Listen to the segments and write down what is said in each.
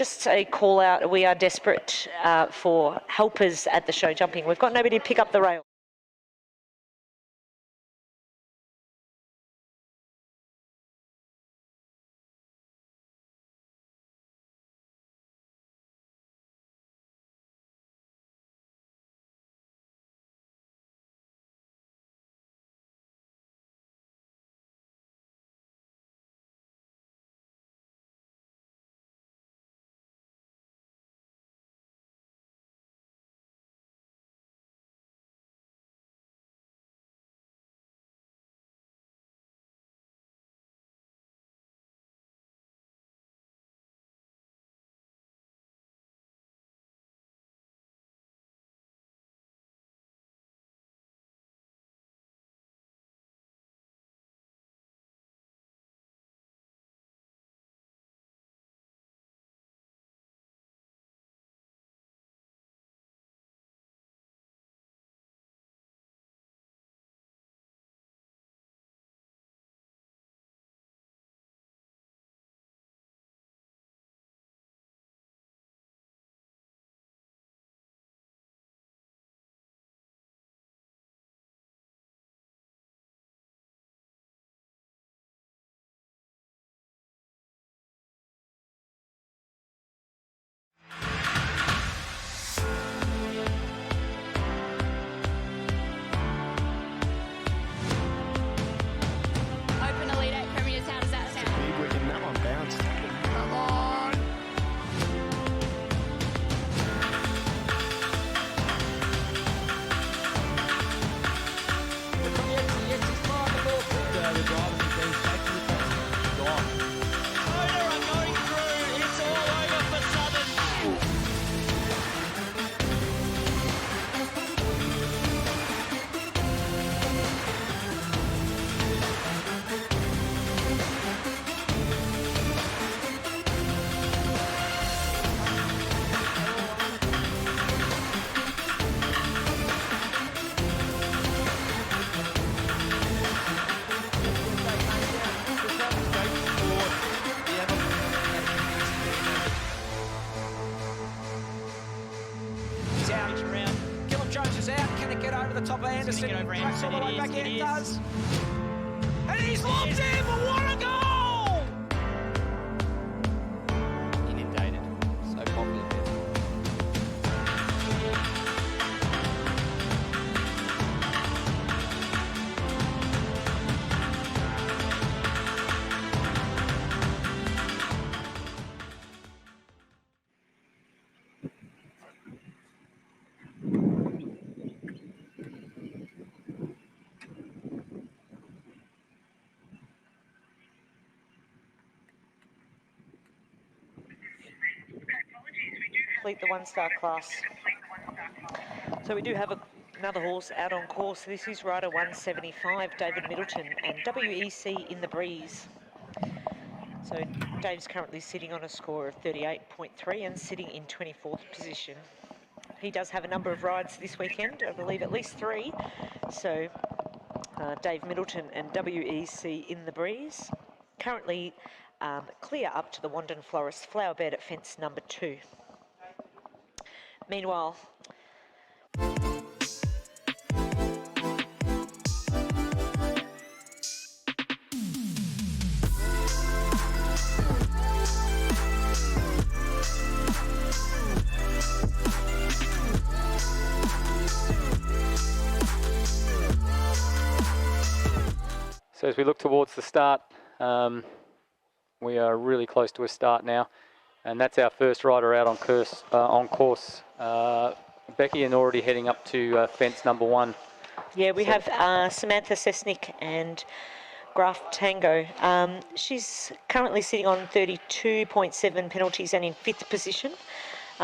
Just a call out. We are desperate for helpers at the show jumping. We've got nobody to pick up the rail. The top of Anderson, cracks all the way back in, it does. And he's locked in, but what a goal! Inundated, so popular. Complete the one-star class. So we do have another horse out on course. This is rider 175, David Middleton, and WEC in the breeze. So Dave's currently sitting on a score of 38.3 and sitting in 24th position. He does have a number of rides this weekend, I believe at least 3. So Dave Middleton and WEC in the breeze. Currently clear up to the Wandon Florist flower bed at fence number 2. Meanwhile, so as we look towards the start, we are really close to a start now, and that's our first rider out on course. Becky, and already heading up to fence number 1. Yeah, we have Samantha Sesnick and Graf Tango. She's currently sitting on 32.7 penalties and in 5th position.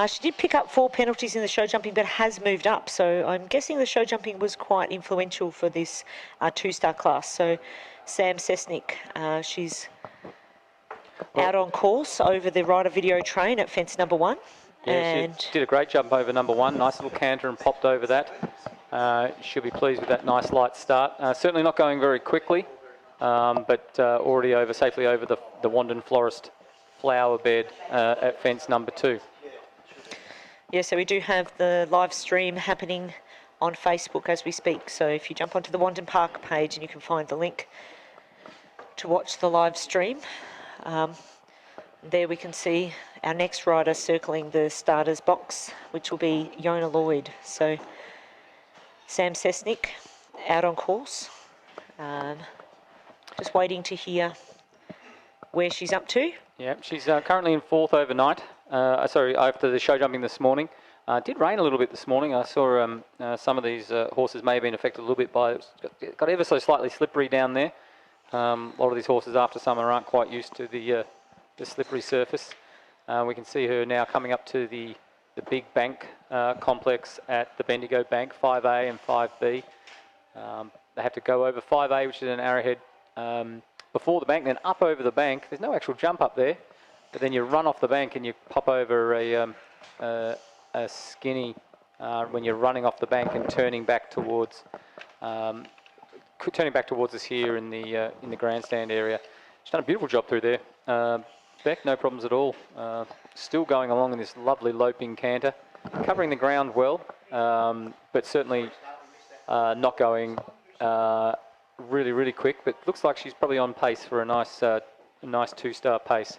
She did pick up 4 penalties in the show jumping, but has moved up. So I'm guessing the show jumping was quite influential for this 2-star class. So Sam Sesnick, she's out on course over the rider video train at fence number 1. Yeah, and she did a great jump over number 1. Nice little canter and popped over that. She'll be pleased with that nice light start. Certainly not going very quickly, but already safely over the Wandon Florist flower bed at fence number 2. Yeah, so we do have the live stream happening on Facebook as we speak. So if you jump onto the Wandon Park page, and you can find the link to watch the live stream. There we can see our next rider circling the starters box, which will be Yona Lloyd. So Sam Sesnick out on course. Just waiting to hear where she's up to. Yeah, she's currently in 4th overnight. After the show jumping this morning. It did rain a little bit this morning. I saw some of these horses may have been affected a little bit by it. Got ever so slightly slippery down there. A lot of these horses after summer aren't quite used to the slippery surface. We can see her now coming up to the big bank complex at the Bendigo Bank, 5A and 5B. They have to go over 5A, which is an arrowhead, before the bank, then up over the bank. There's no actual jump up there, but then you run off the bank and you pop over a skinny when you're running off the bank and turning back towards us here in the grandstand area. She's done a beautiful job through there. Beck, no problems at all. Still going along in this lovely loping canter, covering the ground well, but certainly not going really, really quick. But looks like she's probably on pace for a nice 2-star pace.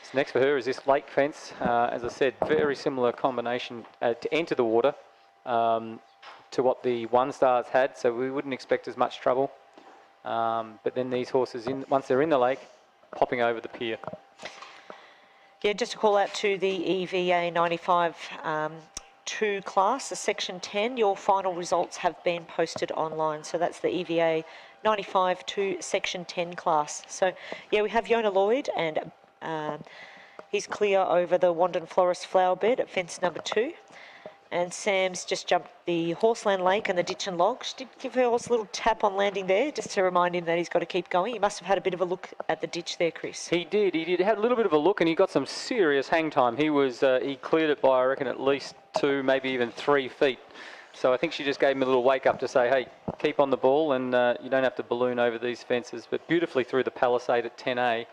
So next for her is this lake fence. As I said, very similar combination to enter the water to what the 1-stars had, so we wouldn't expect as much trouble. But then these horses, once they're in the lake, popping over the pier. Yeah, just a call out to the EVA 95 2 class, the section 10. Your final results have been posted online. So that's the EVA 95 2 section 10 class. So yeah, we have Yona Lloyd, and he's clear over the Wandon Florist flower bed at fence number 2. And Sam's just jumped the Horseland Lake and the ditch and log. She did give her horse a little tap on landing there, just to remind him that he's got to keep going. He must have had a bit of a look at the ditch there, Chris. He did. He had a little bit of a look, and he got some serious hang time. He cleared it by, I reckon, at least 2, maybe even 3 feet. So I think she just gave him a little wake up to say, hey, keep on the ball, and you don't have to balloon over these fences. But beautifully through the palisade at 10A.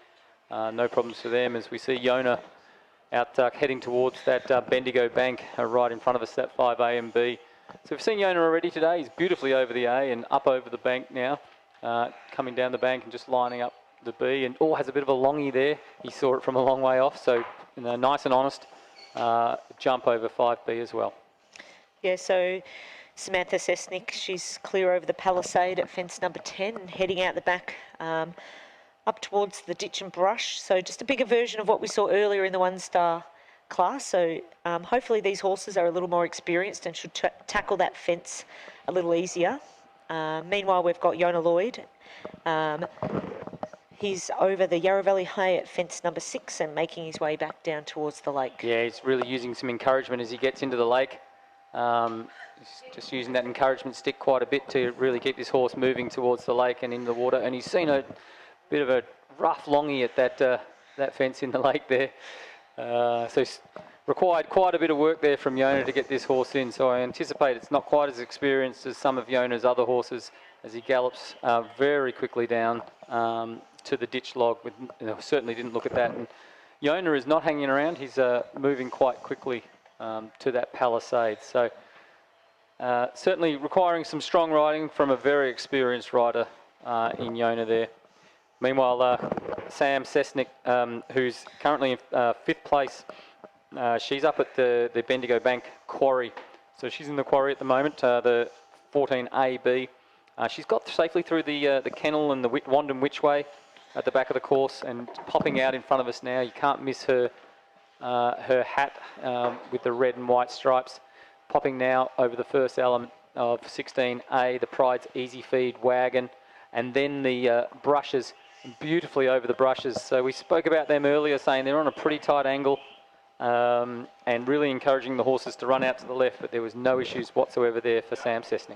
No problems for them, as we see Yona out heading towards that Bendigo Bank right in front of us, that 5A and B. So we've seen Yona already today. He's beautifully over the A and up over the bank now, coming down the bank and just lining up the B, and has a bit of a longie there. He saw it from a long way off, so nice and honest jump over 5B as well. Yeah, so Samantha Sesnick, she's clear over the palisade at fence number 10 and heading out the back up towards the ditch and brush. So just a bigger version of what we saw earlier in the 1-star class. So hopefully these horses are a little more experienced and should tackle that fence a little easier. Meanwhile, we've got Yona Lloyd. He's over the Yarra Valley Hay at fence number 6 and making his way back down towards the lake. Yeah, he's really using some encouragement as he gets into the lake. He's just using that encouragement stick quite a bit to really keep this horse moving towards the lake and in the water. And he's seen a bit of a rough longie at that fence in the lake there. So required quite a bit of work there from Yona to get this horse in. So I anticipate it's not quite as experienced as some of Yona's other horses as he gallops very quickly down to the ditch log. Certainly didn't look at that. And Yona is not hanging around. He's moving quite quickly to that palisade. So certainly requiring some strong riding from a very experienced rider in Yona there. Meanwhile, Sam Sesnick, who's currently in 5th place, she's up at the Bendigo Bank quarry. So she's in the quarry at the moment, the 14AB. She's got safely through the kennel and the Wandon Whichway at the back of the course and popping out in front of us now. You can't miss her hat with the red and white stripes. Popping now over the first element of 16A, the Pride's Easy Feed wagon, and then the brushes, beautifully over the brushes. So we spoke about them earlier, saying they're on a pretty tight angle and really encouraging the horses to run out to the left, but there was no issues whatsoever there for Sam Sesnick.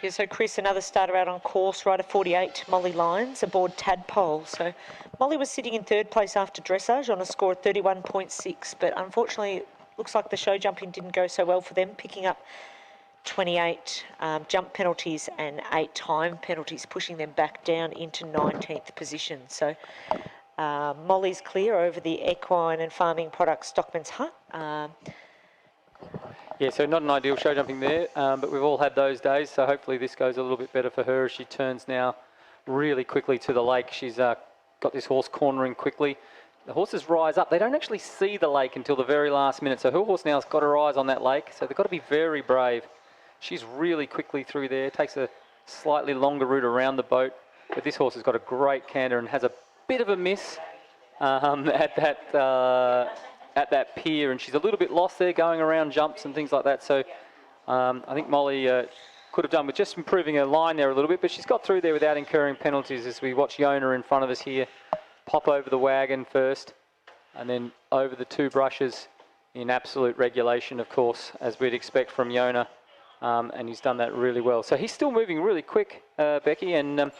Yeah, so Chris, another starter out on course, rider 48, Molly Lyons, aboard Tadpole. So Molly was sitting in 3rd place after dressage on a score of 31.6, but unfortunately it looks like the show jumping didn't go so well for them, picking up 28 jump penalties and 8 time penalties, pushing them back down into 19th position. So Molly's clear over the Equine and Farming Products Stockman's Hut. Yeah, so not an ideal show jumping there, but we've all had those days, so hopefully this goes a little bit better for her as she turns now really quickly to the lake. She's got this horse cornering quickly. The horses rise up. They don't actually see the lake until the very last minute, so her horse now has got her eyes on that lake, so they've got to be very brave. She's really quickly through there, takes a slightly longer route around the boat, but this horse has got a great canter and has a bit of a miss at that pier, and she's a little bit lost there going around jumps and things like that. So I think Molly could have done with just improving her line there a little bit, but she's got through there without incurring penalties as we watch Yona in front of us here pop over the wagon first and then over the two brushes in absolute regulation, of course, as we'd expect from Yona, and he's done that really well. So he's still moving really quick, Becky, and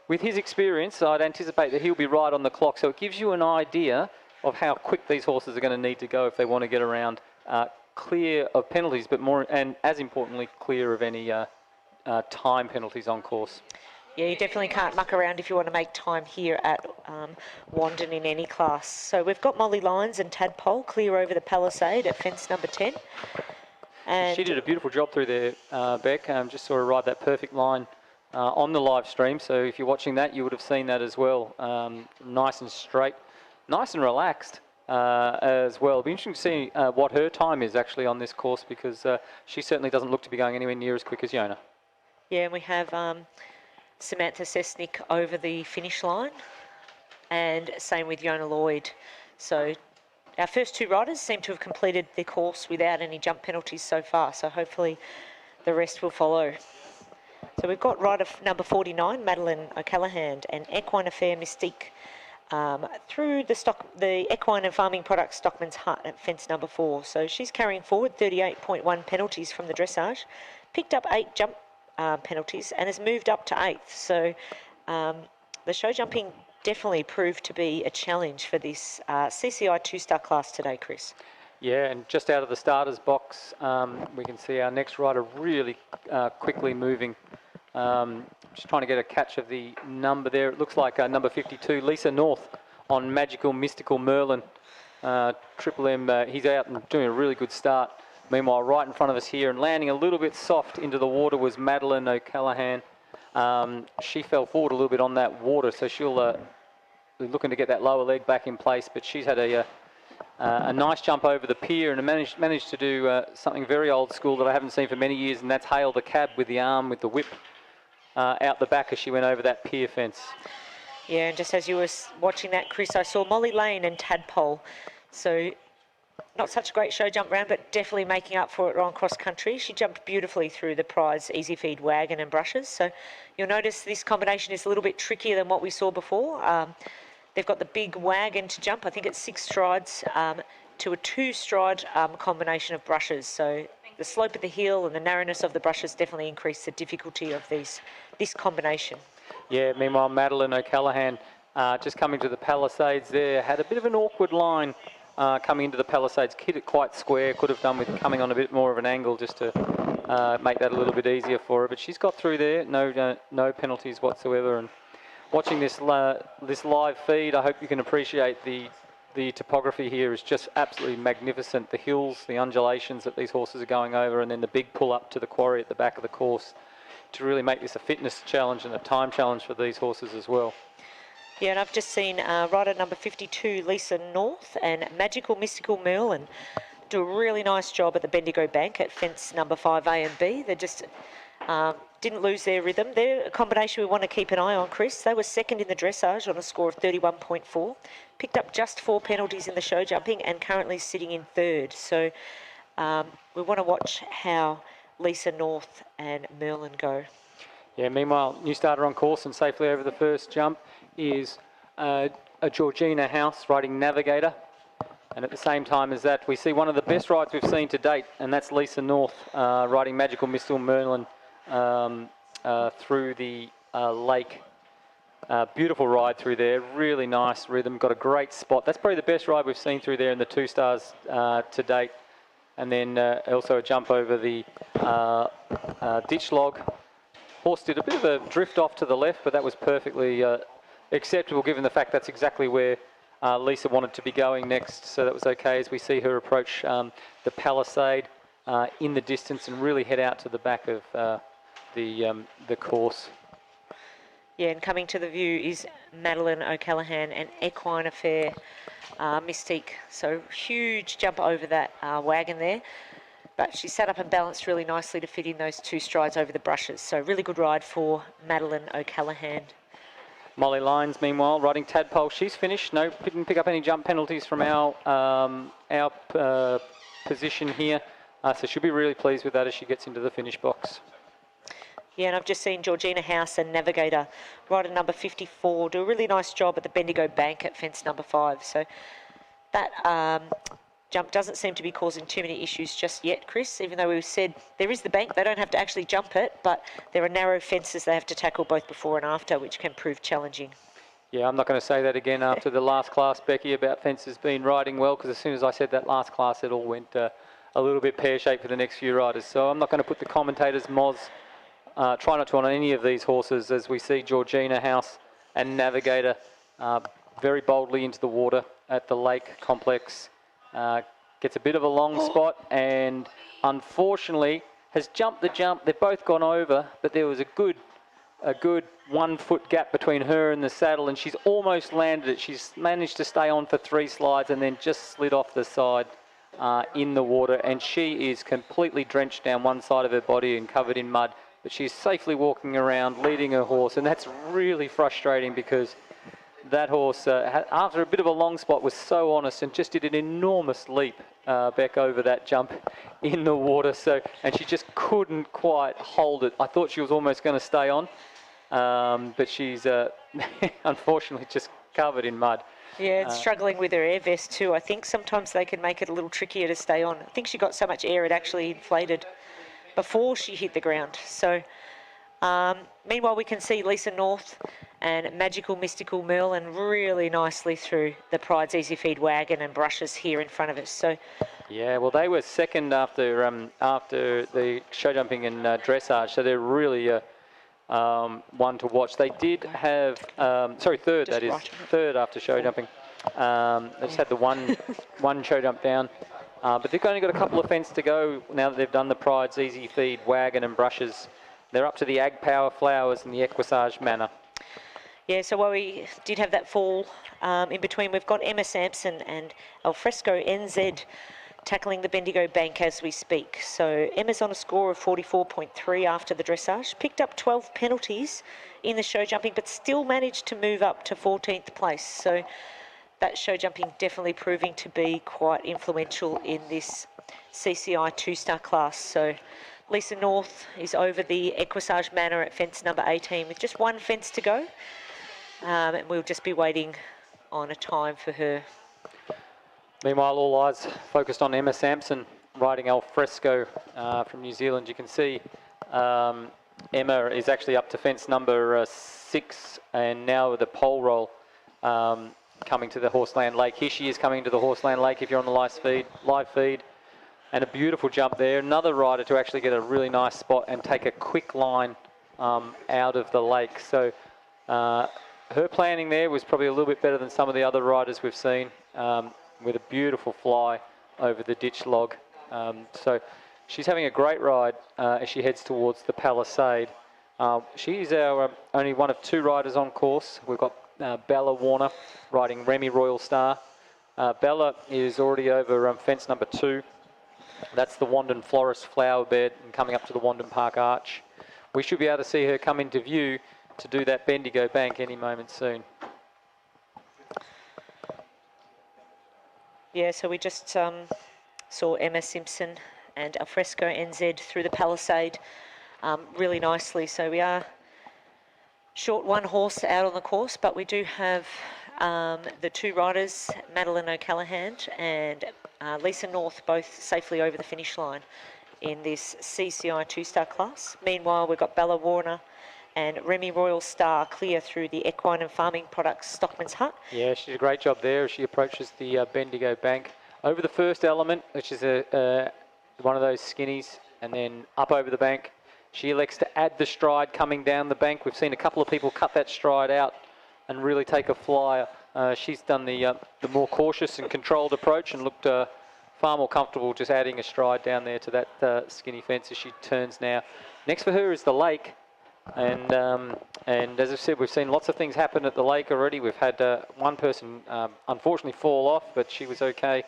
with his experience, I'd anticipate that he'll be right on the clock, so it gives you an idea of how quick these horses are going to need to go if they want to get around clear of penalties, but more, and as importantly, clear of any time penalties on course. Yeah, you definitely can't muck around if you want to make time here at Wandon in any class. So we've got Molly Lyons and Tadpole clear over the Palisade at fence number 10. And she did a beautiful job through there, Beck. Just saw her ride that perfect line on the live stream. So if you're watching that, you would have seen that as well. Nice and straight, nice and relaxed as well. It'll be interesting to see what her time is actually on this course, because she certainly doesn't look to be going anywhere near as quick as Yona. Yeah, and we have Samantha Sesnick over the finish line, and same with Yona Lloyd. So our first two riders seem to have completed the course without any jump penalties so far, so hopefully the rest will follow. So we've got rider number 49, Madeline O'Callaghan, and Equine Affair Mystique through the Equine and Farming Products Stockman's Hut at fence number 4. So she's carrying forward 38.1 penalties from the dressage, picked up 8 jump penalties and has moved up to 8th. So the show jumping definitely proved to be a challenge for this CCI 2-star class today, Chris. Yeah, and just out of the starters box, we can see our next rider really quickly moving. Just trying to get a catch of the number there. It looks like number 52, Lisa North, on Magical Mystical Merlin. Triple M, he's out and doing a really good start. Meanwhile, right in front of us here and landing a little bit soft into the water was Madeline O'Callaghan. She fell forward a little bit on that water, so she'll be looking to get that lower leg back in place, but she's had a nice jump over the pier and managed to do something very old school that I haven't seen for many years, and that's hail the cab with the arm, with the whip out the back as she went over that pier fence. Yeah, and just as you were watching that, Chris, I saw Molly Lane and Tadpole. So not such a great show jump round, but definitely making up for it on cross country. She jumped beautifully through the prize easy feed wagon and brushes. So you'll notice this combination is a little bit trickier than what we saw before. They've got the big wagon to jump. I think it's 6 strides to a 2-stride combination of brushes. So the slope of the hill and the narrowness of the brushes definitely increase the difficulty of this combination. Yeah, meanwhile, Madeline O'Callaghan just coming to the Palisades there, had a bit of an awkward line coming into the Palisades, hit it quite square, could have done with coming on a bit more of an angle just to make that a little bit easier for her, but she's got through there, no penalties whatsoever. And watching this live feed, I hope you can appreciate the topography here is just absolutely magnificent. The hills, the undulations that these horses are going over, and then the big pull up to the quarry at the back of the course to really make this a fitness challenge and a time challenge for these horses as well. Yeah, and I've just seen rider number 52, Lisa North, and Magical Mystical Merlin do a really nice job at the Bendigo Bank at fence number 5A and B. They just didn't lose their rhythm. They're a combination we want to keep an eye on, Chris. They were second in the dressage on a score of 31.4, picked up just 4 penalties in the show jumping and currently sitting in 3rd. So we want to watch how Lisa North and Merlin go. Yeah, meanwhile, new starter on course and safely over the first jump is a Georgina House riding Navigator. And at the same time as that, we see one of the best rides we've seen to date, and that's Lisa North riding Magical Mystical Merlin through the lake. Beautiful ride through there, really nice rhythm, got a great spot. That's probably the best ride we've seen through there in the 2 stars to date. And then also a jump over the ditch log. Horse did a bit of a drift off to the left, but that was perfectly acceptable given the fact that's exactly where Lisa wanted to be going next. So that was okay as we see her approach the palisade in the distance and really head out to the back of the course. Yeah, and coming to the view is Madeline O'Callaghan and Equine Affair Mystique. So huge jump over that wagon there. But she sat up and balanced really nicely to fit in those 2 strides over the brushes. So really good ride for Madeline O'Callaghan. Molly Lyons, meanwhile, riding Tadpole. She's finished. No, didn't pick up any jump penalties from our position here. So she'll be really pleased with that as she gets into the finish box. Yeah, and I've just seen Georgina House and Navigator, rider number 54, do a really nice job at the Bendigo Bank at fence number 5. So that jump doesn't seem to be causing too many issues just yet, Chris, even though we've said there is the bank. They don't have to actually jump it, but there are narrow fences they have to tackle both before and after, which can prove challenging. Yeah, I'm not going to say that again after the last class, Becky, about fences being riding well, because as soon as I said that last class, it all went a little bit pear-shaped for the next few riders. So I'm not going to put the commentators' moz, try not to on any of these horses, as we see Georgina House and Navigator very boldly into the water at the lake complex. Gets a bit of a long spot and unfortunately has jumped the jump. They've both gone over, but there was a good 1 foot gap between her and the saddle, and she's almost landed it. She's managed to stay on for 3 slides and then just slid off the side in the water, and she is completely drenched down one side of her body and covered in mud, but she's safely walking around leading her horse, and that's really frustrating because that horse, after a bit of a long spot, was so honest and just did an enormous leap back over that jump in the water. So, and she just couldn't quite hold it. I thought she was almost going to stay on, but she's unfortunately just covered in mud. Yeah, and struggling with her air vest too. I think sometimes they can make it a little trickier to stay on. I think she got so much air it actually inflated before she hit the ground. So, meanwhile, we can see Lisa North and Magical Mystical Merlin really nicely through the Pride's Easy Feed wagon and brushes here in front of us. So, yeah, well, they were second after the show jumping and dressage, so they're really one to watch. They did have, third, that is, third after show jumping. They just had the one show jump down. But they've only got a couple of fence to go now that they've done the Pride's Easy Feed wagon and brushes. They're up to the Ag Power Flowers and the Equisage Manor. Yeah, so while we did have that fall in between, we've got Emma Sampson and Alfresco NZ tackling the Bendigo Bank as we speak. So Emma's on a score of 44.3 after the dressage, picked up 12 penalties in the show jumping, but still managed to move up to 14th place. So that show jumping definitely proving to be quite influential in this CCI 2-star class. So Lisa North is over the Equisage Manor at fence number 18 with just 1 fence to go. And we'll just be waiting on a time for her. Meanwhile, all eyes focused on Emma Sampson riding Alfresco from New Zealand. You can see Emma is actually up to fence number 6, and now with the pole roll coming to the Horseland Lake. Here she is coming to the Horseland Lake if you're on the live feed. And a beautiful jump there. Another rider to actually get a really nice spot and take a quick line out of the lake. So her planning there was probably a little bit better than some of the other riders we've seen, with a beautiful fly over the ditch log. So she's having a great ride as she heads towards the Palisade. She's our only one of 2 riders on course. We've got Bella Warner riding Remy Royal Star. Bella is already over fence number 2. That's the Wandon Florist flower bed and coming up to the Wandon Park Arch. We should be able to see her come into view to do that Bendigo Bank any moment soon. Yeah, so we just saw Emma Simpson and Alfresco NZ through the Palisade really nicely. So we are short 1 horse out on the course, but we do have the 2 riders, Madeline O'Callaghan and Lisa North, both safely over the finish line in this CCI 2-star class. Meanwhile, we've got Bella Warner and Remy Royal Star clear through the Equine and Farming Products Stockman's Hut. Yeah, she did a great job there as she approaches the Bendigo Bank. Over the first element, which is one of those skinnies, and then up over the bank. She elects to add the stride coming down the bank. We've seen a couple of people cut that stride out and really take a flyer. She's done the more cautious and controlled approach and looked far more comfortable just adding a stride down there to that skinny fence as she turns now. Next for her is the lake. And as I said, we've seen lots of things happen at the lake already. We've had one person unfortunately fall off, but she was okay.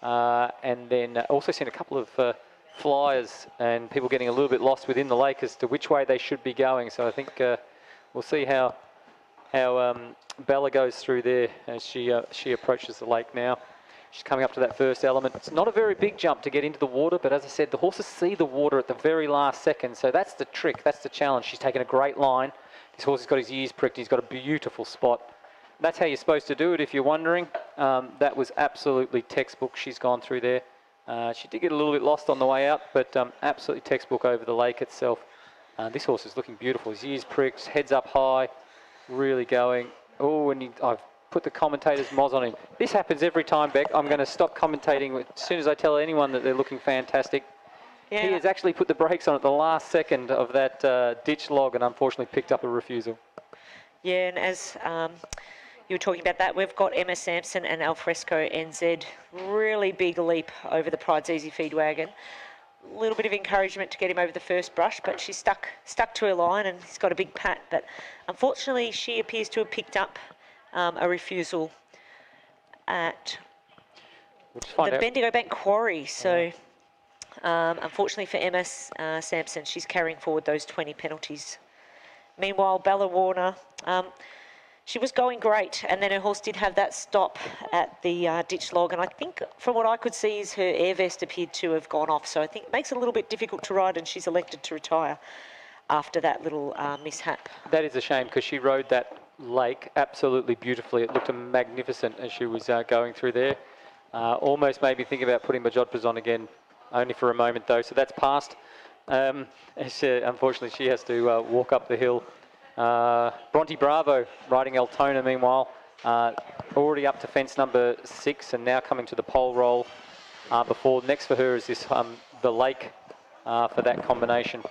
And then also seen a couple of flyers and people getting a little bit lost within the lake as to which way they should be going. So I think we'll see how Bella goes through there as she approaches the lake now. She's coming up to that first element. It's not a very big jump to get into the water, but as I said, the horses see the water at the very last second, so that's the trick, that's the challenge. She's taken a great line. This horse has got his ears pricked. He's got a beautiful spot. That's how you're supposed to do it if you're wondering. That was absolutely textbook. She's gone through there. She did get a little bit lost on the way out, but absolutely textbook over the lake itself. This horse is looking beautiful. His ears pricked, heads up high, really going. Oh, and I've put the commentator's moz on him. This happens every time, Beck. I'm going to stop commentating as soon as I tell anyone that they're looking fantastic. Yeah. He has actually put the brakes on at the last second of that ditch log and unfortunately picked up a refusal. Yeah, and as you were talking about that, we've got Emma Sampson and Alfresco NZ. Really big leap over the Pride's Easy Feed wagon. A little bit of encouragement to get him over the first brush, but she's stuck to her line and he's got a big pat. But unfortunately, she appears to have picked up a refusal at the Bendigo Bank Quarry. So unfortunately for Emma Sampson, she's carrying forward those 20 penalties. Meanwhile, Bella Warner, she was going great, and then her horse did have that stop at the ditch log, and I think from what I could see is her air vest appeared to have gone off, so I think it makes it a little bit difficult to ride, and she's elected to retire after that little mishap. That is a shame, because she rode that lake absolutely beautifully. It looked magnificent as she was going through there. Almost made me think about putting my jodhpurs on again, only for a moment though, so that's past. Unfortunately, she has to walk up the hill. Bronte Bravo riding Altona meanwhile, already up to fence number 6 and now coming to the pole roll before. Next for her is this the lake for that combination.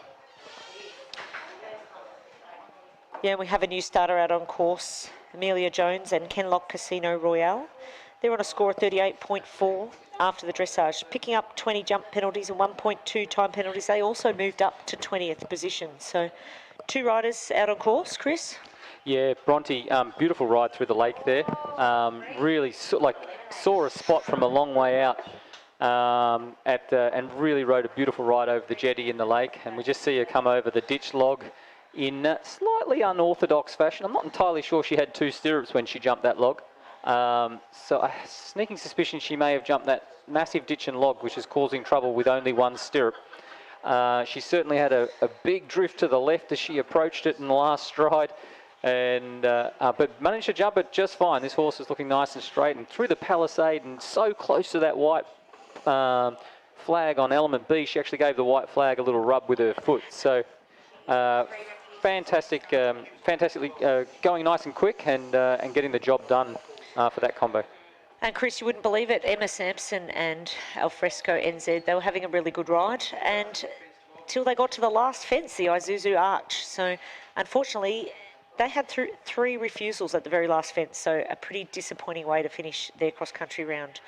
Yeah, we have a new starter out on course, Amelia Jones and Kenlock Casino Royale. They're on a score of 38.4 after the dressage, picking up 20 jump penalties and 1.2 time penalties. They also moved up to 20th position. So 2 riders out on course, Chris? Yeah, Bronte, beautiful ride through the lake there. Really saw a spot from a long way out and really rode a beautiful ride over the jetty in the lake. And we just see her come over the ditch log in slightly unorthodox fashion. I'm not entirely sure she had 2 stirrups when she jumped that log. So a sneaking suspicion she may have jumped that massive ditch and log, which is causing trouble with only 1 stirrup. She certainly had a big drift to the left as she approached it in the last stride, and but managed to jump it just fine. This horse is looking nice and straight and through the palisade and so close to that white flag on element B. She actually gave the white flag a little rub with her foot. So fantastically going nice and quick and getting the job done for that combo. And Chris, you wouldn't believe it, Emma Sampson and Alfresco NZ, they were having a really good ride, and till they got to the last fence, the Isuzu Arch. So unfortunately, they had 3 refusals at the very last fence, so a pretty disappointing way to finish their cross-country round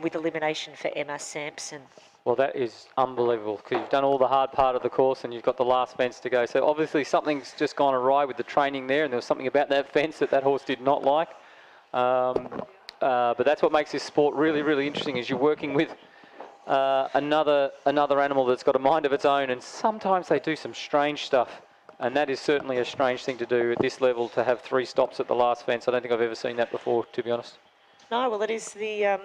with elimination for Emma Sampson. Well, that is unbelievable, because you've done all the hard part of the course and you've got the last fence to go. So obviously something's just gone awry with the training there, and there was something about that fence that horse did not like. But that's what makes this sport really, really interesting, is you're working with another animal that's got a mind of its own, and sometimes they do some strange stuff, and that is certainly a strange thing to do at this level, to have 3 stops at the last fence. I don't think I've ever seen that before, to be honest. No, well, it is the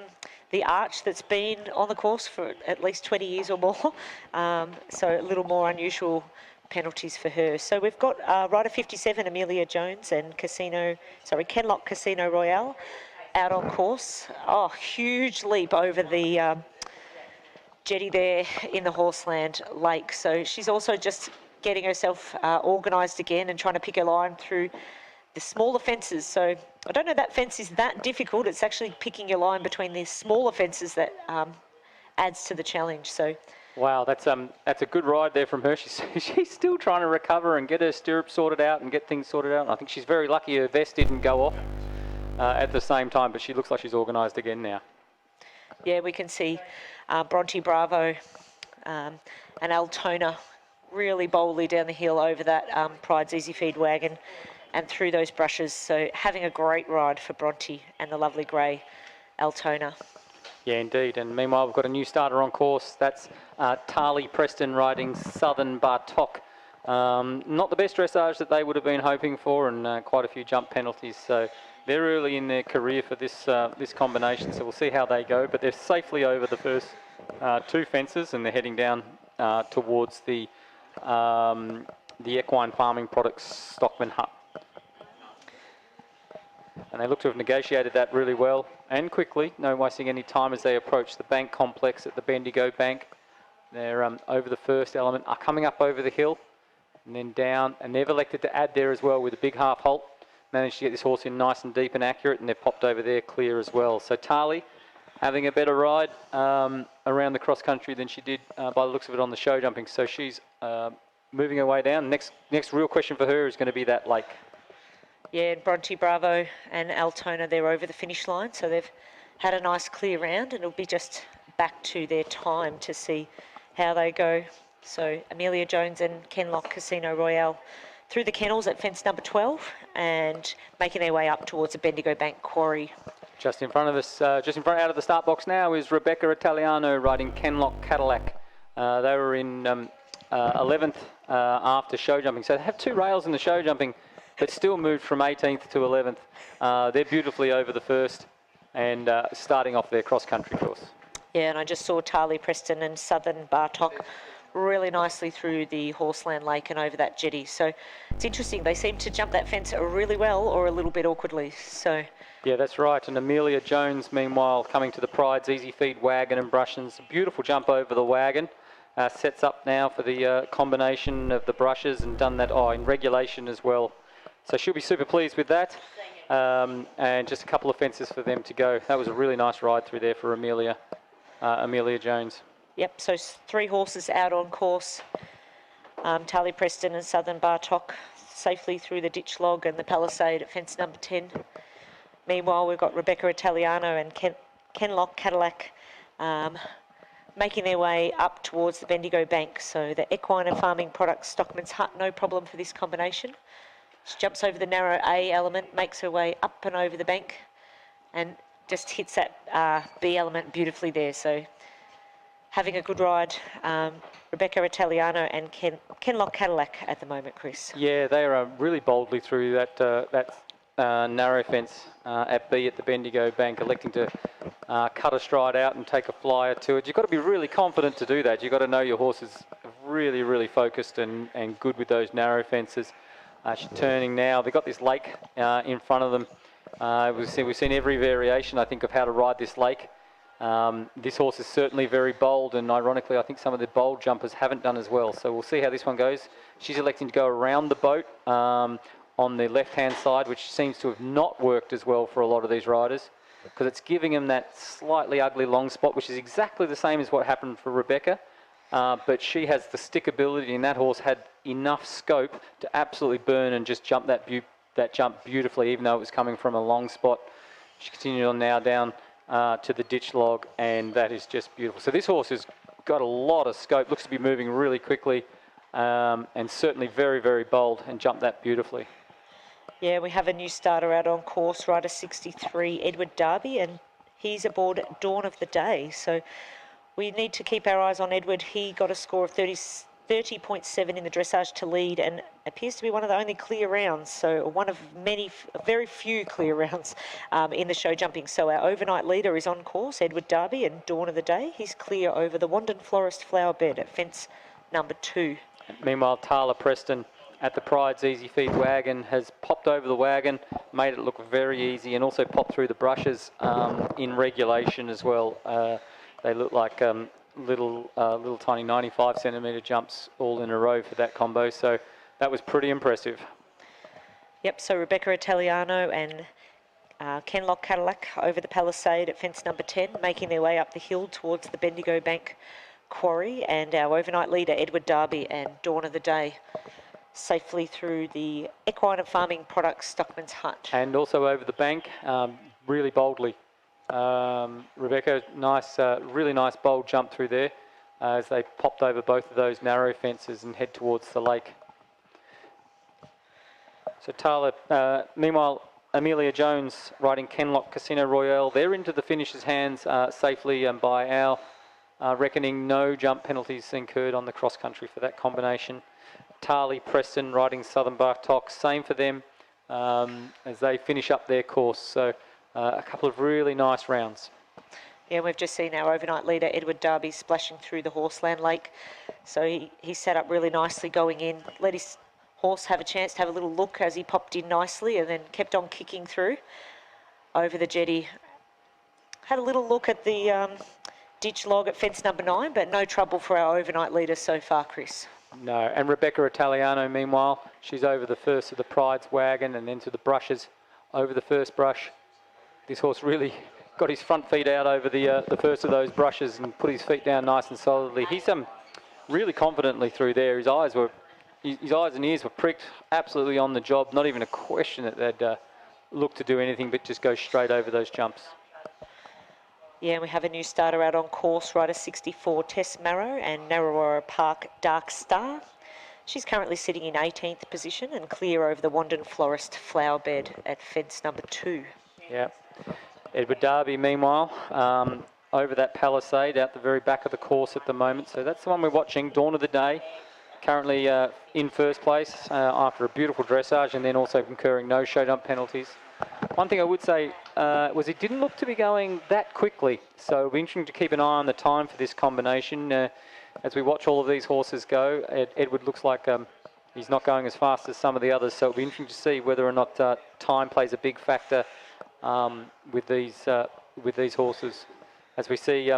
arch that's been on the course for at least 20 years or more, so a little more unusual penalties for her. So we've got rider 57, Amelia Jones, and Kenlock Casino Royale out on course. Oh, huge leap over the jetty there in the Horseland Lake. So she's also just getting herself organised again and trying to pick her line through the smaller fences. So I don't know that fence is that difficult. It's actually picking your line between the smaller fences that adds to the challenge. So Wow, that's a good ride there from her. She's still trying to recover and get her stirrups sorted out and get things sorted out. And I think she's very lucky her vest didn't go off at the same time, but she looks like she's organised again now. Yeah, we can see Bronte Bravo and Altona really boldly down the hill over that Pride's Easy Feed wagon and through those brushes. So having a great ride for Bronte and the lovely grey Altona. Yeah, indeed. And meanwhile, we've got a new starter on course. That's Tarly Preston riding Southern Bartok. Not the best dressage that they would have been hoping for, and quite a few jump penalties. So they're early in their career for this this combination. So we'll see how they go. But they're safely over the first two fences, and they're heading down towards the equine farming products Stockman hut. And they look to have negotiated that really well and quickly, no wasting any time as they approach the bank complex at the Bendigo Bank. They're over the first element, are coming up over the hill and then down, and they've elected to add there as well with a big half halt. Managed to get this horse in nice and deep and accurate, and they've popped over there clear as well. So Tarly having a better ride around the cross country than she did by the looks of it on the show jumping. So she's moving her way down. Next real question for her is going to be that lake. Yeah, and Bronte Bravo and Altona, they're over the finish line, so they've had a nice clear round, and it'll be just back to their time to see how they go. So Amelia Jones and Kenlock Casino Royale through the kennels at fence number 12 and making their way up towards the Bendigo Bank quarry. Just in front of us, just in front out of the start box now is Rebecca Italiano riding Kenlock Cadillac. They were in 11th after show jumping, so they have two rails in the show jumping, but still moved from 18th to 11th. They're beautifully over the first and starting off their cross-country course. Yeah, and I just saw Tarly Preston and Southern Bartok really nicely through the Horseland Lake and over that jetty. So it's interesting. They seem to jump that fence really well or a little bit awkwardly. So yeah, that's right. And Amelia Jones, meanwhile, coming to the Pride's Easy Feed wagon and brushes. Beautiful jump over the wagon. Sets up now for the combination of the brushes and done that in regulation as well. So she'll be super pleased with that. And just a couple of fences for them to go. That was a really nice ride through there for Amelia Jones. Yep, so 3 horses out on course. Tarly Preston and Southern Bartok safely through the ditch log and the palisade at fence number 10. Meanwhile, we've got Rebecca Italiano and Kenlock Cadillac making their way up towards the Bendigo Bank. So the equine and farming products Stockman's hut, no problem for this combination. She jumps over the narrow A element, makes her way up and over the bank and just hits that B element beautifully there. So having a good ride, Rebecca Italiano and Kenlock Cadillac at the moment, Chris. Yeah, they are really boldly through that narrow fence at B at the Bendigo Bank, electing to cut a stride out and take a flyer to it. You've got to be really confident to do that. You've got to know your horse is really, really focused and good with those narrow fences. She's turning now. They've got this lake in front of them. We've seen every variation, I think, of how to ride this lake. This horse is certainly very bold, and ironically, I think some of the bold jumpers haven't done as well. So we'll see how this one goes. She's electing to go around the boat on the left-hand side, which seems to have not worked as well for a lot of these riders, because it's giving them that slightly ugly long spot, which is exactly the same as what happened for Rebecca. But she has the stickability, and that horse had enough scope to absolutely burn and just jump that jump beautifully, even though it was coming from a long spot. She continued on now down to the ditch log, and that is just beautiful. So this horse has got a lot of scope, looks to be moving really quickly, and certainly very, very bold, and jumped that beautifully. Yeah, we have a new starter out on course, rider 63, Edward Darby, and he's aboard Dawn of the Day. So we need to keep our eyes on Edward. He got a score of 30.7 in the dressage to lead and appears to be one of the only clear rounds. So one of many, very few clear rounds in the show jumping. So our overnight leader is on course, Edward Darby, and Dawn of the Day. He's clear over the Wandon Florist flower bed at fence number 2. Meanwhile, Tarla Preston at the Pride's Easy Feed wagon has popped over the wagon, made it look very easy, and also popped through the brushes in regulation as well. They look like little tiny 95 centimetre jumps all in a row for that combo, so that was pretty impressive. Yep, so Rebecca Italiano and Kenlock Cadillac over the palisade at fence number 10, making their way up the hill towards the Bendigo Bank Quarry, and our overnight leader, Edward Darby, and Dawn of the Day, safely through the Equine and Farming Products Stockman's Hut. And also over the bank, really boldly. Rebecca, really nice bold jump through there as they popped over both of those narrow fences and head towards the lake. So Tala, meanwhile, Amelia Jones riding Kenlock Casino Royale, they're into the finisher's hands safely, and by our reckoning, no jump penalties incurred on the cross country for that combination. Tarley Preston riding Southern Bartok, same for them as they finish up their course. So a couple of really nice rounds. Yeah, we've just seen our overnight leader, Edward Darby, splashing through the Horseland Lake. So he sat up really nicely going in, let his horse have a chance to have a little look as he popped in nicely, and then kept on kicking through over the jetty. Had a little look at the ditch log at fence number 9, but no trouble for our overnight leader so far, Chris. No, and Rebecca Italiano, meanwhile, she's over the first of the Pride's wagon and then to the brushes over the first brush. This horse really got his front feet out over the first of those brushes and put his feet down nice and solidly. He's really confidently through there. His eyes and ears were pricked, absolutely on the job. Not even a question that they'd look to do anything but just go straight over those jumps. Yeah, we have a new starter out on course, rider 64, Tess Marrow, and Narrawara Park Dark Star. She's currently sitting in 18th position and clear over the Wandon Florist flower bed at fence number 2. Yeah. Edward Darby, meanwhile, over that palisade out the very back of the course at the moment. So that's the one we're watching, Dawn of the Day, currently in first place after a beautiful dressage and then also incurring no show jump penalties. One thing I would say was it didn't look to be going that quickly, so it'll be interesting to keep an eye on the time for this combination. As we watch all of these horses go, Edward looks like he's not going as fast as some of the others, so it'll be interesting to see whether or not time plays a big factor with these horses. As we see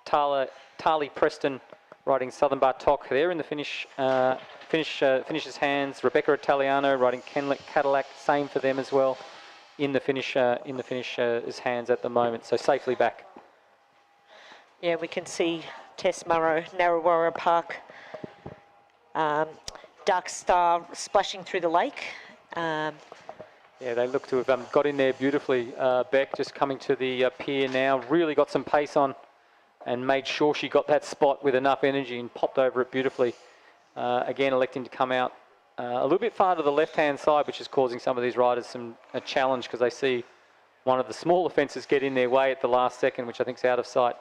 Tarley Preston riding Southern Bartok, there in the finisher's hands. Rebecca Italiano riding Kenlock Cadillac, same for them as well. In the finisher's hands at the moment, so safely back. Yeah, we can see Tess Murrow, Narrawara Park, Dark Star splashing through the lake. Yeah, they look to have got in there beautifully. Beck just coming to the pier now, really got some pace on and made sure she got that spot with enough energy and popped over it beautifully. Again, electing to come out a little bit far to the left-hand side, which is causing some of these riders a challenge because they see one of the smaller fences get in their way at the last second, which I think is out of sight.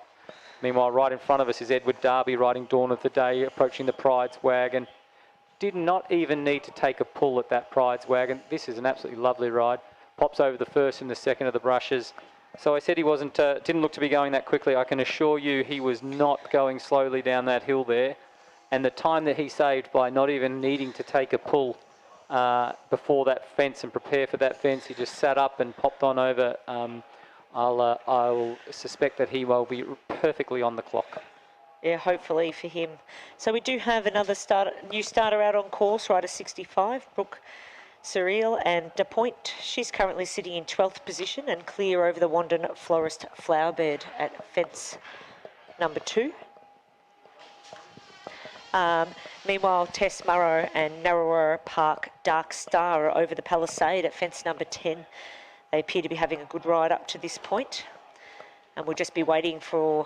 Meanwhile, right in front of us is Edward Darby riding Dawn of the Day, approaching the Pride's wagon. Did not even need to take a pull at that Pride's wagon. This is an absolutely lovely ride. Pops over the first and the second of the brushes. So I said he didn't look to be going that quickly. I can assure you he was not going slowly down that hill there. And the time that he saved by not even needing to take a pull before that fence and prepare for that fence, he just sat up and popped on over. I'll suspect that he will be perfectly on the clock. Yeah, hopefully for him. So we do have another new starter out on course, rider 65, Brooke Surreal, and De Point. She's currently sitting in 12th position and clear over the Wandon Florist flower bed at fence number 2. Meanwhile, Tess Murrow and Narrawara Park Dark Star are over the palisade at fence number 10. They appear to be having a good ride up to this point, and we'll just be waiting for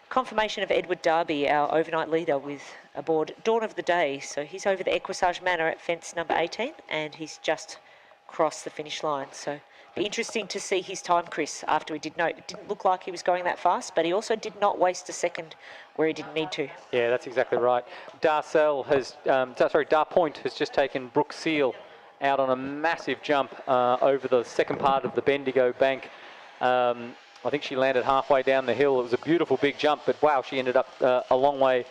confirmation of Edward Darby, our overnight leader, with aboard Dawn of the Day. So he's over the Equisage Manor at fence number 18, and he's just crossed the finish line. So be interesting to see his time, Chris, after we did note. It didn't look like he was going that fast, but he also did not waste a second where he didn't need to. Yeah, that's exactly right. Dar Point has just taken Brooke Seal out on a massive jump over the second part of the Bendigo bank. I think she landed halfway down the hill. It was a beautiful big jump, but wow, she ended up a long way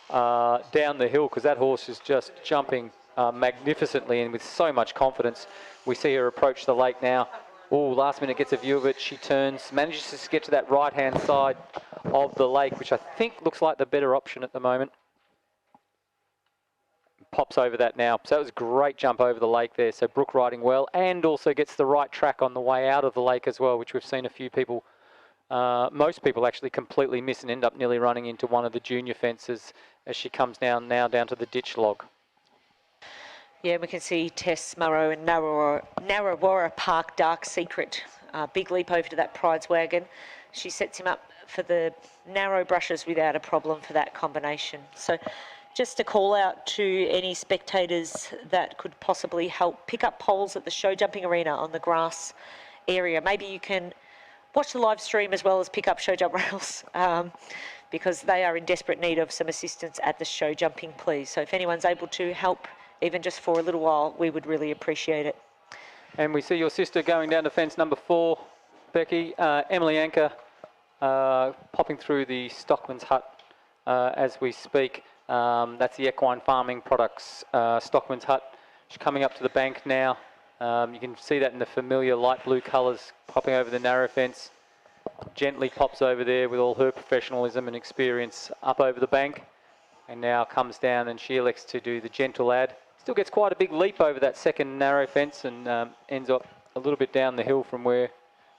down the hill because that horse is just jumping magnificently and with so much confidence. We see her approach the lake now. Oh, last minute gets a view of it. She turns, manages to get to that right-hand side of the lake, which I think looks like the better option at the moment. Pops over that now. So that was a great jump over the lake there. So Brooke riding well and also gets the right track on the way out of the lake as well, which we've seen a few people most people actually completely miss and end up nearly running into one of the junior fences as she comes down to the ditch log. Yeah, we can see Tess Murrow and Narrawara Park Dark Secret. Big leap over to that prize wagon. She sets him up for the narrow brushes without a problem for that combination. So just a call out to any spectators that could possibly help pick up poles at the show jumping arena on the grass area. Maybe you can watch the live stream as well as pick up show jump rails, because they are in desperate need of some assistance at the show jumping, please. So if anyone's able to help, even just for a little while, we would really appreciate it. And we see your sister going down to fence number 4, Becky. Emily Anker popping through the Stockman's Hut as we speak. That's the Equine Farming Products Stockman's Hut. She's coming up to the bank now. You can see that in the familiar light blue colours, popping over the narrow fence. Gently pops over there with all her professionalism and experience up over the bank. And now comes down and she elects to do the gentle ad. Still gets quite a big leap over that second narrow fence and ends up a little bit down the hill from where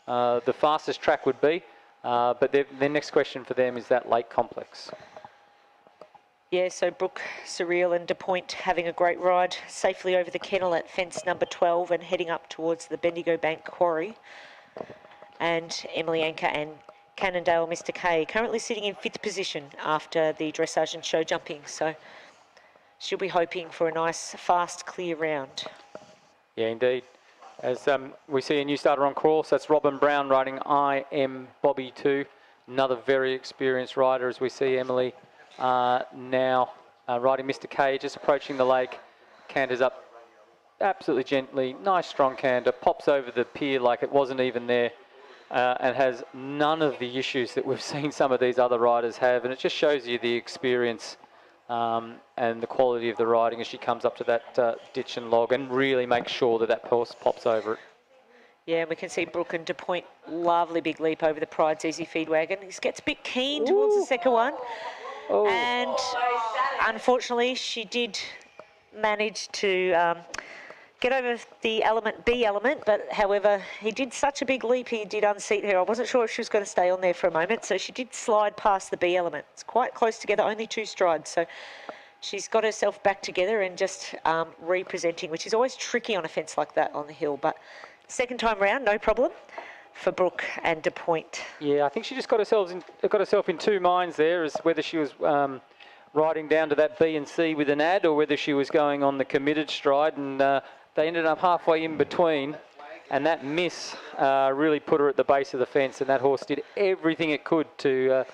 the fastest track would be. But their next question for them is that lake complex. Yeah, so Brooke, Surreal and DePoint having a great ride safely over the kennel at fence number 12 and heading up towards the Bendigo Bank Quarry. And Emily Anker and Cannondale Mr K currently sitting in 5th position after the dressage and show jumping. So she'll be hoping for a nice, fast, clear round. Yeah, indeed. As we see a new starter on course, that's Robin Brown riding I Am Bobby 2. Another very experienced rider as we see Emily now riding Mr K, just approaching the lake, canters up absolutely gently, nice strong canter, pops over the pier like it wasn't even there, and has none of the issues that we've seen some of these other riders have, and it just shows you the experience and the quality of the riding as she comes up to that ditch and log and really makes sure that that horse pops over it. Yeah, and we can see Brooke and DePoint, lovely big leap over the Pride's Easy Feed wagon. He gets a bit keen towards the second one. Oh. And unfortunately, she did manage to get over the B element, but however, he did such a big leap, he did unseat her. I wasn't sure if she was going to stay on there for a moment, so she did slide past the B element. It's quite close together, only 2 strides, so she's got herself back together and just representing, which is always tricky on a fence like that on the hill, but second time round, no problem for Brooke and DePoint. Yeah, I think she just got herself in 2 minds there as whether she was riding down to that B and C with an ad or whether she was going on the committed stride, and they ended up halfway in between, and that miss really put her at the base of the fence, and that horse did everything it could to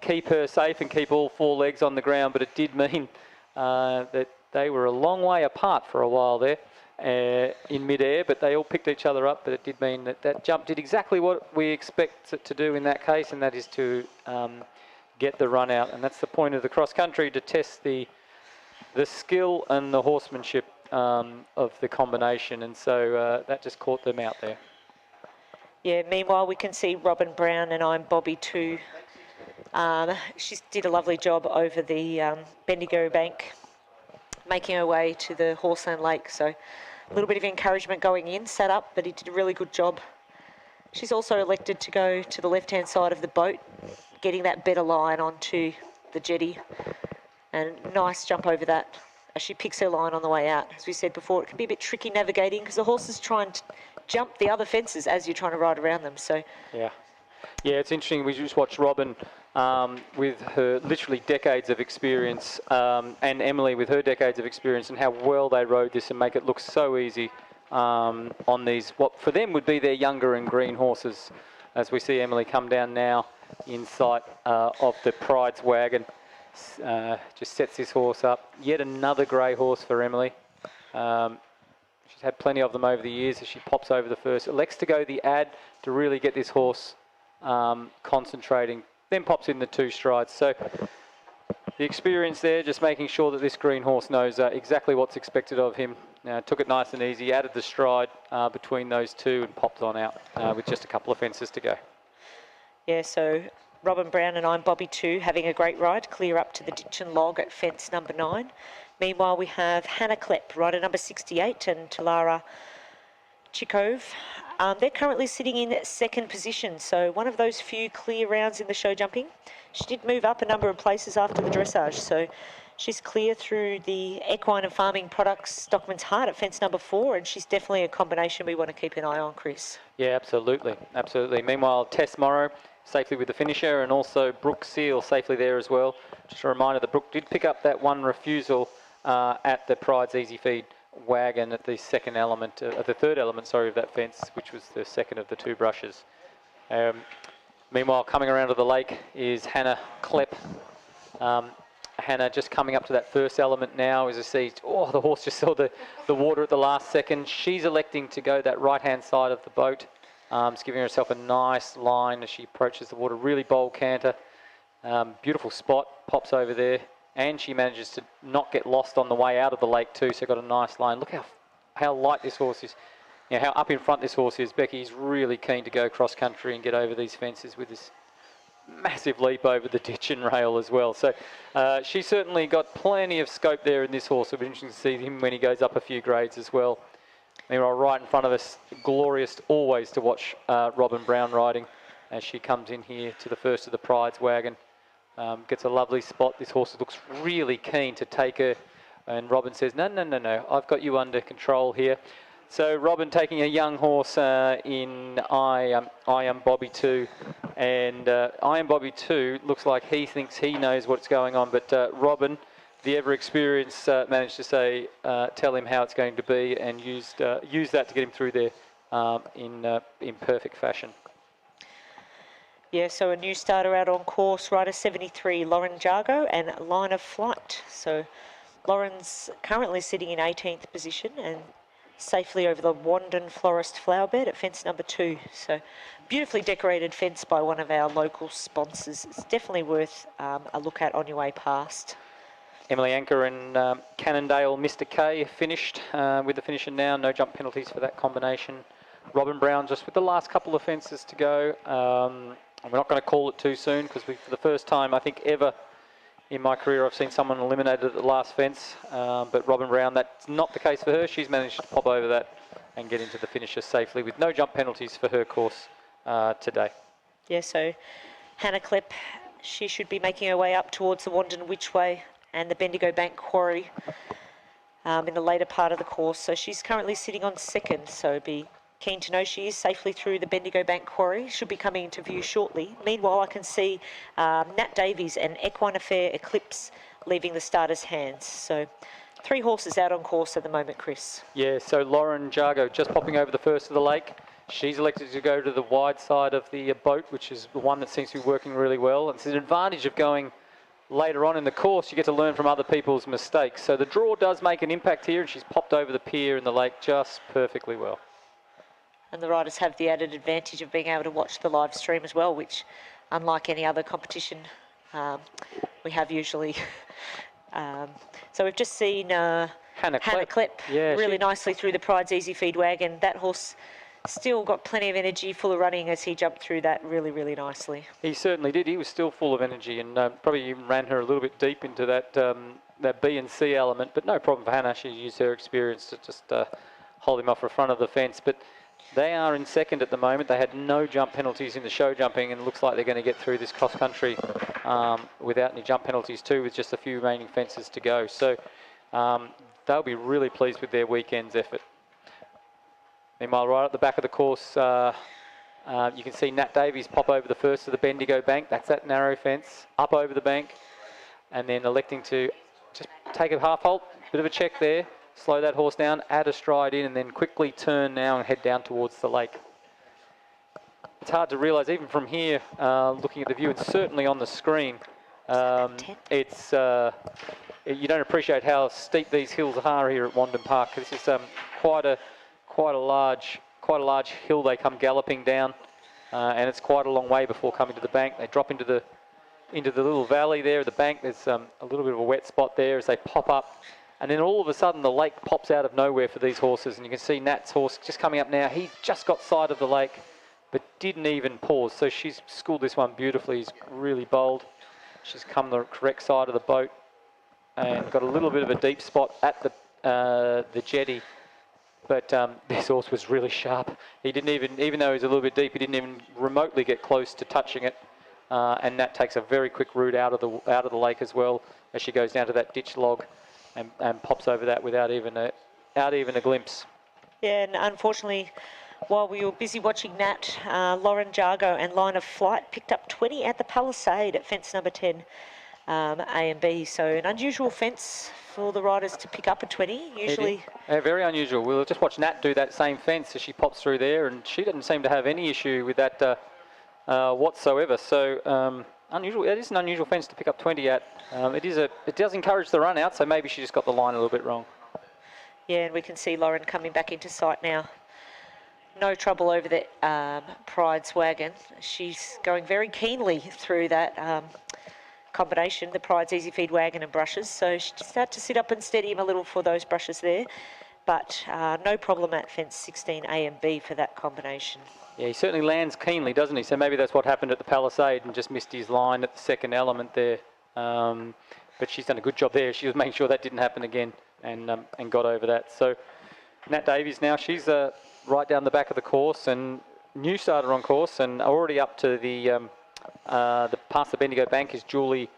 keep her safe and keep all 4 legs on the ground, but it did mean that they were a long way apart for a while there. In mid-air, but they all picked each other up, but it did mean that that jump did exactly what we expect it to do in that case, and that is to get the run out, and that's the point of the cross-country, to test the skill and the horsemanship of the combination, and so that just caught them out there. Yeah, meanwhile we can see Robin Brown and I'm Bobby 2. She did a lovely job over the Bendigo Bank, making her way to the Horseland Lake, so a little bit of encouragement going in, sat up, but he did a really good job. She's also elected to go to the left-hand side of the boat, getting that better line onto the jetty, and nice jump over that as she picks her line on the way out. As we said before, it can be a bit tricky navigating because the horses try and jump the other fences as you're trying to ride around them, so. Yeah, it's interesting. We just watched Robin with her literally decades of experience, and Emily with her decades of experience, and how well they rode this and make it look so easy on these, what for them would be their younger and green horses. As we see Emily come down now in sight of the Pride's wagon, just sets this horse up. Yet another grey horse for Emily. She's had plenty of them over the years as she pops over the first. Elects to go the ad to really get this horse concentrating, then pops in the 2 strides. So the experience there, just making sure that this green horse knows exactly what's expected of him. Took it nice and easy, added the stride between those 2 and popped on out with just a couple of fences to go. Yeah, so Robin Brown and I'm Bobby 2 having a great ride, clear up to the ditch and log at fence number 9. Meanwhile, we have Hannah Klepp, rider number 68, and Talara Chikove They're currently sitting in second position, so one of those few clear rounds in the show jumping. She did move up a number of places after the dressage, so she's clear through the equine and farming products Stockman's Heart at fence number 4, and she's definitely a combination we want to keep an eye on, Chris. Yeah, absolutely, absolutely. Meanwhile, Tess Morrow safely with the finisher, and also Brooke Seal safely there as well. Just a reminder that Brooke did pick up that one refusal at the Pride's Easy Feed wagon at the second element, the third element, sorry, of that fence, which was the second of the 2 brushes. Meanwhile, coming around to the lake is Hannah Klepp. Hannah just coming up to that first element now as you see, oh, the horse just saw the water at the last second. She's electing to go that right-hand side of the boat. Just giving herself a nice line as she approaches the water. Really bold canter. Beautiful spot, pops over there. And she manages to not get lost on the way out of the lake too, so got a nice line. Look how light this horse is. You know, how up in front this horse is. Becky's really keen to go cross country and get over these fences with this massive leap over the ditch and rail as well. So she's certainly got plenty of scope there in this horse. It'll be interesting to see him when he goes up a few grades as well. Meanwhile, right in front of us, glorious always to watch Robin Brown riding as she comes in here to the first of the Pride's wagon. Gets a lovely spot. This horse looks really keen to take her. And Robin says, no, I've got you under control here. So Robin taking a young horse in I Am Bobby 2. And I Am Bobby 2 looks like he thinks he knows what's going on. But Robin, the ever-experienced, managed to say, tell him how it's going to be and use that to get him through there in perfect fashion. Yeah, so a new starter out on course, rider 73, Lauren Jargo, and Line of Flight. So Lauren's currently sitting in 18th position and safely over the Wandon Florist flower bed at fence number 2. So beautifully decorated fence by one of our local sponsors. It's definitely worth a look at on your way past. Emily Anker and Cannondale, Mr. K finished with the finisher now. No jump penalties for that combination. Robin Brown just with the last couple of fences to go. We're not going to call it too soon because for the first time I think ever in my career I've seen someone eliminated at the last fence. But Robin Brown, that's not the case for her. She's managed to pop over that and get into the finisher safely with no jump penalties for her course today. Yeah, so Hannah Klepp, she should be making her way up towards the Wandon Whichway and the Bendigo Bank Quarry in the later part of the course. So she's currently sitting on second, so be keen to know she is safely through the Bendigo Bank Quarry. Should be coming into view shortly. Meanwhile, I can see Nat Davies and Equine Affair Eclipse leaving the starters' hands. So 3 horses out on course at the moment, Chris. Yeah, so Lauren Jargo just popping over the first of the lake. She's elected to go to the wide side of the boat, which is the one that seems to be working really well. And it's an advantage of going later on in the course. You get to learn from other people's mistakes. So the draw does make an impact here, and she's popped over the pier in the lake just perfectly well. And the riders have the added advantage of being able to watch the live stream as well, which, unlike any other competition, we have usually. So we've just seen Hannah Klepp really nicely through the Pride's Easy Feed wagon. That horse still got plenty of energy, full of running as he jumped through that really, really nicely. He certainly did. He was still full of energy and probably even ran her a little bit deep into that B and C element, but no problem for Hannah. She used her experience to just hold him off the front of the fence. But they are in second at the moment. They had no jump penalties in the show jumping, and it looks like they're going to get through this cross country without any jump penalties too, with just a few remaining fences to go. So they'll be really pleased with their weekend's effort. Meanwhile, right at the back of the course, you can see Nat Davies pop over the first of the Bendigo Bank. That's that narrow fence, up over the bank, and then electing to just take a half halt, bit of a check there. Slow that horse down, add a stride in, and then quickly turn now and head down towards the lake. It's hard to realise, even from here, looking at the view, and certainly on the screen, it's you don't appreciate how steep these hills are here at Wandon Park. This is quite a large hill they come galloping down, and it's quite a long way before coming to the bank. They drop into the little valley there at the bank. There's a little bit of a wet spot there as they pop up. And then all of a sudden the lake pops out of nowhere for these horses, and you can see Nat's horse just coming up now. He's just got sight of the lake, but didn't even pause. So she's schooled this one beautifully. He's really bold. She's come the correct side of the boat and got a little bit of a deep spot at the jetty But this horse was really sharp. He didn't even though he was a little bit deep, he didn't even remotely get close to touching it. And Nat takes a very quick route out of the lake as well as she goes down to that ditch log and pops over that without even a glimpse. Yeah, and unfortunately, while we were busy watching Nat, Lauren Jargo and Line of Flight picked up 20 at the Palisade at fence number 10, A and B. So an unusual fence for the riders to pick up a 20. Usually, yeah, very unusual. We'll just watch Nat do that same fence as she pops through there, and she doesn't seem to have any issue with that whatsoever. So unusual. It is an unusual fence to pick up 20 at. It does encourage the run out, so maybe she just got the line a little bit wrong. Yeah, and we can see Lauren coming back into sight now. No trouble over the Pride's wagon. She's going very keenly through that combination, the Pride's Easy Feed wagon and brushes. So she just had to sit up and steady him a little for those brushes there. But no problem at fence 16 A and B for that combination. Yeah, he certainly lands keenly, doesn't he? So maybe that's what happened at the Palisade and just missed his line at the second element there. But she's done a good job there. She was making sure that didn't happen again and got over that. So Nat Davies now, she's right down the back of the course and new starter on course and already up to the past the Bendigo Bank is Julie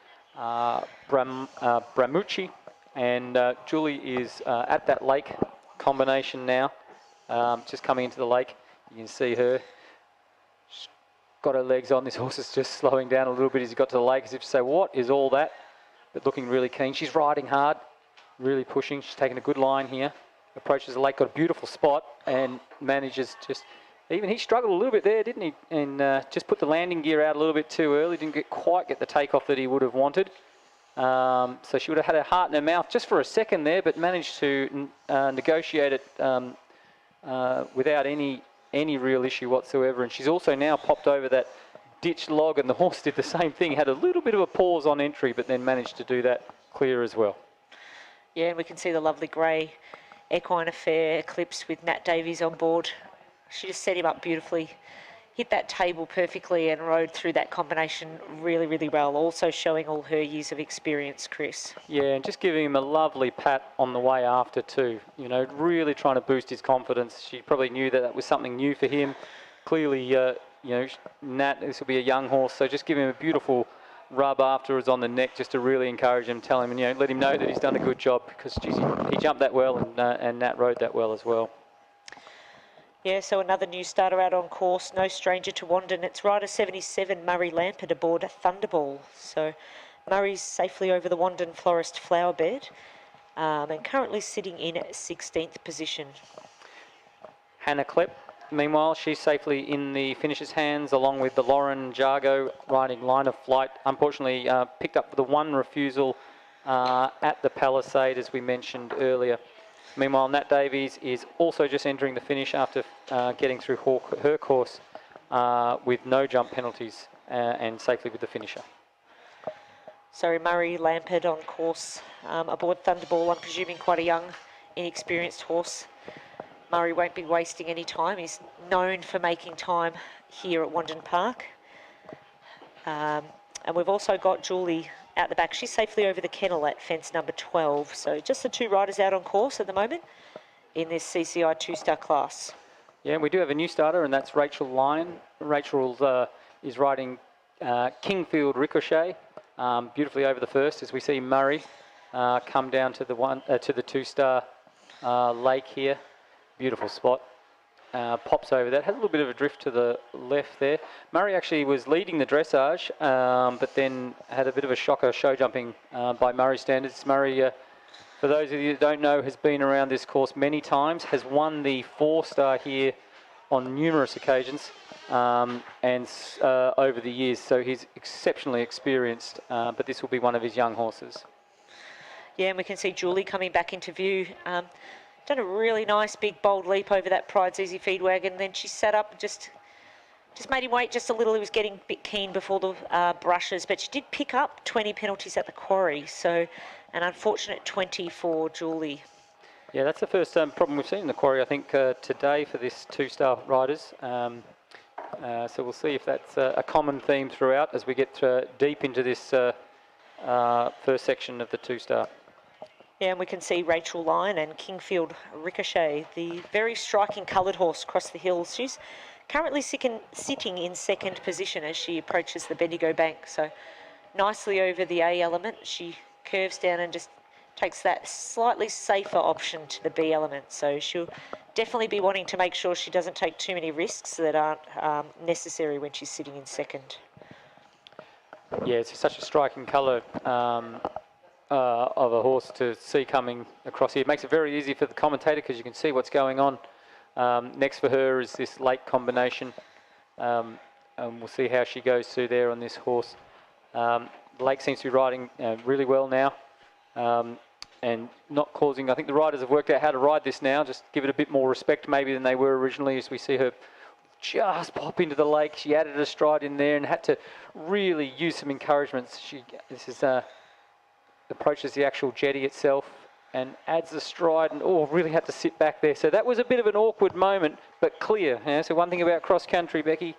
Bramucci, and Julie is at that lake combination now, just coming into the lake. You can see her. She's got her legs on. This horse is just slowing down a little bit as he got to the lake, as if to say, what is all that? But looking really keen. She's riding hard, really pushing. She's taking a good line here. Approaches the lake, got a beautiful spot, and manages just... Even he struggled a little bit there, didn't he? And just put the landing gear out a little bit too early. Didn't quite get the takeoff that he would have wanted. So she would have had her heart in her mouth just for a second there, but managed to negotiate it without any real issue whatsoever. And she's also now popped over that ditch log, and the horse did the same thing. Had a little bit of a pause on entry, but then managed to do that clear as well. Yeah, and we can see the lovely grey Equine Affair Eclipse with Nat Davies on board. She just set him up beautifully, hit that table perfectly and rode through that combination really, really well, also showing all her years of experience, Chris. Yeah, and just giving him a lovely pat on the way after too. You know, really trying to boost his confidence. She probably knew that was something new for him. Clearly, you know, Nat, this will be a young horse, so just give him a beautiful rub afterwards on the neck just to really encourage him, tell him, you know, let him know that he's done a good job because, geez, he jumped that well and Nat rode that well as well. Yeah, so another new starter out on course, no stranger to Wandon. It's rider 77, Murray Lampert, aboard a Thunderball. So Murray's safely over the Wandon Florist flower bed and currently sitting in 16th position. Hannah Klepp, meanwhile, she's safely in the finisher's hands along with the Lauren Jargo riding Line of Flight. Unfortunately, picked up the one refusal at the Palisade, as we mentioned earlier. Meanwhile, Nat Davies is also just entering the finish after getting through her course with no jump penalties and safely with the finisher. Sorry, Murray Lampert on course aboard Thunderball. I'm presuming quite a young, inexperienced horse. Murray won't be wasting any time. He's known for making time here at Wandon Park. And we've also got Julie out the back. She's safely over the kennel at fence number 12. So just the two riders out on course at the moment in this CCI two-star class. Yeah, and we do have a new starter, and that's Rachel Lyon. Rachel is riding Kingfield Ricochet beautifully over the first as we see Murray come down to the two-star lake here. Beautiful spot. Pops over that. Has a little bit of a drift to the left there. Murray actually was leading the dressage, but then had a bit of a shocker show jumping by Murray standards. Murray, for those of you that don't know, has been around this course many times, has won the 4-star here on numerous occasions and over the years. So he's exceptionally experienced, but this will be one of his young horses. Yeah, and we can see Julie coming back into view. Done a really nice big bold leap over that Pride's Easy Feed wagon. Then she sat up and just made him wait just a little. He was getting a bit keen before the brushes, but she did pick up 20 penalties at the quarry. So an unfortunate 20 for Julie. Yeah, that's the first problem we've seen in the quarry, I think, today for this two-star riders. So we'll see if that's a common theme throughout as we get deep into this first section of the two-star. Yeah, and we can see Rachel Lyon and Kingfield Ricochet, the very striking coloured horse across the hills. She's currently sitting in second position as she approaches the Bendigo Bank. So nicely over the A element, she curves down and just takes that slightly safer option to the B element. So she'll definitely be wanting to make sure she doesn't take too many risks that aren't necessary when she's sitting in second. Yeah, it's such a striking colour of a horse to see coming across here. It makes it very easy for the commentator because you can see what's going on. Next for her is this lake combination. And we'll see how she goes through there on this horse. Lake seems to be riding really well now. And not causing, I think the riders have worked out how to ride this now, just give it a bit more respect maybe than they were originally, as we see her just pop into the lake. She added a stride in there and had to really use some encouragement. This is approaches the actual jetty itself and adds the stride and really had to sit back there. So that was a bit of an awkward moment, but clear. Yeah? So one thing about cross country, Becky,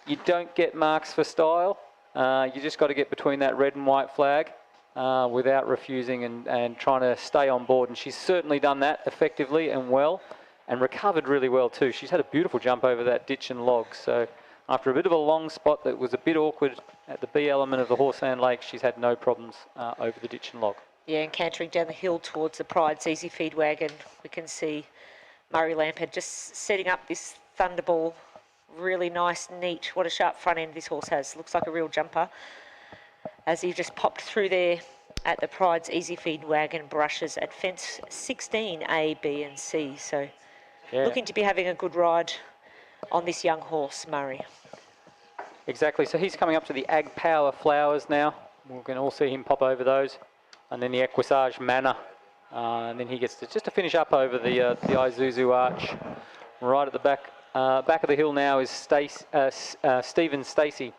you don't get marks for style. You just got to get between that red and white flag without refusing and trying to stay on board. And she's certainly done that effectively and well, and recovered really well too. She's had a beautiful jump over that ditch and log. So after a bit of a long spot that was a bit awkward at the B element of the Horseland Lake, she's had no problems over the ditch and log. Yeah, and cantering down the hill towards the Pride's Easy Feed wagon, we can see Murray Lampard just setting up this Thunderball. Really nice, neat. What a sharp front end this horse has. Looks like a real jumper. As he just popped through there at the Pride's Easy Feed wagon brushes at fence 16, A, B and C. So yeah, looking to be having a good ride on this young horse, Murray. Exactly. So he's coming up to the Ag Power Flowers now. We're going to all see him pop over those. And then the Equisage Manor. And then he gets to finish up over the Isuzu Arch. Right at the back of the hill now is Stephen Stacey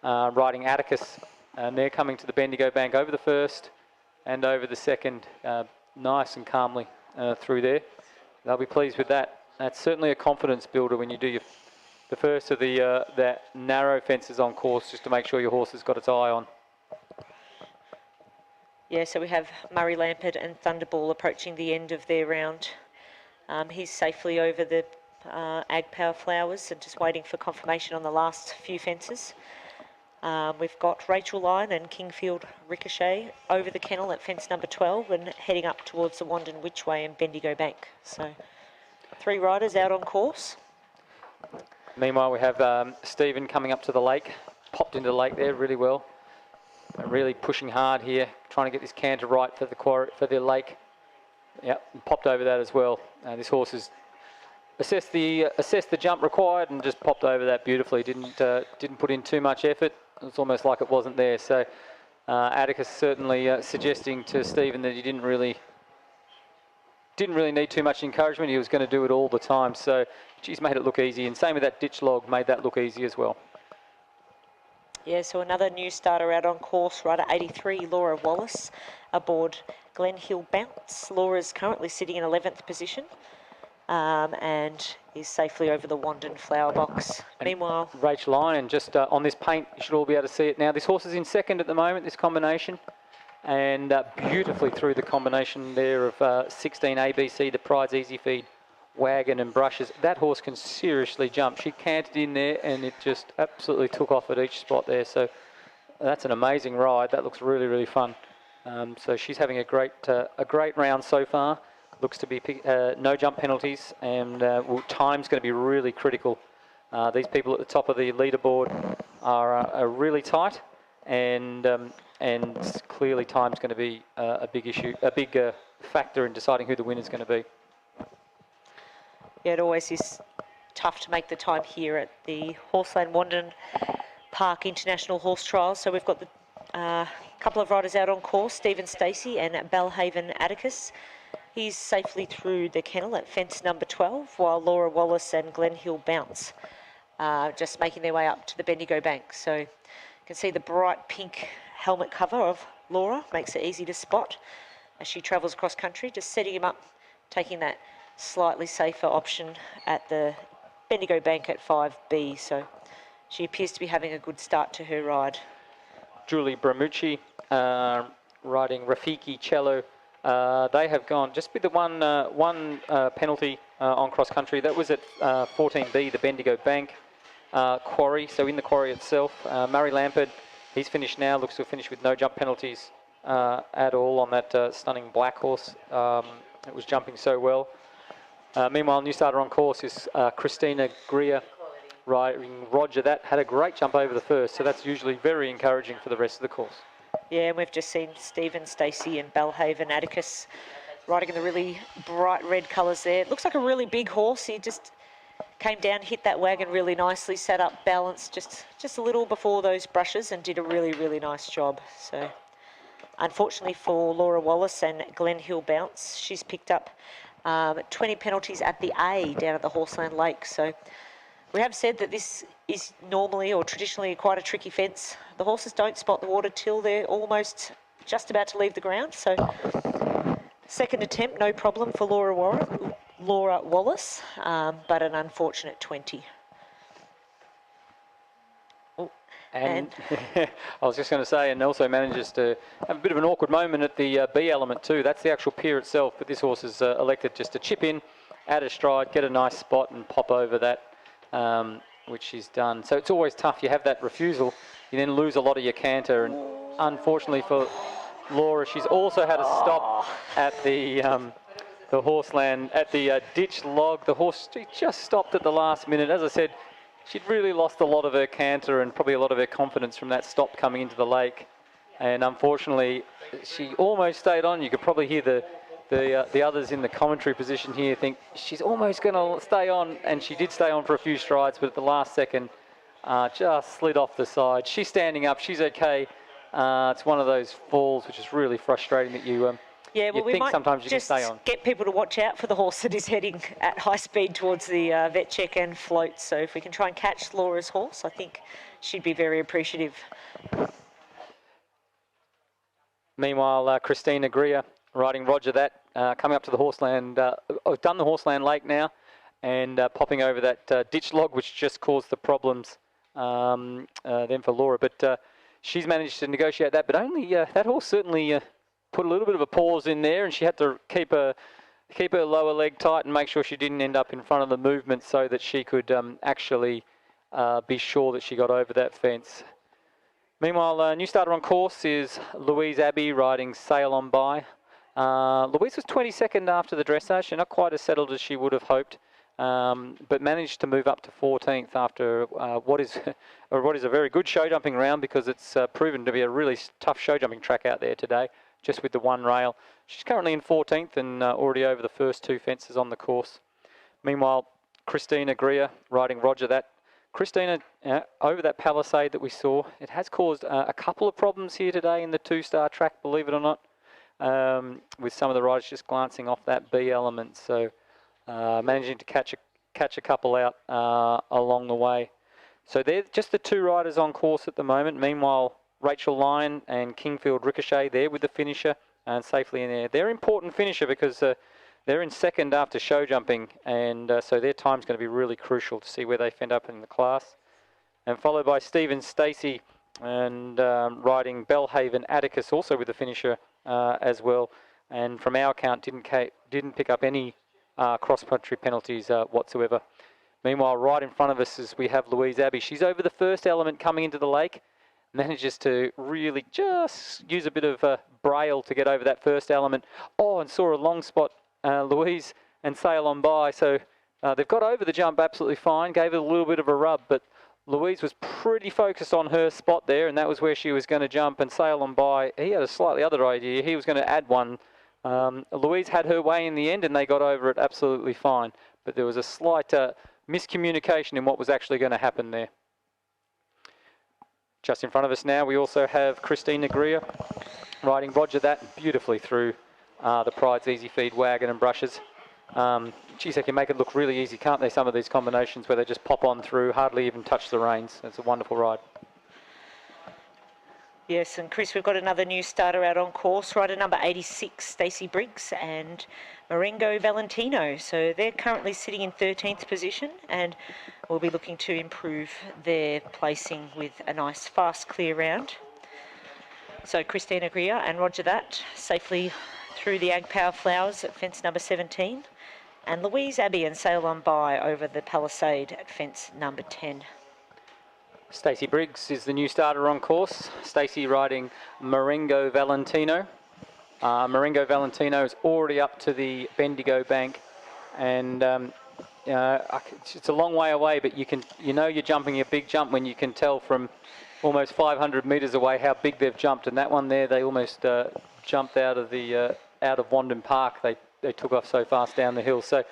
riding Atticus. And they're coming to the Bendigo Bank over the first and over the second, nice and calmly through there. They'll be pleased with that. That's certainly a confidence builder when you do the first of that narrow fences on course, just to make sure your horse has got its eye on. Yeah, so we have Murray Lampard and Thunderball approaching the end of their round. He's safely over the Ag Power Flowers and just waiting for confirmation on the last few fences. We've got Rachel Lyon and Kingfield Ricochet over the kennel at fence number 12 and heading up towards the Wandon Whichway and Bendigo Bank. So 3 riders out on course. Meanwhile, we have Stephen coming up to the lake, popped into the lake there really well. Really pushing hard here, trying to get this canter right for the lake. Yep, and popped over that as well. This horse has assessed the jump required and just popped over that beautifully. Didn't put in too much effort. It was almost like it wasn't there. So Atticus certainly suggesting to Stephen that he didn't really need too much encouragement. He was going to do it all the time. So she's made it look easy, and same with that ditch log, made that look easy as well. Yeah, so another new starter out on course, rider 83, Laura Wallace, aboard Glen Hill Bounce. Laura's currently sitting in 11th position and is safely over the Wandon flower box. And meanwhile, Rachel Lyon, just on this paint, you should all be able to see it now. This horse is in second at the moment, this combination, and beautifully through the combination there of 16 ABC, the Pride's Easy Feed wagon and brushes. That horse can seriously jump. She canted in there and it just absolutely took off at each spot there. So that's an amazing ride. That looks really, really fun. So she's having a great round so far. Looks to be no jump penalties, and time's going to be really critical. These people at the top of the leaderboard are really tight, and clearly time's going to be a big issue, a big factor in deciding who the winner's going to be. Yeah, it always is tough to make the time here at the Horseland Wandon Park International Horse Trials. So we've got the couple of riders out on course, Stephen Stacey and Belhaven Atticus. He's safely through the kennel at fence number 12, while Laura Wallace and Glen Hill Bounce just making their way up to the Bendigo Bank. So you can see the bright pink helmet cover of Laura, makes it easy to spot as she travels across country, just setting him up, taking that slightly safer option at the Bendigo Bank at 5B. So she appears to be having a good start to her ride. Julie Bramucci riding Rafiki Cello They have gone just with the one penalty on cross country. That was at 14B, the Bendigo Bank quarry. So in the quarry itself, Murray Lampard, he's finished now. Looks to have finished with no jump penalties at all on that stunning black horse. It was jumping so well. Meanwhile, new starter on course is Christina Greer, riding Roger. That had a great jump over the first, so that's usually very encouraging for the rest of the course. Yeah, and we've just seen Stephen, Stacey and Belhaven Atticus riding in the really bright red colours there. It looks like a really big horse. He just came down, hit that wagon really nicely, sat up, balanced just a little before those brushes and did a really, really nice job. So unfortunately for Laura Wallace and Glen Hill Bounce, she's picked up 20 penalties at the A down at the Horseland Lake. So we have said that this is normally or traditionally quite a tricky fence. The horses don't spot the water till they're almost just about to leave the ground. So second attempt, no problem for Laura Wallace, but an unfortunate 20. And I was just going to say, and also manages to have a bit of an awkward moment at the B element too. That's the actual pier itself, but this horse has elected just to chip in, add a stride, get a nice spot and pop over that, which she's done. So it's always tough. You have that refusal, you then lose a lot of your canter, and unfortunately for Laura, she's also had a stop at the Horseland, at the ditch log. The horse just stopped at the last minute. As I said, she'd really lost a lot of her canter and probably a lot of her confidence from that stop coming into the lake. And unfortunately, she almost stayed on. You could probably hear the others in the commentary position here think she's almost going to stay on, and she did stay on for a few strides, but at the last second, just slid off the side. She's standing up. She's okay. It's one of those falls which is really frustrating that you we think might sometimes you just can stay on. get people to watch out for the horse that is heading at high speed towards the vet check and float. So if we can try and catch Laura's horse, I think she'd be very appreciative. Meanwhile, Christina Greer riding Roger That, coming up to the Horseland, done the Horseland Lake now, and popping over that ditch log, which just caused the problems then for Laura. But she's managed to negotiate that, but only that horse certainly put a little bit of a pause in there, and she had to keep her lower leg tight and make sure she didn't end up in front of the movement so that she could actually be sure that she got over that fence. Meanwhile, new starter on course is Louise Abbey riding Sail On By. Louise was 22nd after the dressage, not quite as settled as she would have hoped, but managed to move up to 14th after what is a very good show jumping round, because it's proven to be a really tough show jumping track out there today, just with the one rail. She's currently in 14th and already over the first two fences on the course. Meanwhile, Christina Greer riding Roger That. Christina, over that palisade that we saw, it has caused a couple of problems here today in the two-star track, believe it or not, with some of the riders just glancing off that B element. So managing to catch a couple out along the way. So they're just the two riders on course at the moment. Meanwhile, Rachel Lyon and Kingfield Ricochet there with the finisher and safely in there. They're important finisher because they're in second after show jumping, and so their time's going to be really crucial to see where they fend up in the class. And followed by Stephen Stacey and riding Belhaven Atticus also with the finisher as well. And from our account, didn't pick up any cross-country penalties whatsoever. Meanwhile, right in front of us is we have Louise Abbey. She's over the first element coming into the lake. Manages to really just use a bit of braille to get over that first element. Oh, and saw a long spot, Louise, and Sail On By. So they've got over the jump absolutely fine, gave it a little bit of a rub, but Louise was pretty focused on her spot there, and that was where she was going to jump. And Sail On By, he had a slightly other idea. He was going to add one. Louise had her way in the end, and they got over it absolutely fine. But there was a slight miscommunication in what was actually going to happen there. Just in front of us now, we also have Christina Greer riding Roger That beautifully through the Pride's Easy Feed wagon and brushes. Geez, they can make it look really easy, can't they? Some of these combinations where they just pop on through, hardly even touch the reins. It's a wonderful ride. Yes, and Chris, we've got another new starter out on course, rider number 86, Stacey Briggs and Marengo Valentino. So they're currently sitting in 13th position, and we'll be looking to improve their placing with a nice fast clear round. So Christina Greer and Roger That safely through the Ag Power Flowers at fence number 17. And Louise Abbey and Sail On By over the Palisade at fence number 10. Stacey Briggs is the new starter on course. Stacey riding Marengo Valentino. Marengo Valentino is already up to the Bendigo bank, and it's a long way away, but you know you're jumping a big jump when you can tell from almost 500 metres away how big they've jumped. And that one there, they almost jumped out of Wandon Park. They took off so fast down the hill. So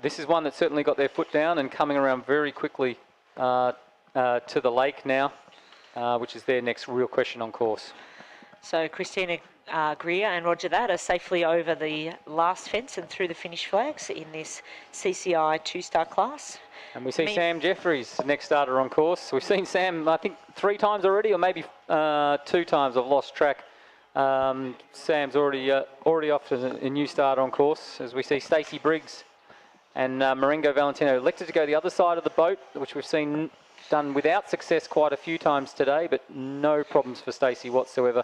this is one that certainly got their foot down and coming around very quickly to the lake now, which is their next real question on course. So Christina Greer and Roger That are safely over the last fence and through the finish flags in this CCI 2-star class. And we see Sam Jeffries, the next starter on course. We've seen Sam, I think, 3 times already, or maybe 2 times. I've lost track. Sam's already off to a new starter on course, as we see Stacey Briggs and Marengo Valentino elected to go the other side of the boat, which we've seen done without success quite a few times today, but no problems for Stacey whatsoever.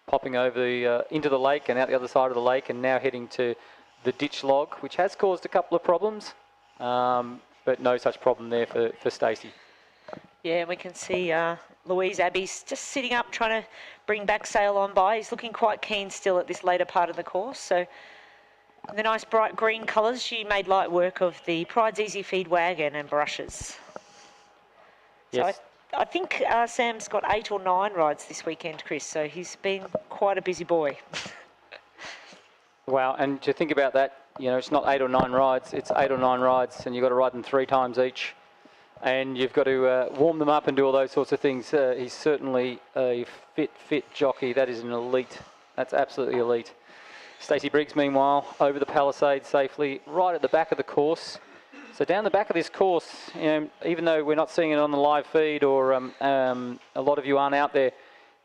Popping over into the lake and out the other side of the lake, and now heading to the ditch log, which has caused a couple of problems, but no such problem there for Stacey. Yeah, we can see Louise Abbey's just sitting up trying to bring back Sail On By. He's looking quite keen still at this later part of the course. So the nice bright green colours, she made light work of the Pride's Easy Feed wagon and brushes. Yes. So I think Sam's got 8 or 9 rides this weekend, Chris, so he's been quite a busy boy. Wow, and to think about that, you know, it's not 8 or 9 rides, it's 8 or 9 rides, and you've got to ride them 3 times each. And you've got to warm them up and do all those sorts of things. He's certainly a fit jockey. That is an elite. That's absolutely elite. Stacey Briggs, meanwhile, over the Palisade safely, right at the back of the course. So down the back of this course, you know, even though we're not seeing it on the live feed, or a lot of you aren't out there,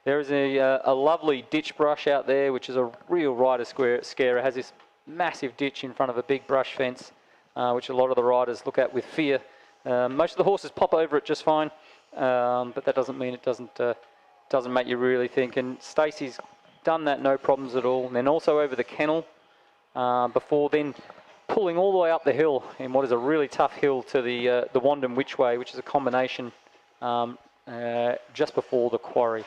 there is a lovely ditch brush out there, which is a real rider scare. It has this massive ditch in front of a big brush fence, which a lot of the riders look at with fear. Most of the horses pop over it just fine, but that doesn't mean it doesn't make you really think. And Stacey's done that no problems at all. And then also over the kennel before then pulling all the way up the hill in what is a really tough hill to the Wandon Whichway, which is a combination just before the quarry.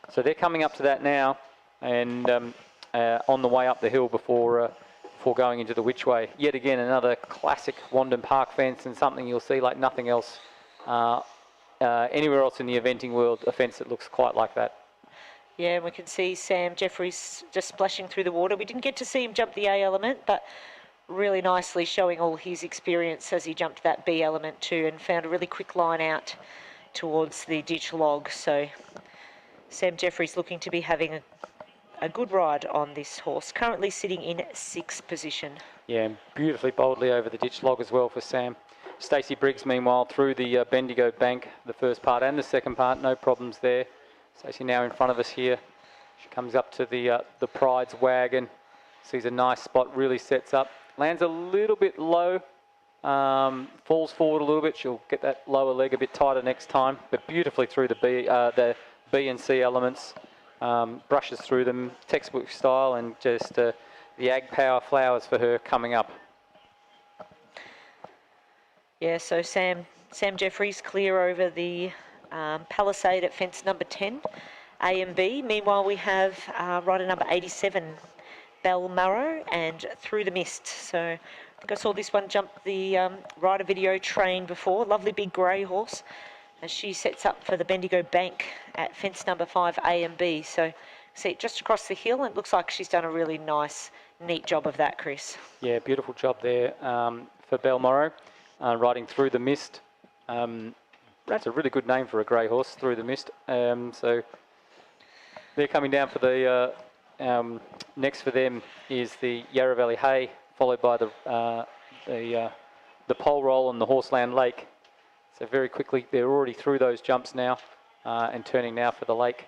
So they're coming up to that now, and on the way up the hill before going into the Whichway. Yet again, another classic Wandon Park fence, and something you'll see like nothing else anywhere else in the eventing world, a fence that looks quite like that. Yeah, and we can see Sam Jeffries just splashing through the water. We didn't get to see him jump the A element, but really nicely showing all his experience as he jumped that B element too, and found a really quick line out towards the ditch log. So Sam Jeffries looking to be having a good ride on this horse, currently sitting in 6th position. Yeah, beautifully boldly over the ditch log as well for Sam. Stacey Briggs, meanwhile, through the Bendigo bank, the first part and the second part, no problems there. Stacey now in front of us here. She comes up to the Pride's wagon, sees a nice spot, really sets up, lands a little bit low, falls forward a little bit. She'll get that lower leg a bit tighter next time, but beautifully through the B and C elements. Brushes through them, textbook style, and just the Ag Power Flowers for her coming up. Yeah, so Sam Jeffries clear over the Palisade at fence number 10, A and B. Meanwhile, we have rider number 87, Balmurrow, and Through the Mist. So I think I saw this one jump the rider video train before. Lovely big grey horse, as she sets up for the Bendigo Bank at fence number 5, A and B. So see it just across the hill, and it looks like she's done a really nice, neat job of that, Chris. Yeah, beautiful job there for Balmurrow, riding Through the Mist. That's a really good name for a grey horse, Through the Mist. So they're coming down for the, next for them is the Yarra Valley Hay, followed by the pole roll on the Horseland Lake. So very quickly, they're already through those jumps now and turning now for the lake.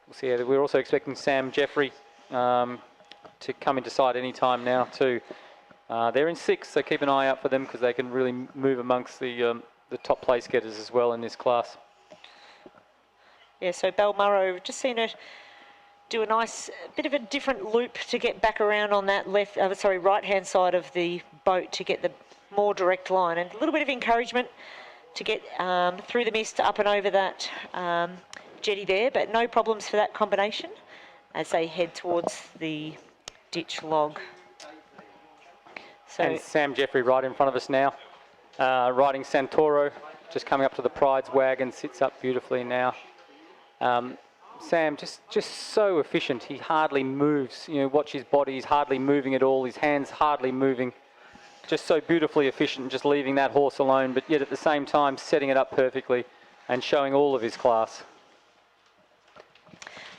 We'll see. We're also expecting Sam Jeffrey to come into sight any time now too. They're in 6th, so keep an eye out for them, because they can really move amongst the top place getters as well in this class. Yeah, so Balmurrow, just seen her do a nice bit of a different loop to get back around on that right-hand side of the boat to get the more direct line, and a little bit of encouragement to get through the mist up and over that jetty there, but no problems for that combination as they head towards the ditch log. So and Sam Jeffrey right in front of us now, riding Santoro, just coming up to the pride's wagon, sits up beautifully now. Sam, just so efficient. He hardly moves. You know, watch his body. He's hardly moving at all. His hands hardly moving. Just so beautifully efficient, just leaving that horse alone, but yet at the same time setting it up perfectly and showing all of his class.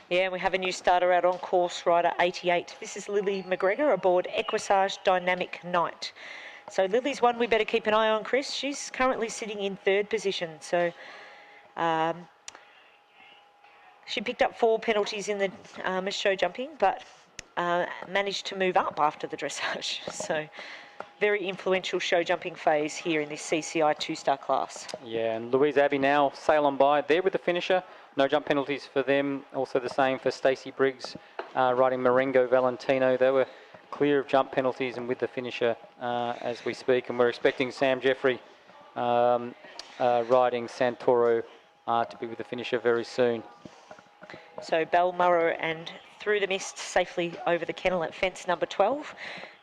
yeah, and we have a new starter out on course, rider 88. This is Lily McGregor aboard Equisage Dynamic Knight. So Lily's one we better keep an eye on, Chris. She's currently sitting in 3rd position. So she picked up 4 penalties in the show jumping, but managed to move up after the dressage. So very influential show jumping phase here in this CCI 2-star class. Yeah, and Louise Abbey now sail on by there with the finisher. No jump penalties for them. Also the same for Stacey Briggs riding Marengo Valentino. They were clear of jump penalties and with the finisher as we speak. And we're expecting Sam Jeffrey riding Santoro to be with the finisher very soon. So Balmoral and through the mist safely over the kennel at fence number 12.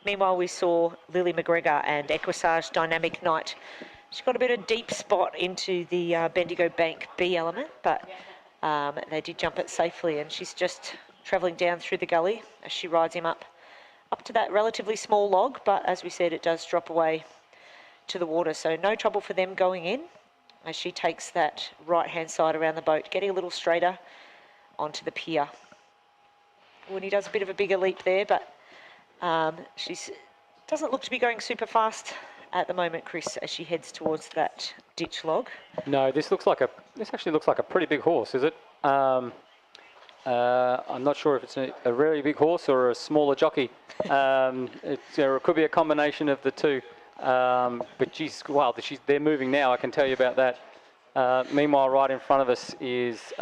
Meanwhile, we saw Lily McGregor and Equisage Dynamic Knight. She got a bit of deep spot into the Bendigo Bank B element, but they did jump it safely, and she's just travelling down through the gully as she rides him up to that relatively small log, but as we said, it does drop away to the water, so no trouble for them going in as she takes that right-hand side around the boat, getting a little straighter onto the pier. When he does a bit of a bigger leap there, but she doesn't look to be going super fast at the moment, Chris, as she heads towards that ditch log. No, this actually looks like a pretty big horse, is it? I'm not sure if it's a really big horse or a smaller jockey. It could be a combination of the two. But geez, wow, they're moving now, I can tell you about that. Meanwhile, right in front of us is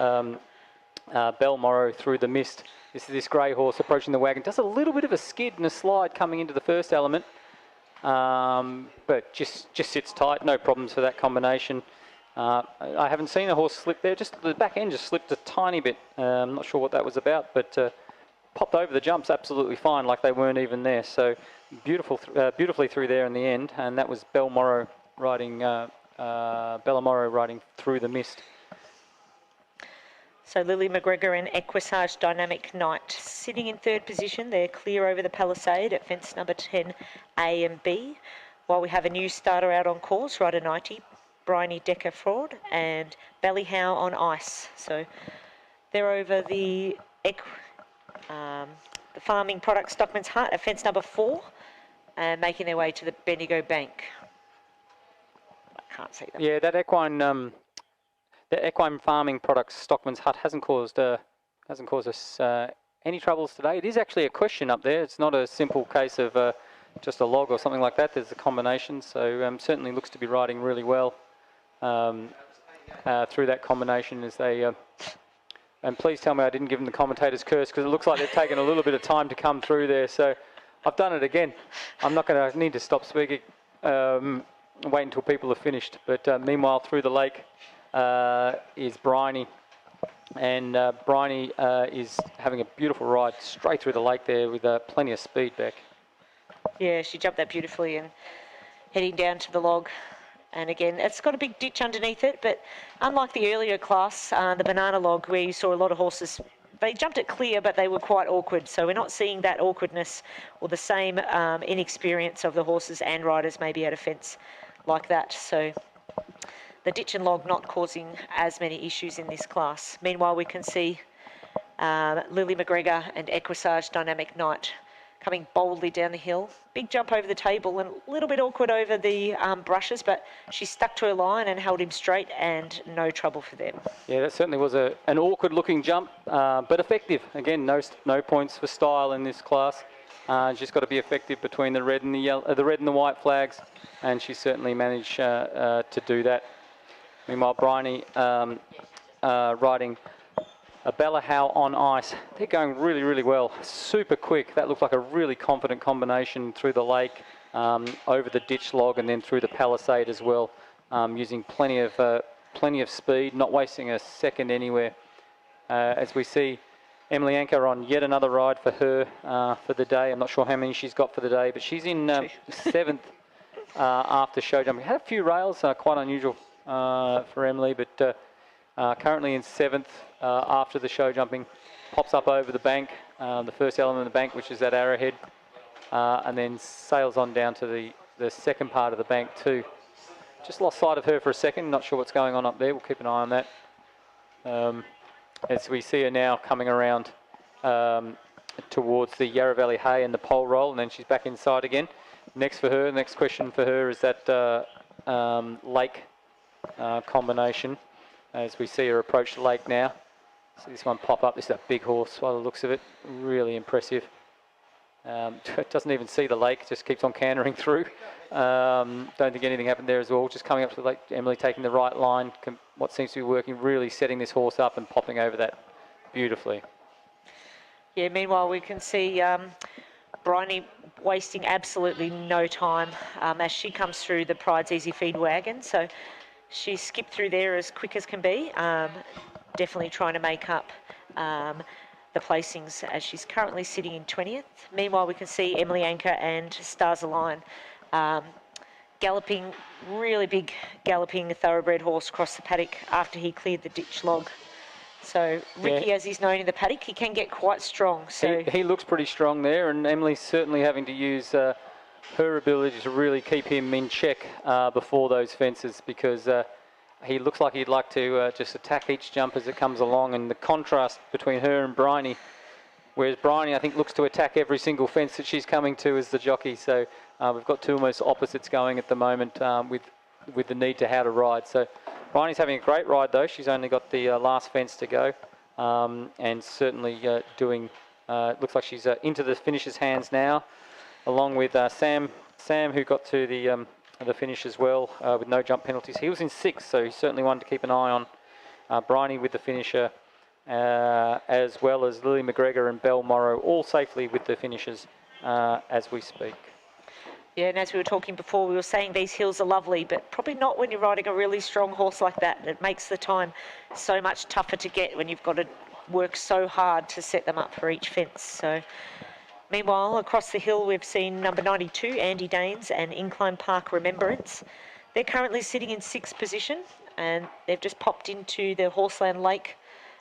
Balmoral through the mist. This is this grey horse approaching the wagon. Does a little bit of a skid and a slide coming into the first element. But just sits tight, no problems for that combination. I haven't seen a horse slip there, just the back end just slipped a tiny bit. I'm not sure what that was about, but popped over the jumps absolutely fine, like they weren't even there. So beautifully through there in the end, and that was Balmoral riding through the mist. So Lily McGregor and Equisage Dynamic Knight sitting in 3rd position. They're clear over the palisade at fence number 10A and B. While we have a new starter out on course, rider 90, Bryony Decker Fraud, and Ballyhow on ice. So they're over the Farming Product Stockman's Hut at fence number 4 and making their way to the Bendigo Bank. I can't see them. Yeah, that equine... The equine farming products Stockman's Hut hasn't caused us any troubles today. It is actually a question up there. It's not a simple case of just a log or something like that. There's a combination, so certainly looks to be riding really well through that combination as they... and please tell me I didn't give them the commentator's curse, because it looks like they've taken a little bit of time to come through there. So I've done it again. I'm not going to need to stop speaking, wait until people are finished. But meanwhile, through the lake, is Bryony, and Bryony is having a beautiful ride straight through the lake there with plenty of speed back. Yeah, she jumped that beautifully and heading down to the log. And again, it's got a big ditch underneath it, but unlike the earlier class, the banana log, where you saw a lot of horses, they jumped it clear, but they were quite awkward. So we're not seeing that awkwardness or the same inexperience of the horses and riders maybe at a fence like that. So the ditch and log not causing as many issues in this class. Meanwhile, we can see Lily McGregor and Equisage Dynamic Knight coming boldly down the hill. Big jump over the table and a little bit awkward over the brushes, but she stuck to her line and held him straight, and no trouble for them. Yeah, that certainly was an awkward looking jump, but effective. Again, no points for style in this class. She's got to be effective between the red and the yellow, the red and the white flags, and she certainly managed to do that. Meanwhile, Bryony riding a Bellahau on ice. They're going really, really well. Super quick. That looked like a really confident combination through the lake, over the ditch log, and then through the palisade as well, using plenty of speed, not wasting a second anywhere. As we see Emily Anker on yet another ride for her for the day. I'm not sure how many she's got for the day, but she's in 7th after show jumping. Had a few rails, quite unusual for Emily, but currently in 7th after the show jumping. Pops up over the bank, the first element of the bank, which is that arrowhead, and then sails on down to the second part of the bank too. Just lost sight of her for a second, not sure what's going on up there. We'll keep an eye on that. As we see her now coming around towards the Yarra Valley Hay and the pole roll, and then she's back inside again. Next question for her is that lake combination, as we see her approach the lake now. See this one pop up. This is a big horse by the looks of it. Really impressive. Doesn't even see the lake, just keeps on cantering through. Don't think anything happened there as well. Just coming up to the lake, Emily taking the right line, what seems to be working, really setting this horse up and popping over that beautifully. Yeah, meanwhile we can see Bryony wasting absolutely no time as she comes through the Pride's Easy Feed wagon. So she skipped through there as quick as can be, definitely trying to make up the placings as she's currently sitting in 20th. Meanwhile, we can see Emily Anker and Stars Align galloping, really big galloping thoroughbred horse across the paddock after he cleared the ditch log. So Ricky, as he's known in the paddock, he can get quite strong. So he looks pretty strong there, and Emily's certainly having to use her ability to really keep him in check before those fences, because he looks like he'd like to just attack each jump as it comes along, and the contrast between her and Bryony, whereas Bryony, I think, looks to attack every single fence that she's coming to as the jockey. So we've got two almost opposites going at the moment with the need to how to ride. So Bryony's having a great ride, though. She's only got the last fence to go, and certainly doing, looks like she's into the finisher's hands now, along with Sam, who got to the finish as well with no jump penalties. He was in 6th, so he's certainly one to keep an eye on. Bryony with the finisher, as well as Lily McGregor and Belle Morrow, all safely with the finishers as we speak. yeah, and as we were talking before, we were saying these hills are lovely, but probably not when you're riding a really strong horse like that. It makes the time so much tougher to get when you've got to work so hard to set them up for each fence. So meanwhile, across the hill, we've seen number 92, Andy Danes, and Incline Park Remembrance. They're currently sitting in 6th position, and they've just popped into the Horseland Lake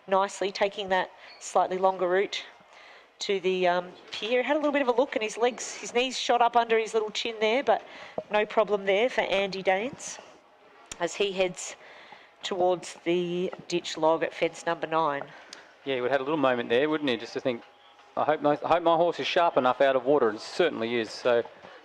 nicely, taking that slightly longer route to the pier. Had a little bit of a look, and his knees shot up under his little chin there, but no problem there for Andy Danes as he heads towards the ditch log at fence number 9. Yeah, he would have had a little moment there, wouldn't he, just to think, I hope my horse is sharp enough out of water, and it certainly is. So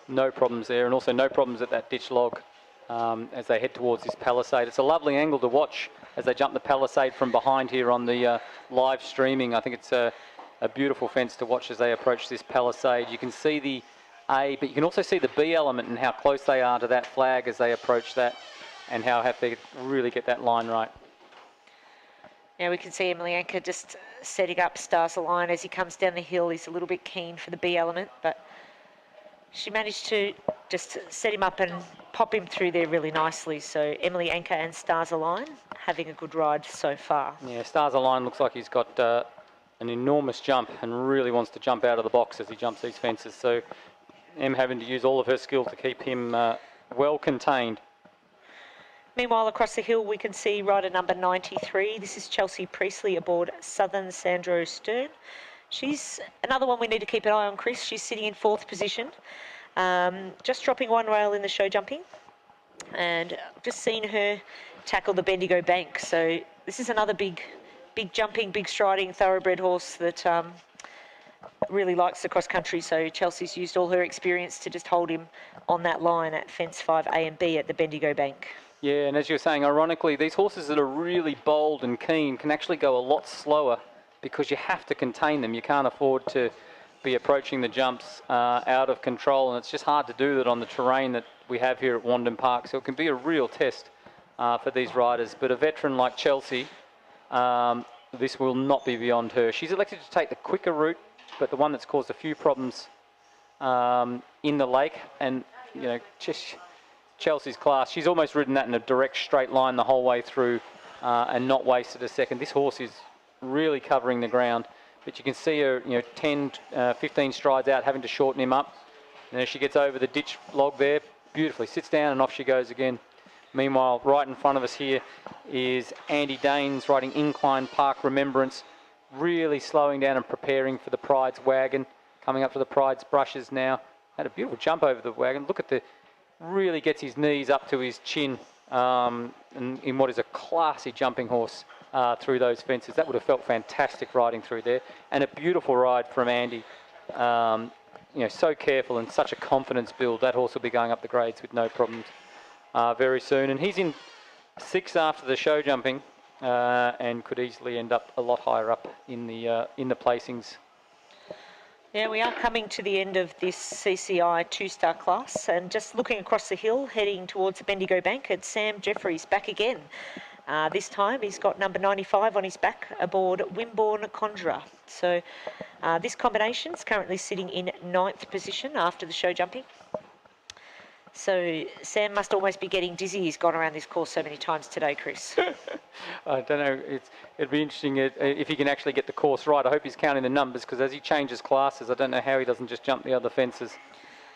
no problems there, and also no problems at that ditch log as they head towards this palisade. It's a lovely angle to watch as they jump the palisade from behind here on the live streaming. I think it's a beautiful fence to watch as they approach this palisade. You can see the A, but you can also see the B element and how close they are to that flag as they approach that, and how have to really get that line right. Now we can see Emily Anker just setting up Stars Align as he comes down the hill. He's a little bit keen for the B element, but she managed to just set him up and pop him through there really nicely. So Emily Anker and Stars Align having a good ride so far. Yeah, Stars Align looks like he's got an enormous jump and really wants to jump out of the box as he jumps these fences. So Em having to use all of her skill to keep him well contained. Meanwhile, across the hill, we can see rider number 93. This is Chelsea Priestley aboard Southern Sandro Stern. She's another one we need to keep an eye on, Chris. She's sitting in 4th position, just dropping one rail in the show jumping, and just seen her tackle the Bendigo Bank. So this is another big jumping, big striding thoroughbred horse that really likes the cross country. So Chelsea's used all her experience to just hold him on that line at fence 5A and B at the Bendigo Bank. Yeah, and as you were saying, ironically, these horses that are really bold and keen can actually go a lot slower because you have to contain them. You can't afford to be approaching the jumps out of control, and it's just hard to do that on the terrain that we have here at Wandon Park. So it can be a real test for these riders. But a veteran like Chelsea, this will not be beyond her. She's elected to take the quicker route, but the one that's caused a few problems in the lake. And, you know, just Chelsea's class. She's almost ridden that in a direct straight line the whole way through and not wasted a second. This horse is really covering the ground, but you can see her, you know, 10, 15 strides out, having to shorten him up. And as she gets over the ditch log there, beautifully sits down and off she goes again. Meanwhile, right in front of us here is Andy Daines riding Incline Park Remembrance, really slowing down and preparing for the Pride's wagon, coming up to the Pride's brushes now. Had a beautiful jump over the wagon. Look at the, really gets his knees up to his chin in what is a classy jumping horse through those fences. That would have felt fantastic riding through there. And a beautiful ride from Andy. You know, so careful and such a confidence build. That horse will be going up the grades with no problems very soon. And he's in 6th after the show jumping and could easily end up a lot higher up in the placings. Yeah, we are coming to the end of this CCI 2-star class, and just looking across the hill, heading towards the Bendigo Bank, it's Sam Jeffries back again. This time he's got number 95 on his back aboard Wimborne Conjurer. So this combination is currently sitting in 9th position after the show jumping. So Sam must almost be getting dizzy. He's gone around this course so many times today, Chris. I don't know. It'd be interesting if he can actually get the course right. I hope he's counting the numbers, because as he changes classes, I don't know how he doesn't just jump the other fences.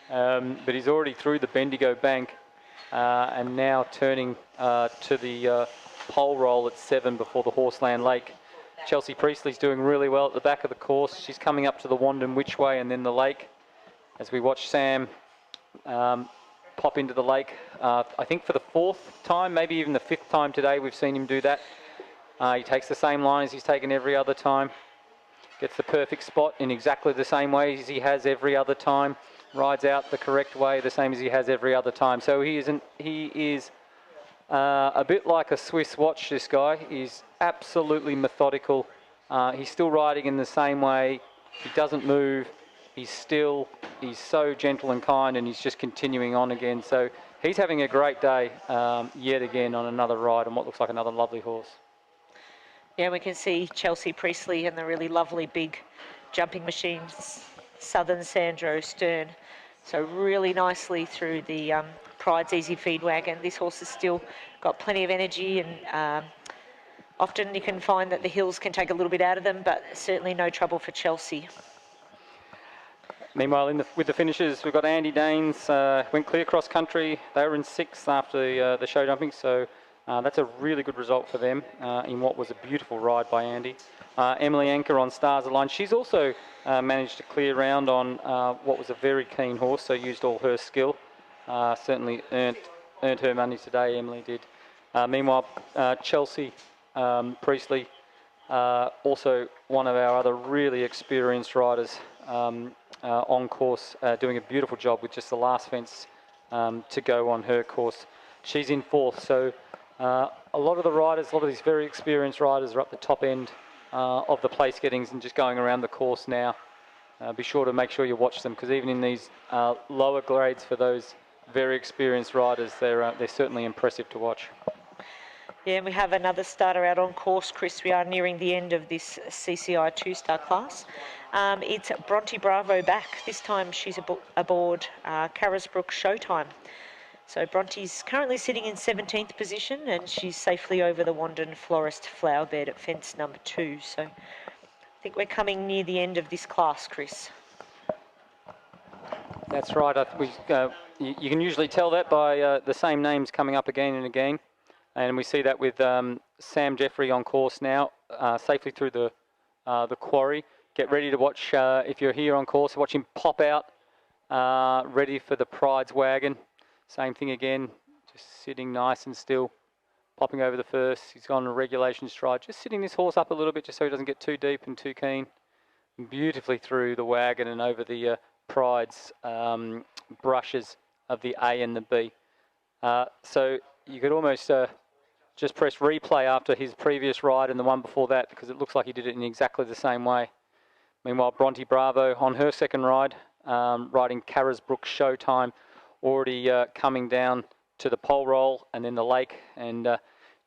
But he's already through the Bendigo Bank and now turning to the pole roll at 7 before the Horseland Lake. Chelsea Priestley's doing really well at the back of the course. She's coming up to the Wandon Which Way and then the lake. As we watch Sam pop into the lake, I think for the 4th time, maybe even the 5th time today, we've seen him do that. He takes the same line as he's taken every other time. Gets the perfect spot in exactly the same way as he has every other time. Rides out the correct way, the same as he has every other time. So he is a bit like a Swiss watch, this guy. He's absolutely methodical. He's still riding in the same way. He doesn't move. He's still, he's so gentle and kind, and he's just continuing on again. So he's having a great day yet again on another ride on what looks like another lovely horse. Yeah, we can see Chelsea Priestley and the really lovely big jumping machines, Southern Sandro Stern. So really nicely through the Pride's Easy Feed wagon. This horse has still got plenty of energy, and often you can find that the hills can take a little bit out of them, but certainly no trouble for Chelsea. Meanwhile, with the finishers, we've got Andy Daines, went clear cross country. They were in 6th after the show jumping, so that's a really good result for them in what was a beautiful ride by Andy. Emily Anker on Stars Align. She's also managed to clear round on what was a very keen horse, so used all her skill. Certainly earned her money today, Emily did. Meanwhile, Chelsea Priestley, also one of our other really experienced riders on course, doing a beautiful job with just the last fence to go on her course. She's in 4th, so a lot of the riders, a lot of these very experienced riders are up the top end of the place gettings and just going around the course now. Be sure to make sure you watch them, because even in these lower grades for those very experienced riders, they're certainly impressive to watch. Yeah, and we have another starter out on course, Chris. We are nearing the end of this CCI 2-star class. It's Bronte Bravo back. This time she's aboard Carisbrook Showtime. So Bronte's currently sitting in 17th position, and she's safely over the Wandon Florist flower bed at fence number 2. So I think we're coming near the end of this class, Chris. That's right. You can usually tell that by the same names coming up again and again. And we see that with Sam Jeffrey on course now, safely through the quarry. Get ready to watch, if you're here on course, watch him pop out, ready for the Pride's wagon. Same thing again, just sitting nice and still, popping over the first. He's gone a regulation stride, just sitting this horse up a little bit just so he doesn't get too deep and too keen. Beautifully through the wagon and over the Pride's brushes of the A and the B. So you could almost just press replay after his previous ride and the one before that, because it looks like he did it in exactly the same way. Meanwhile, Bronte Bravo on her second ride, riding Carisbrook Showtime, already coming down to the pole roll and then the lake, and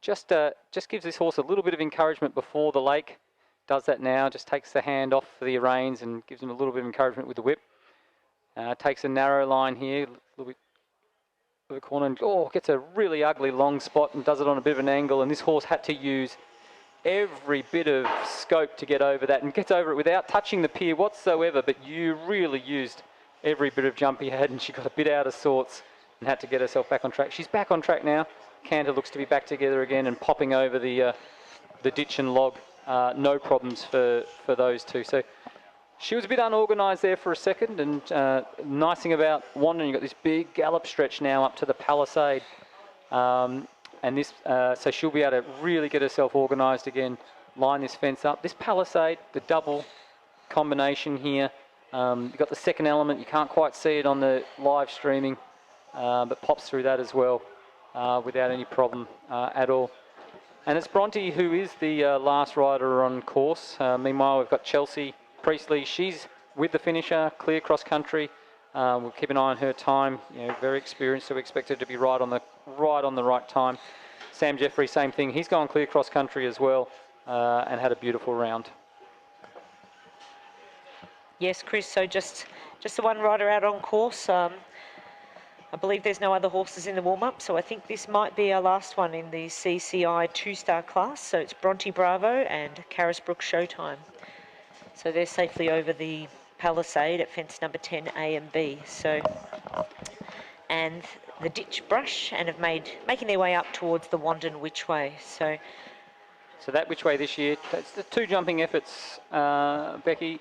just gives this horse a little bit of encouragement before the lake. does that now, just takes the hand off the reins and gives him a little bit of encouragement with the whip. Takes a narrow line here, a little bit of the corner, and gets a really ugly long spot and does it on a bit of an angle, and this horse had to use every bit of scope to get over that, and gets over it without touching the pier whatsoever, but you really used every bit of jump he had, and she got a bit out of sorts and had to get herself back on track. She's back on track now. Canter looks to be back together again and popping over the ditch and log. No problems for those two. So she was a bit unorganised there for a second, and nice thing about Wandon, you've got this big gallop stretch now up to the Palisade. And this, so she'll be able to really get herself organised again, line this fence up. This Palisade, the double combination here, you've got the second element, you can't quite see it on the live streaming, but pops through that as well without any problem at all. And it's Bronte who is the last rider on course. Meanwhile, we've got Chelsea Priestley. She's with the finisher, clear cross country. We'll keep an eye on her time. Very experienced, so we expect her to be right on the right time. Sam Jeffrey, same thing. He's gone clear cross country as well, and had a beautiful round. Yes, Chris. So just the one rider out on course. I believe there's no other horses in the warm-up, so I think this might be our last one in the CCI 2-star class. So it's Bronte Bravo and Carisbrook Showtime. So they're safely over the Palisade at fence number 10 A and B. So, and the ditch brush, and have making their way up towards the Wandon Which Way. So that Which Way this year, that's the two jumping efforts, Becky.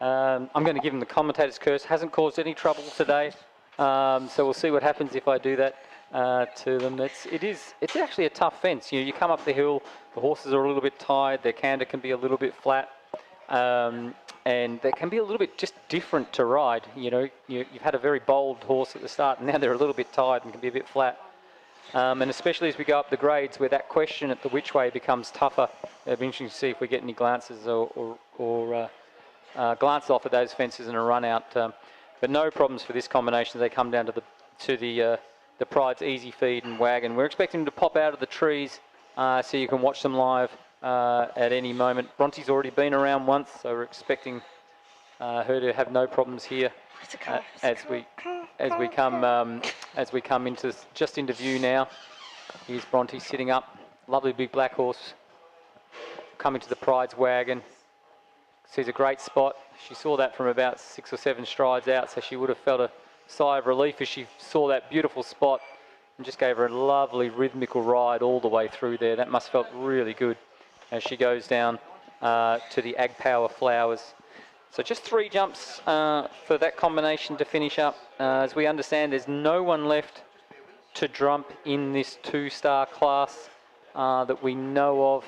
I'm going to give him the commentator's curse. Hasn't caused any trouble today. So we'll see what happens if I do that to them. It's actually a tough fence. You come up the hill, the horses are a little bit tired, their canter can be a little bit flat. And they can be a little bit just different to ride. You've had a very bold horse at the start, and now they're a little bit tired and can be a bit flat. And especially as we go up the grades, where that question at the Which Way becomes tougher. It'll be interesting to see if we get any glances or glances off of those fences and a run out. But no problems for this combination as they come down to the Pride's Easy Feed and Wagon. We're expecting them to pop out of the trees so you can watch them live. At any moment. Bronte's already been around once, so we're expecting her to have no problems here as we come into view now. Here's Bronte sitting up, lovely big black horse coming to the Pride's Wagon. Sees a great spot. She saw that from about 6 or 7 strides out, so she would have felt a sigh of relief as she saw that beautiful spot and just gave her a lovely rhythmical ride all the way through there. That must have felt really good as she goes down to the Ag Power Flowers. So just 3 jumps for that combination to finish up. As we understand, there's no one left to jump in this 2-star class that we know of.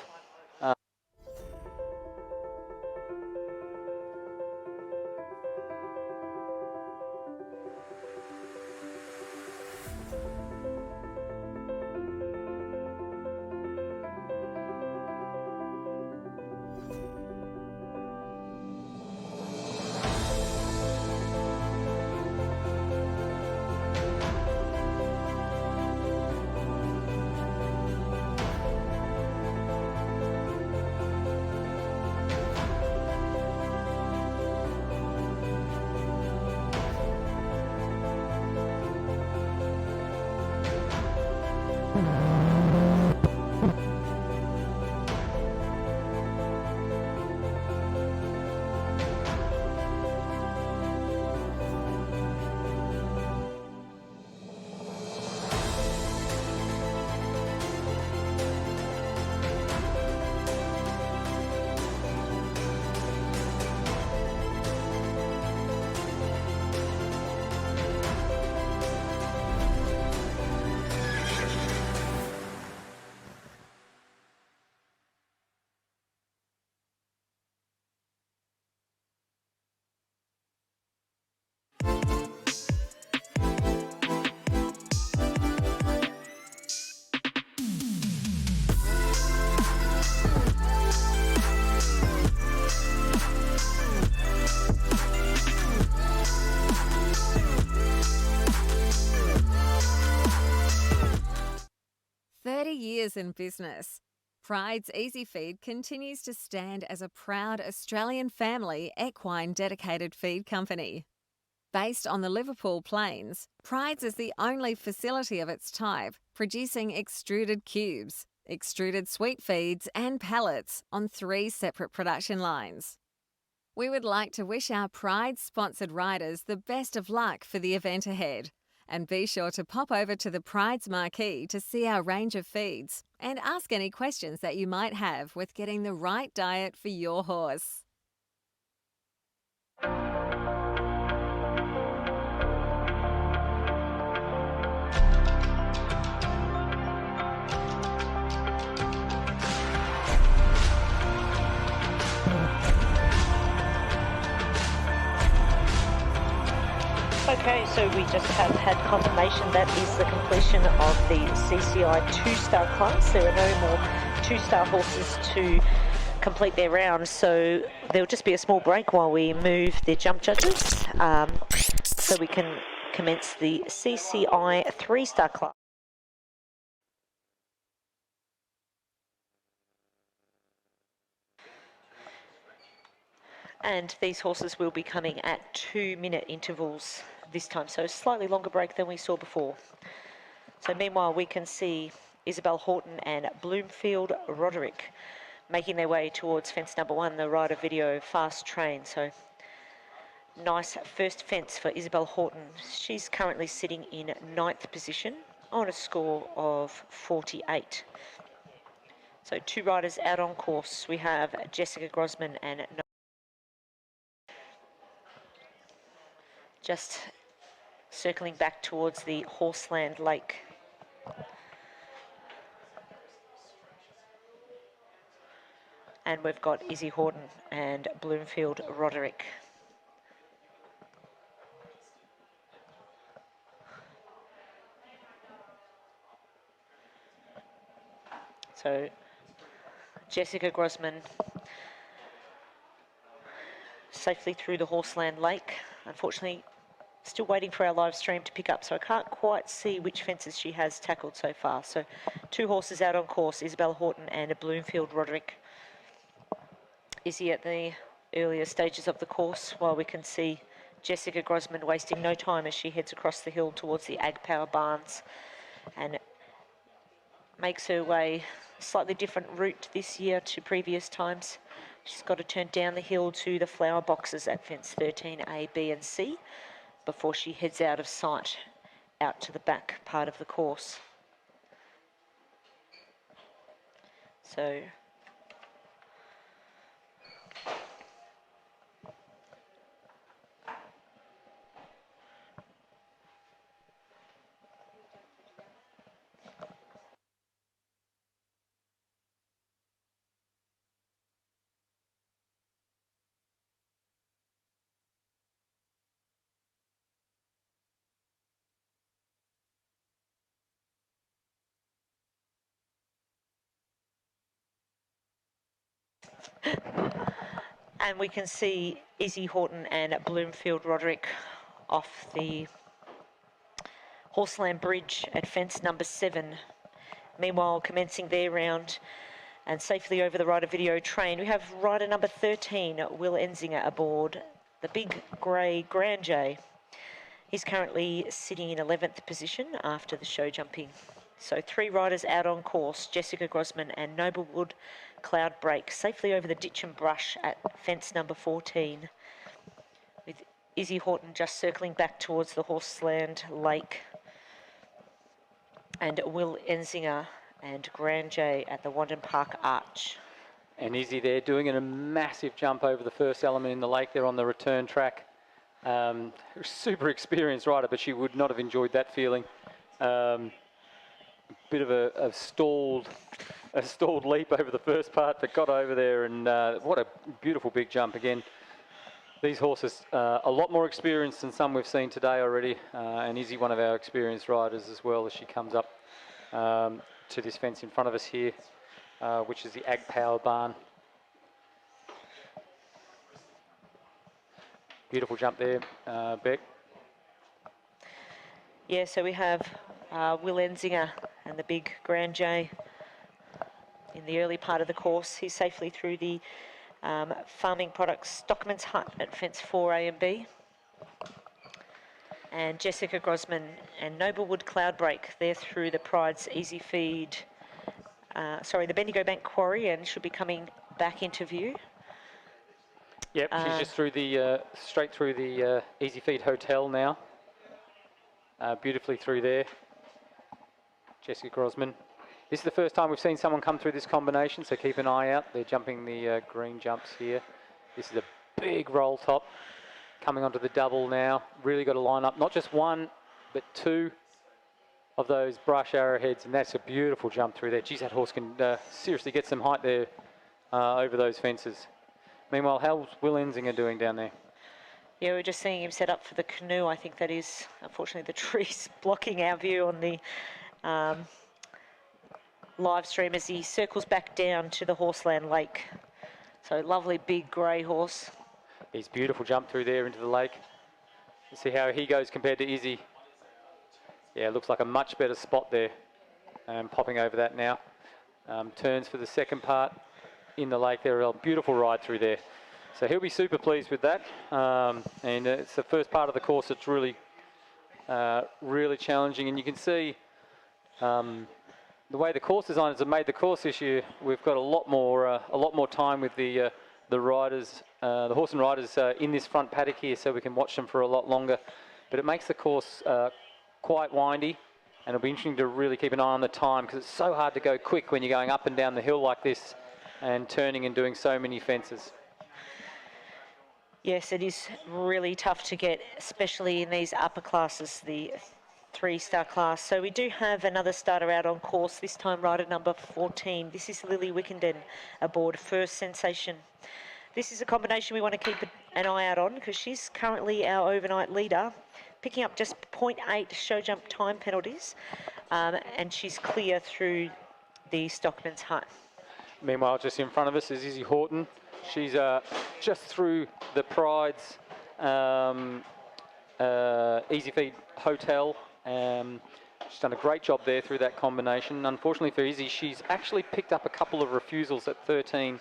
Years in business, Pride's Easy Feed continues to stand as a proud Australian family equine dedicated feed company. Based on the Liverpool Plains, Pride's is the only facility of its type producing extruded cubes, extruded sweet feeds and pellets on 3 separate production lines. We would like to wish our Pride-sponsored riders the best of luck for the event ahead. And be sure to pop over to the Pride's marquee to see our range of feeds and ask any questions that you might have with getting the right diet for your horse. Okay, so we just have had confirmation that is the completion of the CCI 2-star class. There are no more 2-star horses to complete their round, so there'll just be a small break while we move the jump judges, so we can commence the CCI 3-star class. And these horses will be coming at 2-minute intervals this time, so a slightly longer break than we saw before. So meanwhile, we can see Isabel Horton and Bloomfield Roderick making their way towards fence number 1, the rider video fast train. So nice first fence for Isabel Horton. She's currently sitting in 9th position on a score of 48. So 2 riders out on course. We have Jessica Grosman and just circling back towards the Horseland Lake. And we've got Izzy Horton and Bloomfield Roderick. So Jessica Grosman safely through the Horseland Lake. Unfortunately, still waiting for our live stream to pick up, so I can't quite see which fences she has tackled so far. So 2 horses out on course, Isabel Horton and Bloomfield Roderick. Izzy at the earlier stages of the course, while we can see Jessica Grosman wasting no time as she heads across the hill towards the Ag Power Barns and makes her way a slightly different route this year to previous times. She's got to turn down the hill to the flower boxes at fence 13A, B and C before she heads out of sight out to the back part of the course. So and we can see Izzy Horton and Bloomfield Roderick off the Horseland Bridge at fence number 7. Meanwhile, commencing their round and safely over the rider video train, we have rider number 13, Will Enzinger, aboard the big grey Grand J. He's currently sitting in 11th position after the show jumping. So 3 riders out on course, Jessica Grosman and Noblewood Cloud Break, safely over the ditch and brush at fence number 14, with Izzy Horton just circling back towards the Horseland Lake, and Will Enzinger and Grand J at the Wandon Park Arch. And Izzy there doing a massive jump over the first element in the lake there on the return track. Super experienced rider, but she would not have enjoyed that feeling. Bit of a stalled leap over the first part, but got over there, and what a beautiful big jump again. These horses a lot more experienced than some we've seen today already, and Izzy one of our experienced riders as well as she comes up to this fence in front of us here, which is the Ag Power Barn. Beautiful jump there, Beck. Yeah, so we have Will Enzinger and the big Grand J in the early part of the course. He's safely through the Farming Products Stockman's Hut at fence 4A and B. And Jessica Grosman and Noblewood Cloudbreak, they're through the Pride's Easy Feed, the Bendigo Bank Quarry, and should be coming back into view. Yep, she's just through the, straight through the Easy Feed Hotel now. Beautifully through there. Jessica Grosman. This is the first time we've seen someone come through this combination, so keep an eye out. They're jumping the green jumps here. This is a big roll top. Coming onto the double now. Really got to line up not just one, but two of those brush arrowheads, and that's a beautiful jump through there. Geez, that horse can seriously get some height there over those fences. Meanwhile, how's Will Enzinger doing down there? Yeah, we're just seeing him set up for the canoe. I think that is, unfortunately, the trees blocking our view on the live stream as he circles back down to the Horseland Lake. So lovely big grey horse. He's beautiful jump through there into the lake. Let's see how he goes compared to Izzy. Yeah, looks like a much better spot there. Popping over that now. Turns for the second part in the lake there. A beautiful ride through there. So he'll be super pleased with that. And it's the first part of the course that's really, really challenging. And you can see the way the course designers have made the course this year. We've got a lot more time with the riders, the horse and riders in this front paddock here, so we can watch them for a lot longer. But it makes the course quite windy, and it'll be interesting to really keep an eye on the time, because it's so hard to go quick when you're going up and down the hill like this and turning and doing so many fences. Yes, it is really tough to get, especially in these upper classes, the 3-star class. So we do have another starter out on course, this time rider number 14. This is Lily Wickenden aboard First Sensation. This is a combination we want to keep an eye out on, because she's currently our overnight leader, picking up just 0.8 show jump time penalties, and she's clear through the Stockman's Hut. Meanwhile, just in front of us is Izzy Horton. She's just through the Pride's Easy Feed Hotel. She's done a great job there through that combination. Unfortunately for Izzy, she's actually picked up a couple of refusals at 13A,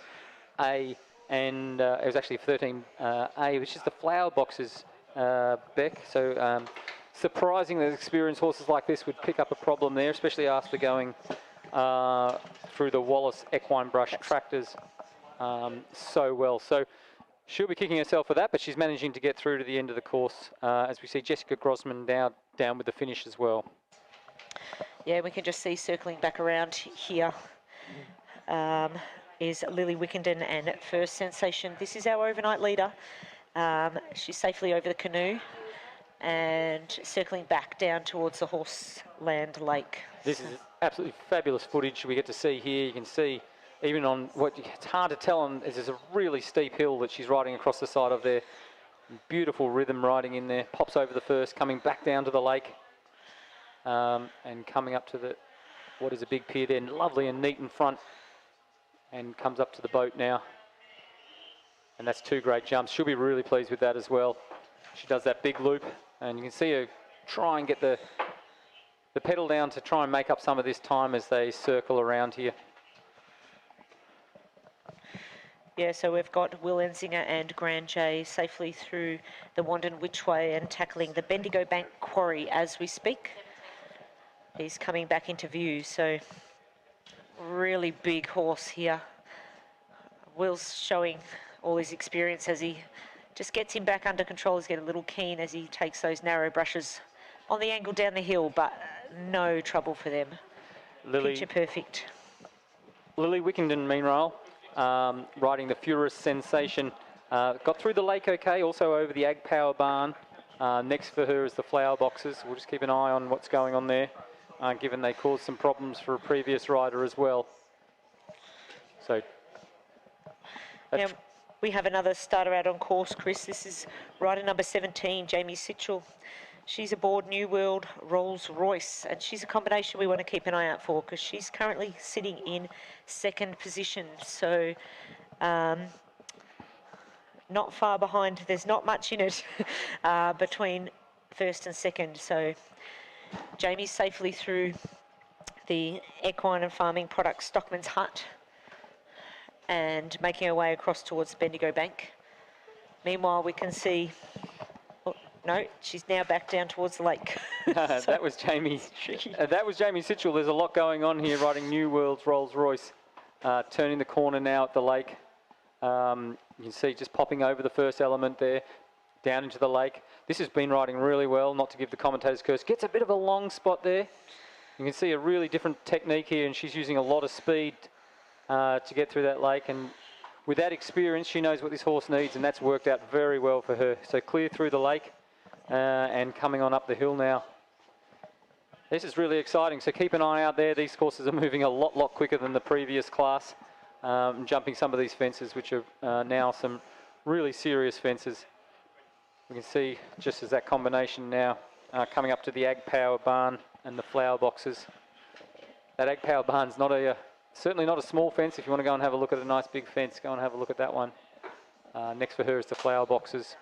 and it was actually 13A, which is the flower boxes, Beck. So surprising that experienced horses like this would pick up a problem there, especially after going through the Wallace Equine Brush tractors so well. So she'll be kicking herself for that, but she's managing to get through to the end of the course, as we see Jessica Grosman down with the finish as well. Yeah, we can just see circling back around here is Lily Wickenden and First Sensation. This is our overnight leader. She's safely over the canoe and circling back down towards the Horseland Lake. This is absolutely fabulous footage we get to see here. You can see even on it's hard to tell on, there's a really steep hill that she's riding across the side of there. Beautiful rhythm riding in there. Pops over the first, coming back down to the lake, and coming up to what is a big pier there. Lovely and neat in front, and comes up to the boat now. And that's 2 great jumps. She'll be really pleased with that as well. She does that big loop, and you can see her try and get the pedal down to try and make up some of this time as they circle around here. Yeah, so we've got Will Enzinger and Grand J safely through the Wandon Whichway and tackling the Bendigo Bank Quarry as we speak. He's coming back into view, so really big horse here. Will's showing all his experience as he just gets him back under control. He's getting a little keen as he takes those narrow brushes on the angle down the hill, but no trouble for them. Picture perfect. Lily Wickenden, meanwhile, riding the Furious Sensation, got through the lake okay, also over the Ag Power barn. Next for her is the flower boxes. We'll just keep an eye on what's going on there, given they caused some problems for a previous rider as well. So, now, we have another starter out on course, Chris. This is rider number 17, Jamie Sitchell. She's aboard New World Rolls Royce, and she's a combination we want to keep an eye out for, because she's currently sitting in 2nd position. So not far behind. There's not much in it between 1st and 2nd. So Jamie's safely through the Equine and Farming Products Stockman's Hut and making her way across towards the Bendigo Bank. Meanwhile, we can see, oh, no, she's now back down towards the lake. That was Jamie. That was Jamie Sitchell. There's a lot going on here, riding New World's Rolls Royce, turning the corner now at the lake. You can see just popping over the first element there, down into the lake. This has been riding really well, not to give the commentators curse. Gets a bit of a long spot there. You can see a really different technique here, and she's using a lot of speed to get through that lake. And with that experience, she knows what this horse needs, and that's worked out very well for her. So clear through the lake and coming on up the hill now. This is really exciting, so keep an eye out there. These horses are moving a lot quicker than the previous class, jumping some of these fences, which are now some really serious fences. We can see just as that combination now coming up to the Ag Power barn and the flower boxes. That Ag Power barn's not certainly not a small fence. If you want to go and have a look at a nice big fence, go and have a look at that one. Next for her is the flower boxes.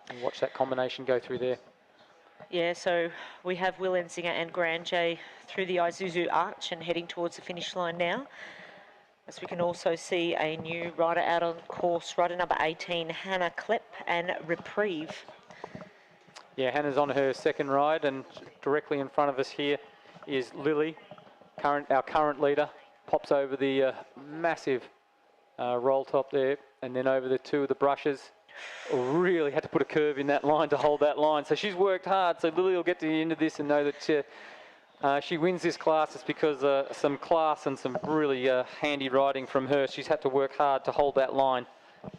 And watch that combination go through there. Yeah, so we have Will Enzinger and Grand J through the Isuzu Arch and heading towards the finish line now. As we can also see a new rider out on course, rider number 18, Hannah Klepp and Reprieve. Yeah, Hannah's on her second ride, and directly in front of us here is Lily, our current leader. Pops over the massive roll top there, and then over the two of the brushes. Really had to put a curve in that line to hold that line. So she's worked hard, so Lily will get to the end of this and know that she wins this class. It's because some class and some really handy riding from her. She's had to work hard to hold that line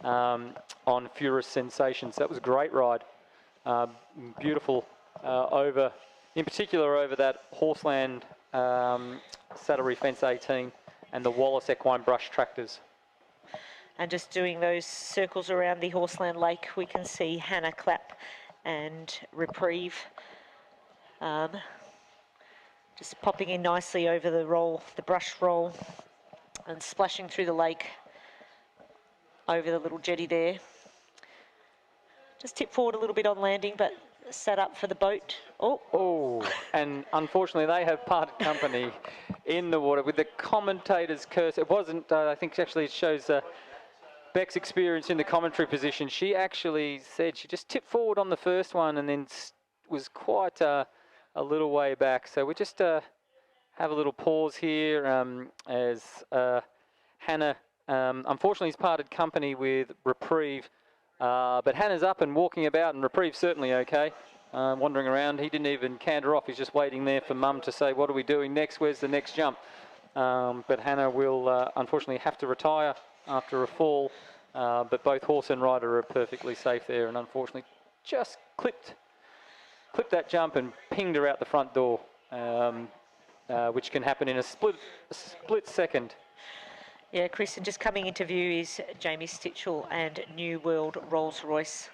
on Furious Sensations. That was a great ride. Beautiful in particular over that Horseland Saddlery Fence 18 and the Wallace Equine Brush Tractors. And just doing those circles around the Horseland Lake, we can see Hannah Klepp and Reprieve. Just popping in nicely over the brush roll, and splashing through the lake over the little jetty there. Just tip forward a little bit on landing, but set up for the boat. Oh, and unfortunately they have parted company in the water with the commentator's curse. It wasn't, I think actually it shows Beck's experience in the commentary position. She actually said she just tipped forward on the first one and then was quite a little way back. So we just have a little pause here as Hannah, unfortunately, has parted company with Reprieve. But Hannah's up and walking about, and Reprieve's certainly okay, wandering around. He didn't even canter off. He's just waiting there for Mum to say, what are we doing next? Where's the next jump? But Hannah will unfortunately have to retire after a fall. But both horse and rider are perfectly safe there, and unfortunately just clipped that jump and pinged her out the front door, which can happen in a split second. Yeah, Chris, and just coming into view is Jamie Stitchell and New World Rolls Royce.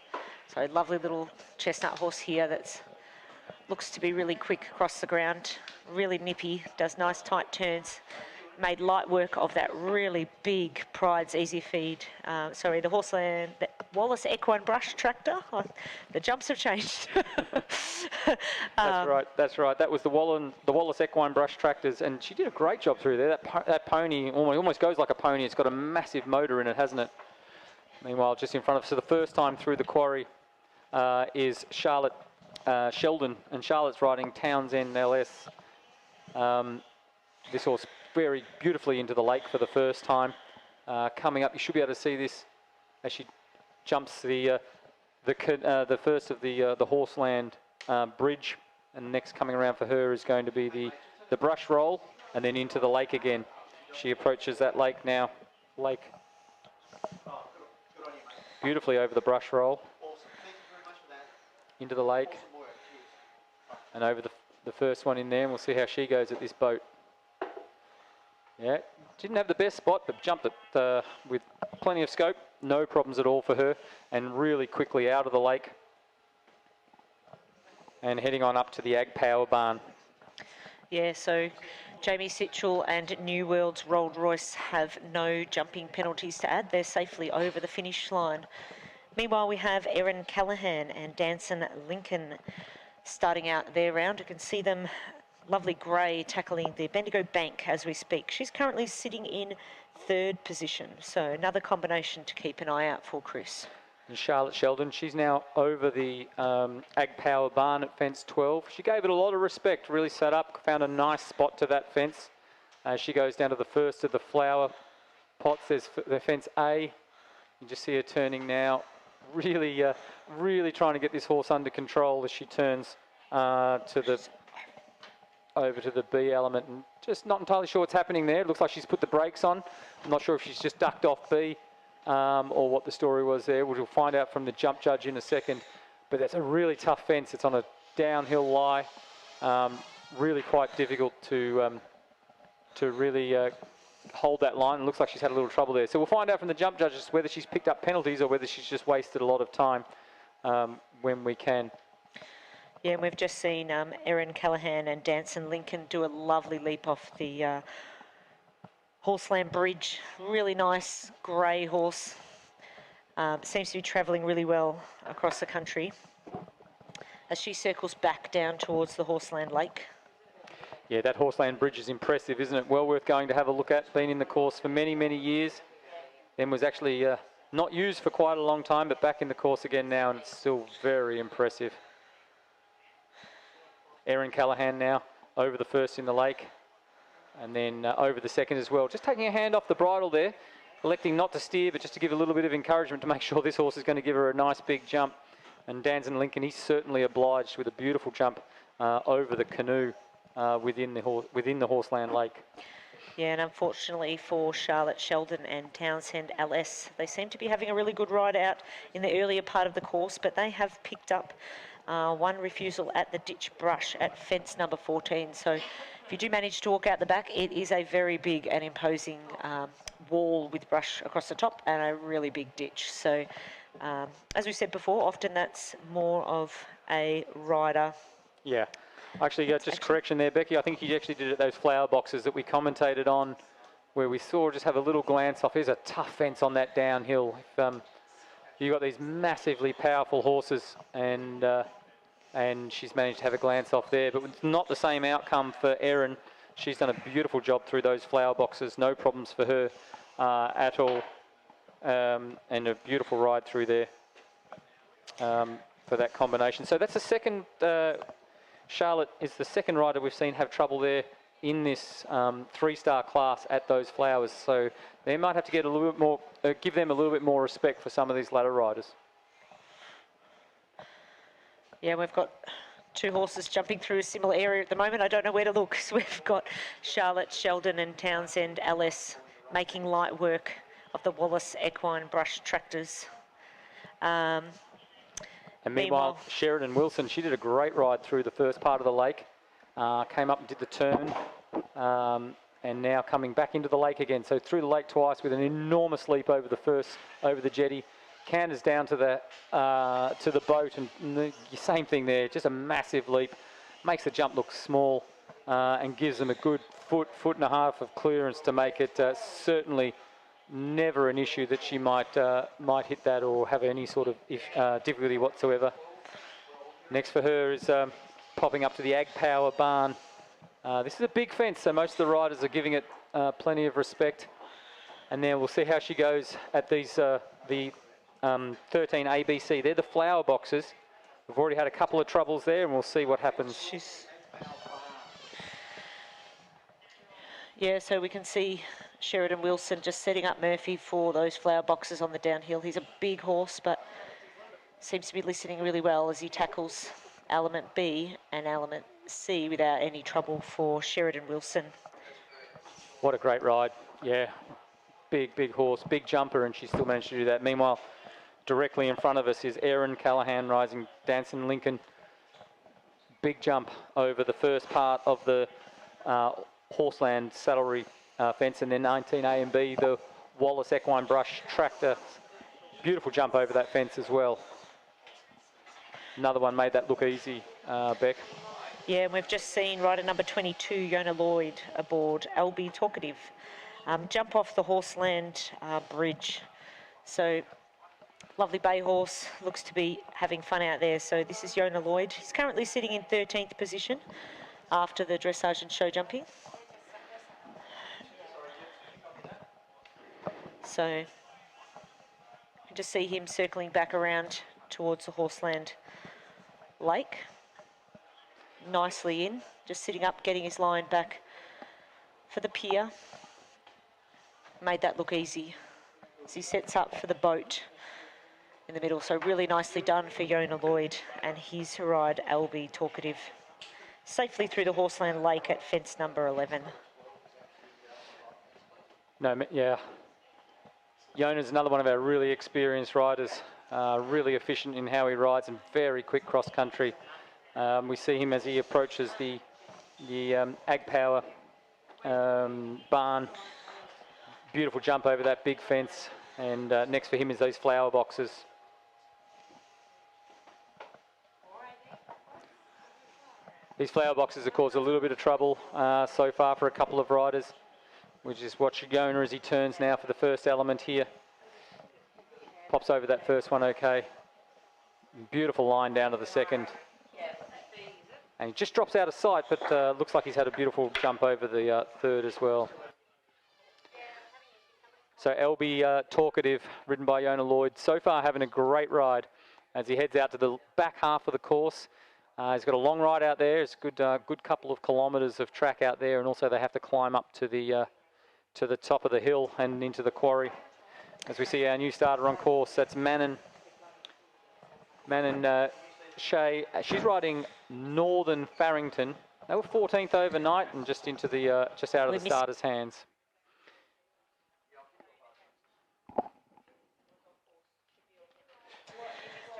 So lovely little chestnut horse here that looks to be really quick across the ground, really nippy, does nice tight turns. Made light work of that really big Pride's Easy Feed. The Horseland, the Wallace Equine Brush Tractor. The jumps have changed. That's right. That was the Wallace Equine Brush Tractors, and she did a great job through there. That pony almost goes like a pony. It's got a massive motor in it, hasn't it? Meanwhile, just in front of us, for the first time through the quarry, is Charlotte Sheldon, and Charlotte's riding Townsend LS. This horse very beautifully into the lake for the first time. Coming up, you should be able to see this as she jumps the first of the Horseland bridge, and next coming around for her is going to be the brush roll, and then into the lake again. She approaches that lake now. Beautifully over the brush roll, into the lake, and over the first one in there, and we'll see how she goes at this boat. Yeah, didn't have the best spot, but jumped it with plenty of scope. No problems at all for her, and really quickly out of the lake and heading on up to the Ag Power barn. Yeah, so Jamie Sitchell and New World's Rolls Royce have no jumping penalties to add. They're safely over the finish line. Meanwhile, we have Erin Callahan and Danson Lincoln starting out their round. You can see them lovely grey tackling the Bendigo Bank as we speak. She's currently sitting in 3rd position, so another combination to keep an eye out for, Chris. And Charlotte Sheldon, she's now over the Ag Power barn at fence 12. She gave it a lot of respect, really sat up, found a nice spot to that fence. She goes down to the first of the flower pots. There's the fence A. You just see her turning now, really trying to get this horse under control as she turns over to the B element, and just not entirely sure what's happening there. It looks like she's put the brakes on. I'm not sure if she's just ducked off B or what the story was there. We'll find out from the jump judge in a second. But that's a really tough fence. It's on a downhill lie. Really quite difficult to really hold that line. It looks like she's had a little trouble there. So we'll find out from the jump judges whether she's picked up penalties or whether she's just wasted a lot of time when we can. Yeah, and we've just seen Erin Callahan and Danson Lincoln do a lovely leap off the Horseland Bridge. Really nice grey horse. Seems to be travelling really well across the country as she circles back down towards the Horseland Lake. Yeah, that Horseland Bridge is impressive, isn't it? Well worth going to have a look at. Been in the course for many, many years. Then was actually not used for quite a long time, but back in the course again now, and it's still very impressive. Erin Callahan now over the first in the lake, and then over the second as well. Just taking a hand off the bridle there, electing not to steer, but just to give a little bit of encouragement to make sure this horse is going to give her a nice big jump. And Danson Lincoln, he's certainly obliged with a beautiful jump over the canoe within the Horseland Lake. Yeah, and unfortunately for Charlotte Sheldon and Townsend LS, they seem to be having a really good ride out in the earlier part of the course, but they have picked up one refusal at the ditch brush at fence number 14. So if you do manage to walk out the back, it is a very big and imposing wall with brush across the top and a really big ditch. So as we said before, often that's more of a rider. Yeah. Actually, just correction there, Becky. I think he actually did it at those flower boxes that we commentated on, where we saw just have a little glance off. Here's a tough fence on that downhill. If you've got these massively powerful horses, and she's managed to have a glance off there, but it's not the same outcome for Erin. She's done a beautiful job through those flower boxes. No problems for her at all, and a beautiful ride through there for that combination. So that's the second. Charlotte is the second rider we've seen have trouble there in this 3-star class at those flowers. So they might have to get a little bit more, give them a little bit more respect for some of these ladder riders. Yeah, we've got 2 horses jumping through a similar area at the moment. I don't know where to look. So we've got Charlotte Sheldon and Townsend LS making light work of the Wallace Equine Brush tractors. And meanwhile, Sheridan Wilson, she did a great ride through the first part of the lake, came up and did the turn, and now coming back into the lake again. So through the lake twice with an enormous leap over the jetty, canters down to the boat, and the same thing there, just a massive leap, makes the jump look small, and gives them a good foot and a half of clearance to make it certainly never an issue that she might hit that or have any sort of difficulty whatsoever. Next for her is popping up to the Ag Power barn. This is a big fence, so most of the riders are giving it plenty of respect. And then we'll see how she goes at these the 13 ABC. They're the flower boxes. We've already had a couple of troubles there, and we'll see what happens. Yeah, so we can see Sheridan Wilson just setting up Murphy for those flower boxes on the downhill. He's a big horse, but seems to be listening really well as he tackles element B and element C without any trouble for Sheridan Wilson. What a great ride. Yeah, big horse, big jumper, and she still managed to do that. Meanwhile, directly in front of us is Erin Callahan rising, Danson Lincoln. Big jump over the first part of the Horseland saddlery fence, and then 19A and B, the Wallace Equine Brush tractor. Beautiful jump over that fence as well. Another one made that look easy, Beck. Yeah, and we've just seen rider number 22, Yona Lloyd, aboard LB Talkative, jump off the Horseland bridge. So, lovely bay horse, looks to be having fun out there. So this is Yona Lloyd. He's currently sitting in 13th position. after the dressage and show jumping. So you can just see him circling back around towards the Horseland Lake. Nicely in, just sitting up, getting his line back for the pier. Made that look easy as he sets up for the boat in the middle. So really nicely done for Yona Lloyd and his ride, LB Talkative. Safely through the Horseland Lake at fence number 11. No, yeah. Yona's another one of our really experienced riders, really efficient in how he rides and very quick cross country. We see him as he approaches the Ag Power barn. Beautiful jump over that big fence, and next for him is those flower boxes. These flower boxes have caused a little bit of trouble so far for a couple of riders. We just watch Yona as he turns now for the first element here. Pops over that first one okay. Beautiful line down to the second. And he just drops out of sight, but looks like he's had a beautiful jump over the third as well. So LB Talkative, ridden by Yona Lloyd, so far having a great ride as he heads out to the back half of the course. He's got a long ride out there. It's a good couple of kilometres of track out there, and also they have to climb up to the top of the hill and into the quarry. As we see our new starter on course, that's Manon Shea. She's riding Northern Farrington. They were 14th overnight and just into the just out of the starter's hands.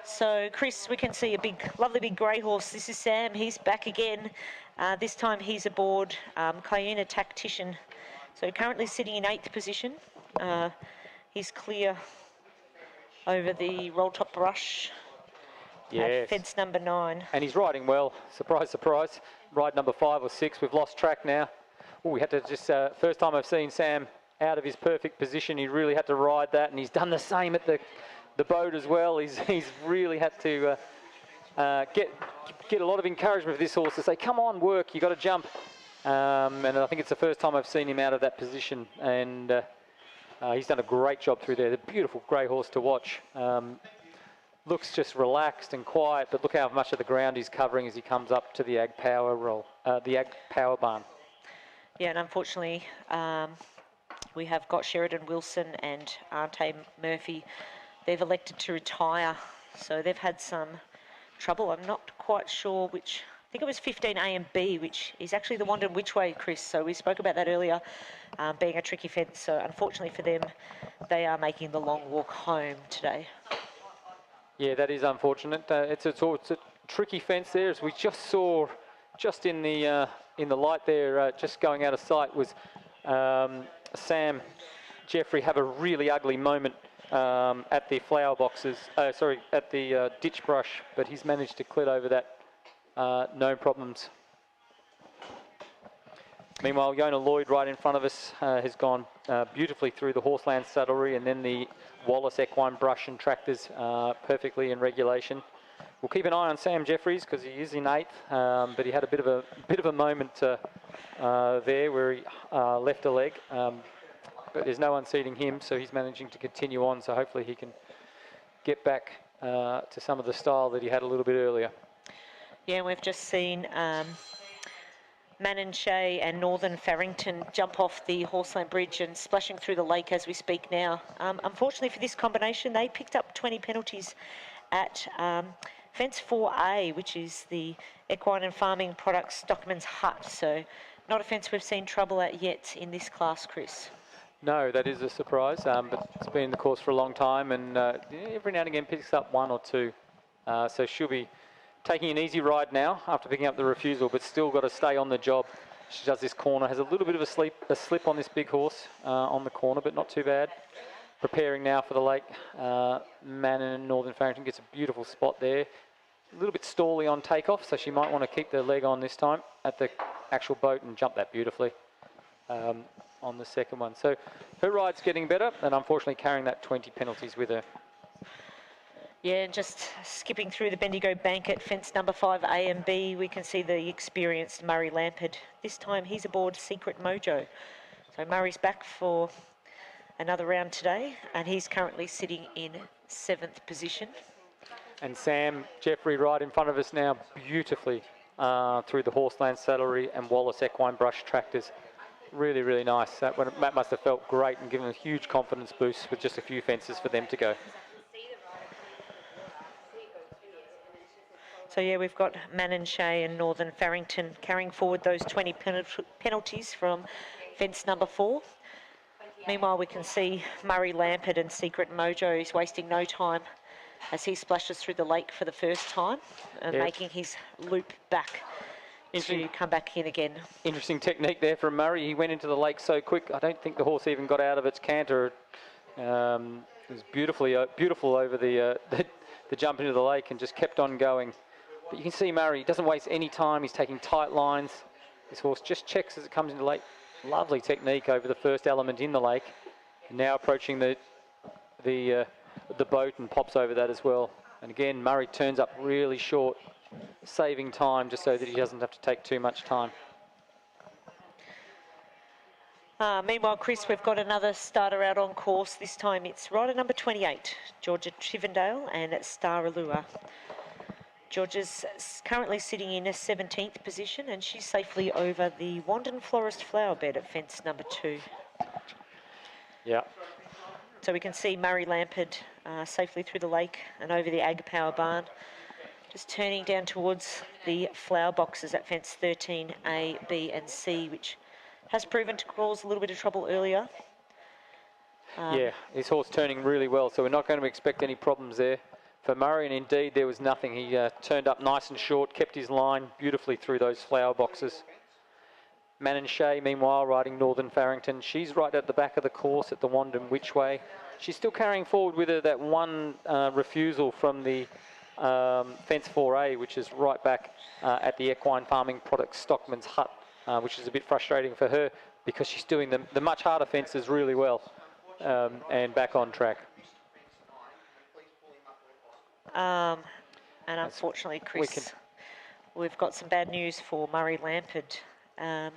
So, Chris, we can see a lovely big grey horse. This is Sam. He's back again. This time he's aboard Cayuna Tactician. So currently sitting in 8th position. He's clear over the roll top brush. Yes. At fence number 9. And he's riding well. Surprise, surprise. Ride number 5 or 6. We've lost track now. Oh, we had to just, first time I've seen Sam out of his perfect position. He really had to ride that, and he's done the same at the boat as well. He's really had to get a lot of encouragement for this horse to say, come on, work, you got to jump. And I think it's the first time I've seen him out of that position, and he's done a great job through there. The beautiful grey horse to watch. Looks just relaxed and quiet, but look how much of the ground he's covering as he comes up to the Ag Power the Ag Power barn. Yeah, and unfortunately, we have got Sheridan Wilson and Ante Murphy. They've elected to retire, so they've had some trouble. I'm not quite sure which. I think it was 15A and B, which is actually the Wandon Which Way, Chris. So we spoke about that earlier, being a tricky fence. So unfortunately for them, they are making the long walk home today. Yeah, that is unfortunate. It's a tricky fence there, as we just saw, just in the light there, just going out of sight, was Sam Jeffrey have a really ugly moment at the flower boxes. At the ditch brush, but he's managed to clit over that, no problems. Meanwhile, Yona Lloyd right in front of us has gone beautifully through the Horseland saddlery and then the Wallace equine brush and tractors perfectly in regulation. We'll keep an eye on Sam Jeffries because he is in 8th, but he had a bit of a moment there where he left a leg, but there's no unseating him, so he's managing to continue on. So hopefully he can get back to some of the style that he had a little bit earlier. Yeah, we've just seen Manon Shea and Northern Farrington jump off the Horseland Bridge and splashing through the lake as we speak now. Unfortunately for this combination, they picked up 20 penalties at fence 4A, which is the Equine and Farming Products Stockman's Hut. So not a fence we've seen trouble at yet in this class, Chris. No, that is a surprise, but it's been in the course for a long time, and every now and again picks up 1 or 2. So she'll be taking an easy ride now after picking up the refusal, but still got to stay on the job. She does this corner, has a little bit of a slip on this big horse on the corner, but not too bad. Preparing now for the lake. Manon and Northern Farrington gets a beautiful spot there. A little bit stally on takeoff, so she might want to keep the leg on this time at the actual boat and jump that beautifully on the second one. So her ride's getting better, and unfortunately carrying that 20 penalties with her. Yeah, and just skipping through the Bendigo Bank at fence number 5 A and B, we can see the experienced Murray Lampard. This time he's aboard Secret Mojo. So Murray's back for another round today, and he's currently sitting in 7th position. And Sam Jeffrey right in front of us now, beautifully through the Horseland Saddlery and Wallace Equine Brush tractors. Really, really nice. That must have felt great and given a huge confidence boost with just a few fences for them to go. So yeah, we've got Mannon Shea and Northern Farrington carrying forward those 20 penalties from fence number 4. Meanwhile, we can see Murray Lampard and Secret Mojo is wasting no time as he splashes through the lake for the first time and making his loop back to come back in again. Interesting technique there from Murray. He went into the lake so quick. I don't think the horse even got out of its canter. It was beautiful over the jump into the lake and just kept on going. But you can see Murray doesn't waste any time. He's taking tight lines. This horse just checks as it comes into the lake. Lovely technique over the first element in the lake. And now approaching the boat and pops over that as well. And again, Murray turns up really short, saving time just so that he doesn't have to take too much time. Meanwhile, Chris, we've got another starter out on course. This time it's rider number 28, Georgia Tivendale and Star Allure. Georgia's currently sitting in a 17th position and she's safely over the Wandon Florist flower bed at fence number 2. Yeah. So we can see Murray Lampard safely through the lake and over the Ag Power barn. Just turning down towards the flower boxes at fence 13, A, B and C, which has proven to cause a little bit of trouble earlier. Yeah, his horse turning really well, so we're not going to expect any problems there for Murray, and indeed there was nothing. He turned up nice and short, kept his line beautifully through those flower boxes. Mannon Shea, meanwhile, riding Northern Farrington. She's right at the back of the course at the Wandon Which Way. She's still carrying forward with her that one refusal from the fence 4A, which is right back at the Equine Farming Products Stockman's Hut, which is a bit frustrating for her because she's doing the much harder fences really well and back on track. And unfortunately, Chris, we've got some bad news for Murray Lampard and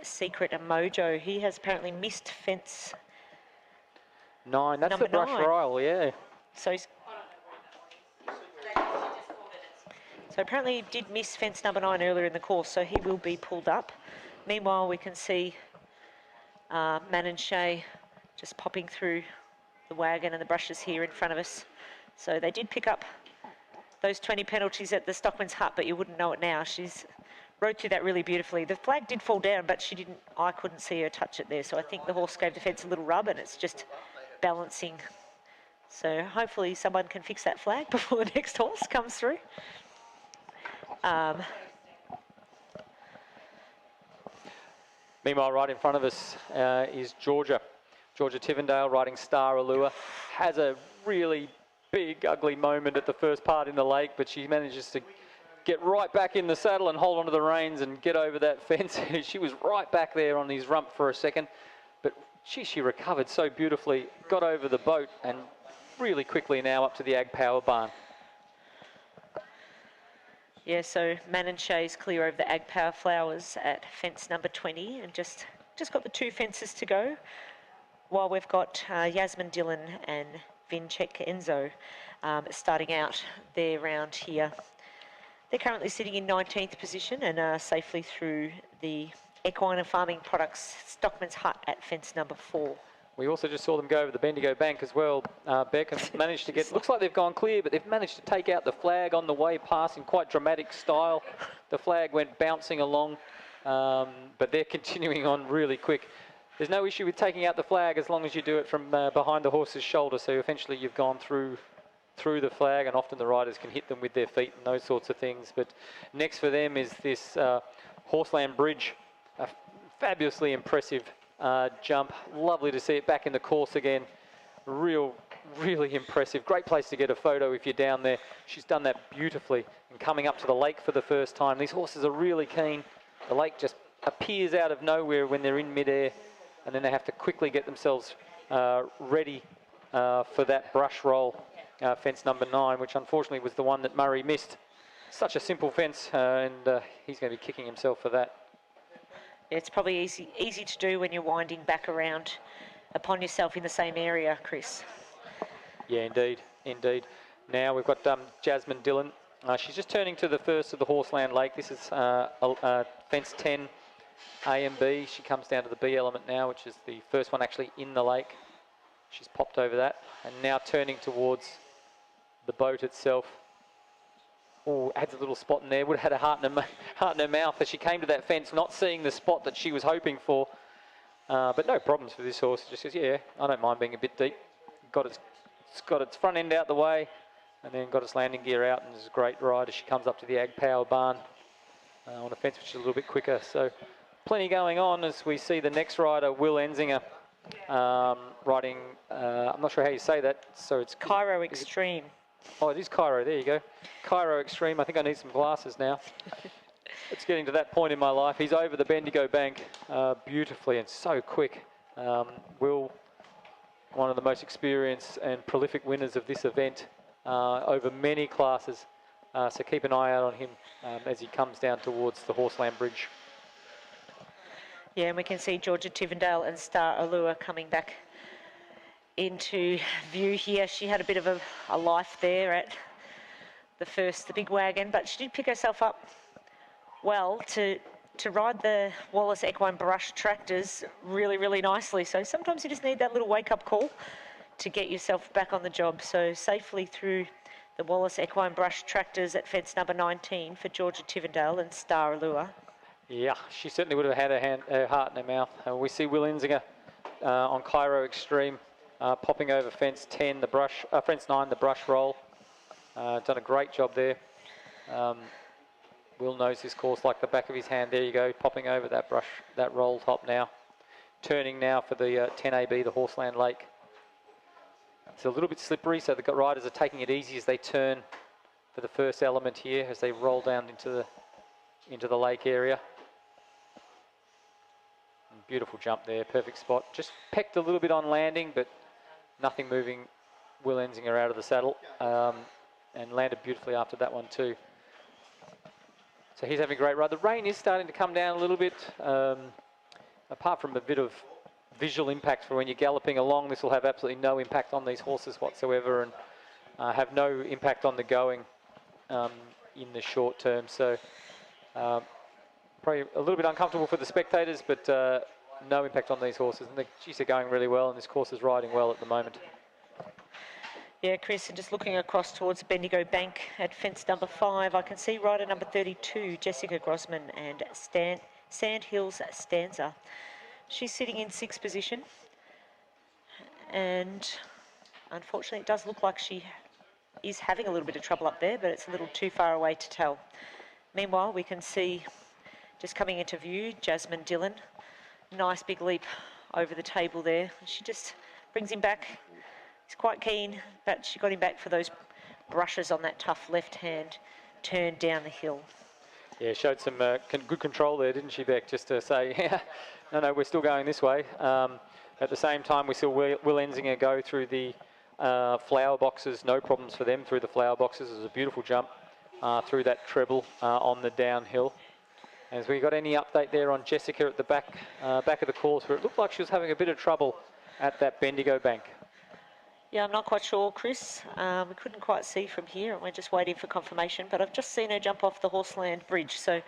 Secret and Mojo. He has apparently missed fence 9. That's the brush royal, yeah. So apparently he did miss fence number 9 earlier in the course, so he will be pulled up. Meanwhile, we can see Mannon Shea just popping through the wagon and the brushes here in front of us. So they did pick up those 20 penalties at the Stockman's Hut, but you wouldn't know it now. She's rode through that really beautifully. The flag did fall down, but I couldn't see her touch it there. So I think the horse gave the fence a little rub and it's just balancing. So hopefully someone can fix that flag before the next horse comes through. Meanwhile, right in front of us is Georgia Tivendale riding Star Allure. Has a really big, ugly moment at the first part in the lake, but she manages to get right back in the saddle and hold onto the reins and get over that fence. She was right back there on his rump for a second, but she recovered so beautifully, got over the boat and really quickly now up to the Ag Power barn. Yeah, so Mannon Shea's clear over the Ag Power flowers at fence number 20 and just got the 2 fences to go, while we've got Yasmin Dillon and Vincek Enzo starting out their round here. They're currently sitting in 19th position and are safely through the Equine and Farming Products Stockman's Hut at fence number 4. We also just saw them go over the Bendigo Bank as well, Beck, and managed to get, looks like they've gone clear, but they've managed to take out the flag on the way past in quite dramatic style. The flag went bouncing along, but they're continuing on really quick. There's no issue with taking out the flag as long as you do it from behind the horse's shoulder, so eventually you've gone through the flag, and often the riders can hit them with their feet and those sorts of things. But next for them is this Horseland Bridge, a fabulously impressive jump. Lovely to see it back in the course again. Really impressive. Great place to get a photo if you're down there. She's done that beautifully and coming up to the lake for the first time. These horses are really keen. The lake just appears out of nowhere when they're in midair, and then they have to quickly get themselves ready for that brush roll fence number 9, which unfortunately was the one that Murray missed. Such a simple fence, and he's going to be kicking himself for that. It's probably easy to do when you're winding back around upon yourself in the same area, Chris. Yeah, indeed. Now we've got Jasmine Dillon. She's just turning to the first of the Horseland Lake. This is fence 10, A and B. She comes down to the B element now, which is the first one actually in the lake. She's popped over that, and now turning towards the boat itself. Oh, adds a little spot in there. Would have had a heart in her mouth as she came to that fence, not seeing the spot that she was hoping for. But no problems for this horse. Just says, yeah, I don't mind being a bit deep. It's got its front end out the way, and then got its landing gear out, and is a great ride as she comes up to the Ag Power barn on a fence which is a little bit quicker. So plenty going on as we see the next rider, Will Enzinger, riding, I'm not sure how you say that, so it's Cairo Extreme. Oh, it is Cairo, there you go. Cairo Extreme, I think I need some glasses now. It's getting to that point in my life. He's over the Bendigo bank beautifully and so quick. Will, one of the most experienced and prolific winners of this event over many classes. So keep an eye out on him as he comes down towards the Horseland Bridge. Yeah, and we can see Georgia Tivendale and Star Allure coming back into view here. She had a bit of a life there at the big wagon, but she did pick herself up well to ride the Wallace Equine Brush tractors really, really nicely. So sometimes you just need that little wake-up call to get yourself back on the job. So safely through the Wallace Equine Brush tractors at fence number 19 for Georgia Tivendale and Star Allure. Yeah, she certainly would have had her heart in her mouth. We see Will Enzinger on Cairo Extreme, popping over fence 10, fence 9, the brush roll. Done a great job there. Will knows this course like the back of his hand. There you go, popping over that roll top now. Turning now for the 10AB, the Horseland Lake. It's a little bit slippery, so the riders are taking it easy as they turn for the first element here, as they roll down into the lake area. Beautiful jump there, perfect spot. Just pecked a little bit on landing, but nothing moving Will Enzinger out of the saddle, and landed beautifully after that one too. So he's having a great ride. The rain is starting to come down a little bit. Apart from a bit of visual impact for when you're galloping along, this will have absolutely no impact on these horses whatsoever, and have no impact on the going in the short term. So probably a little bit uncomfortable for the spectators, but no impact on these horses. And they're going really well, and this course is riding well at the moment. Yeah, Chris, and just looking across towards Bendigo Bank at fence number 5, I can see rider number 32, Jessica Grossman, and Sandhills Stanza. She's sitting in 6th position, and unfortunately it does look like she is having a little bit of trouble up there, but it's a little too far away to tell. Meanwhile, we can see just coming into view, Jasmine Dillon. Nice big leap over the table there. She just brings him back. He's quite keen, but she got him back for those brushes on that tough left-hand turn down the hill. Yeah, showed some good control there, didn't she, Beck? Just to say, yeah, no, we're still going this way. At the same time, we saw Will Enzinger go through the flower boxes. No problems for them through the flower boxes. It was a beautiful jump through that treble on the downhill. Has we got any update there on Jessica at the back of the course, where it looked like she was having a bit of trouble at that Bendigo bank? Yeah, I'm not quite sure, Chris. We couldn't quite see from here, and we're just waiting for confirmation, but I've just seen her jump off the Horseland Bridge, so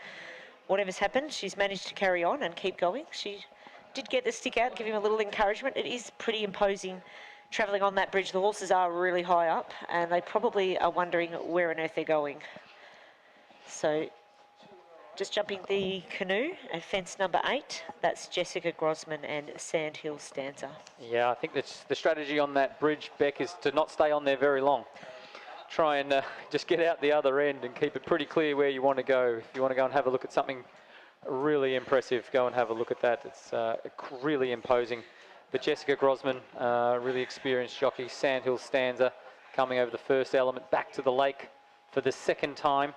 whatever's happened, she's managed to carry on and keep going. She did get the stick out and give him a little encouragement. It is pretty imposing travelling on that bridge. The horses are really high up, and they probably are wondering where on earth they're going. So just jumping the canoe at fence number 8, that's Jessica Grossman and Sandhills Stanza. Yeah, I think that's the strategy on that bridge, Beck, is to not stay on there very long. Try and just get out the other end and keep it pretty clear where you want to go. If you want to go and have a look at something really impressive, go and have a look at that. It's really imposing. But Jessica Grossman, really experienced jockey. Sandhills Stanza coming over the first element, back to the lake for the second time,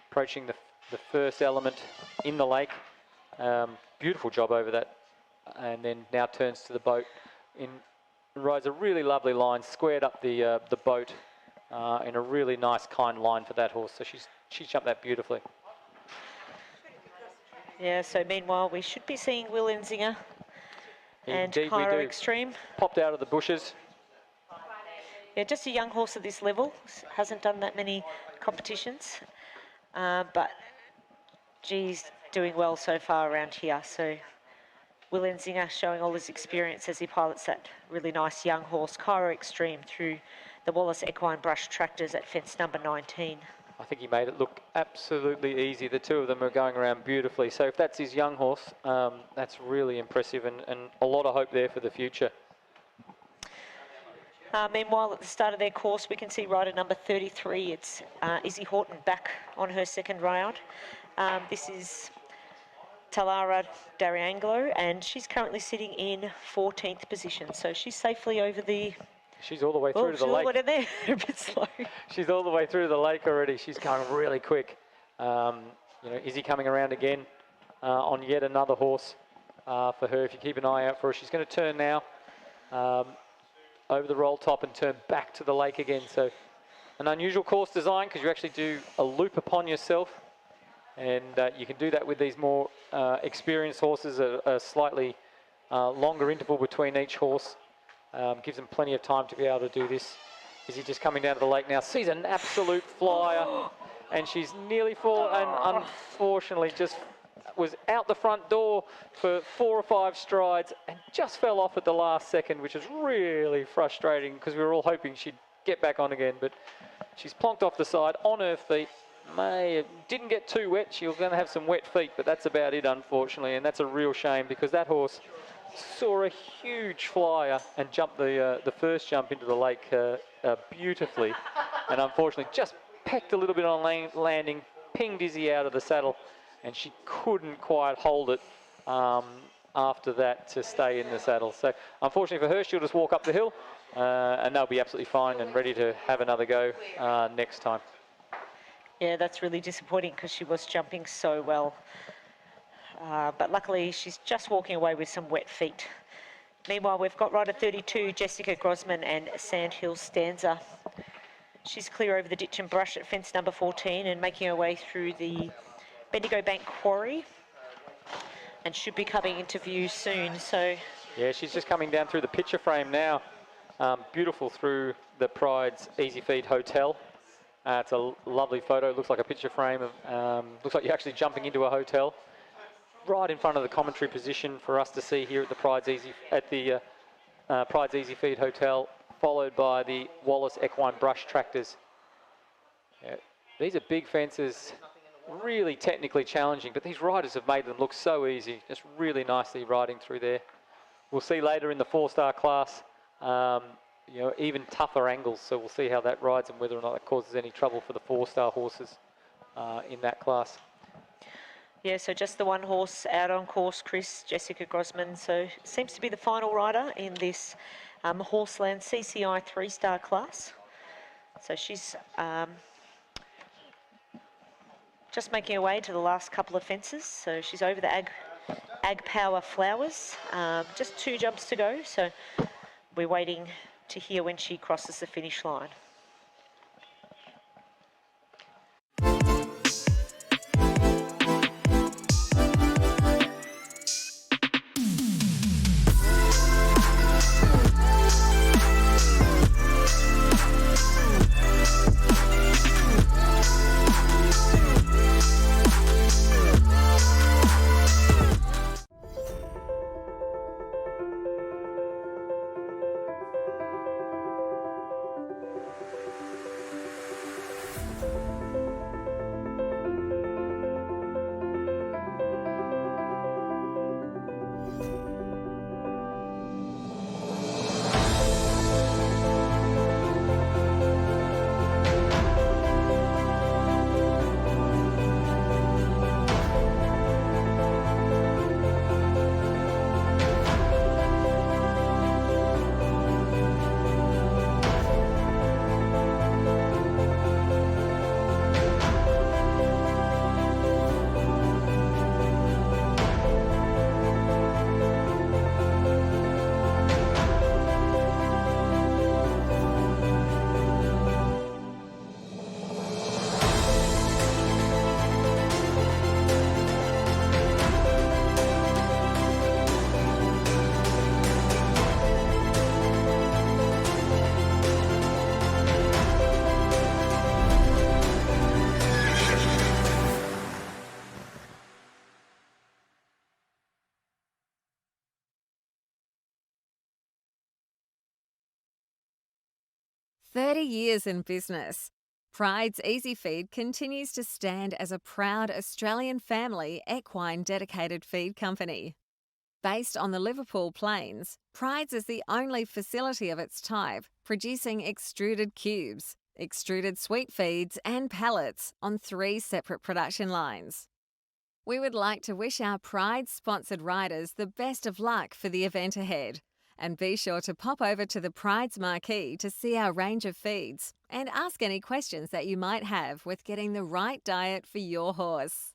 approaching the first element in the lake. Beautiful job over that, and then now turns to the boat in rides a really lovely line, squared up the boat in a really nice, kind line for that horse. So she's jumped that beautifully. Yeah, so meanwhile, we should be seeing Will Enzinger and Indeed we Cairo do. Extreme. Popped out of the bushes. Yeah, just a young horse at this level. Hasn't done that many competitions. But geez, doing well so far around here. So Will Enzinger showing all his experience as he pilots that really nice young horse, Cairo Extreme, through the Wallace Equine Brush Tractors at fence number 19. I think he made it look absolutely easy. The two of them are going around beautifully. So if that's his young horse, that's really impressive and a lot of hope there for the future. Meanwhile, at the start of their course, we can see rider number 33. It's Izzy Horton back on her second round. This is Talara Darianglo, and she's currently sitting in 14th position. So she's safely over the... She's all the way through to the lake. What in there? A bit slow. She's all the way through to the lake already. She's going really quick. You know, Izzy coming around again on yet another horse for her. If you keep an eye out for her, she's going to turn now over the roll top and turn back to the lake again. So an unusual course design because you actually do a loop upon yourself, and you can do that with these more experienced horses, a slightly longer interval between each horse. Gives them plenty of time to be able to do this. Izzy just coming down to the lake now, sees an absolute flyer, and she's nearly fallen, and unfortunately just was out the front door for 4 or 5 strides and just fell off at the last second, which is really frustrating because we were all hoping she'd get back on again, but she's plonked off the side on her feet. Didn't get too wet. She was going to have some wet feet, but that's about it, unfortunately, and that's a real shame because that horse saw a huge flyer and jumped the first jump into the lake beautifully, and unfortunately just pecked a little bit on landing, pinged Izzy out of the saddle, and she couldn't quite hold it after that to stay in the saddle. So unfortunately for her, she'll just walk up the hill and they'll be absolutely fine and ready to have another go next time. Yeah, that's really disappointing because she was jumping so well. But luckily, she's just walking away with some wet feet. Meanwhile, we've got rider 32, Jessica Grosman and Sandhill Stanza. She's clear over the ditch and brush at fence number 14 and making her way through the Bendigo Bank Quarry and should be coming into view soon. So yeah, she's just coming down through the picture frame now. Beautiful through the Pride's Easy Feed Hotel. It's a lovely photo. It looks like a picture frame. Looks like you're actually jumping into a hotel. Right in front of the commentary position for us to see here at the Pride's Easy Feed Hotel, followed by the Wallace Equine Brush Tractors. Yeah, these are big fences, really technically challenging, but these riders have made them look so easy, just really nicely riding through there. We'll see later in the 4-star class, you know, even tougher angles, so we'll see how that rides and whether or not that causes any trouble for the 4-star horses in that class. yeah, so just the one horse out on course, Chris, Jessica Grosman. So seems to be the final rider in this Horseland CCI 3-star class. So she's just making her way to the last couple of fences. So she's over the Ag Power Flowers. Just 2 jumps to go. So we're waiting to hear when she crosses the finish line. 30 years in business, Pride's Easy Feed continues to stand as a proud Australian family equine dedicated feed company. Based on the Liverpool Plains, Pride's is the only facility of its type producing extruded cubes, extruded sweet feeds and pellets on 3 separate production lines. We would like to wish our Pride-sponsored riders the best of luck for the event ahead, and be sure to pop over to the Pride's marquee to see our range of feeds and ask any questions that you might have with getting the right diet for your horse.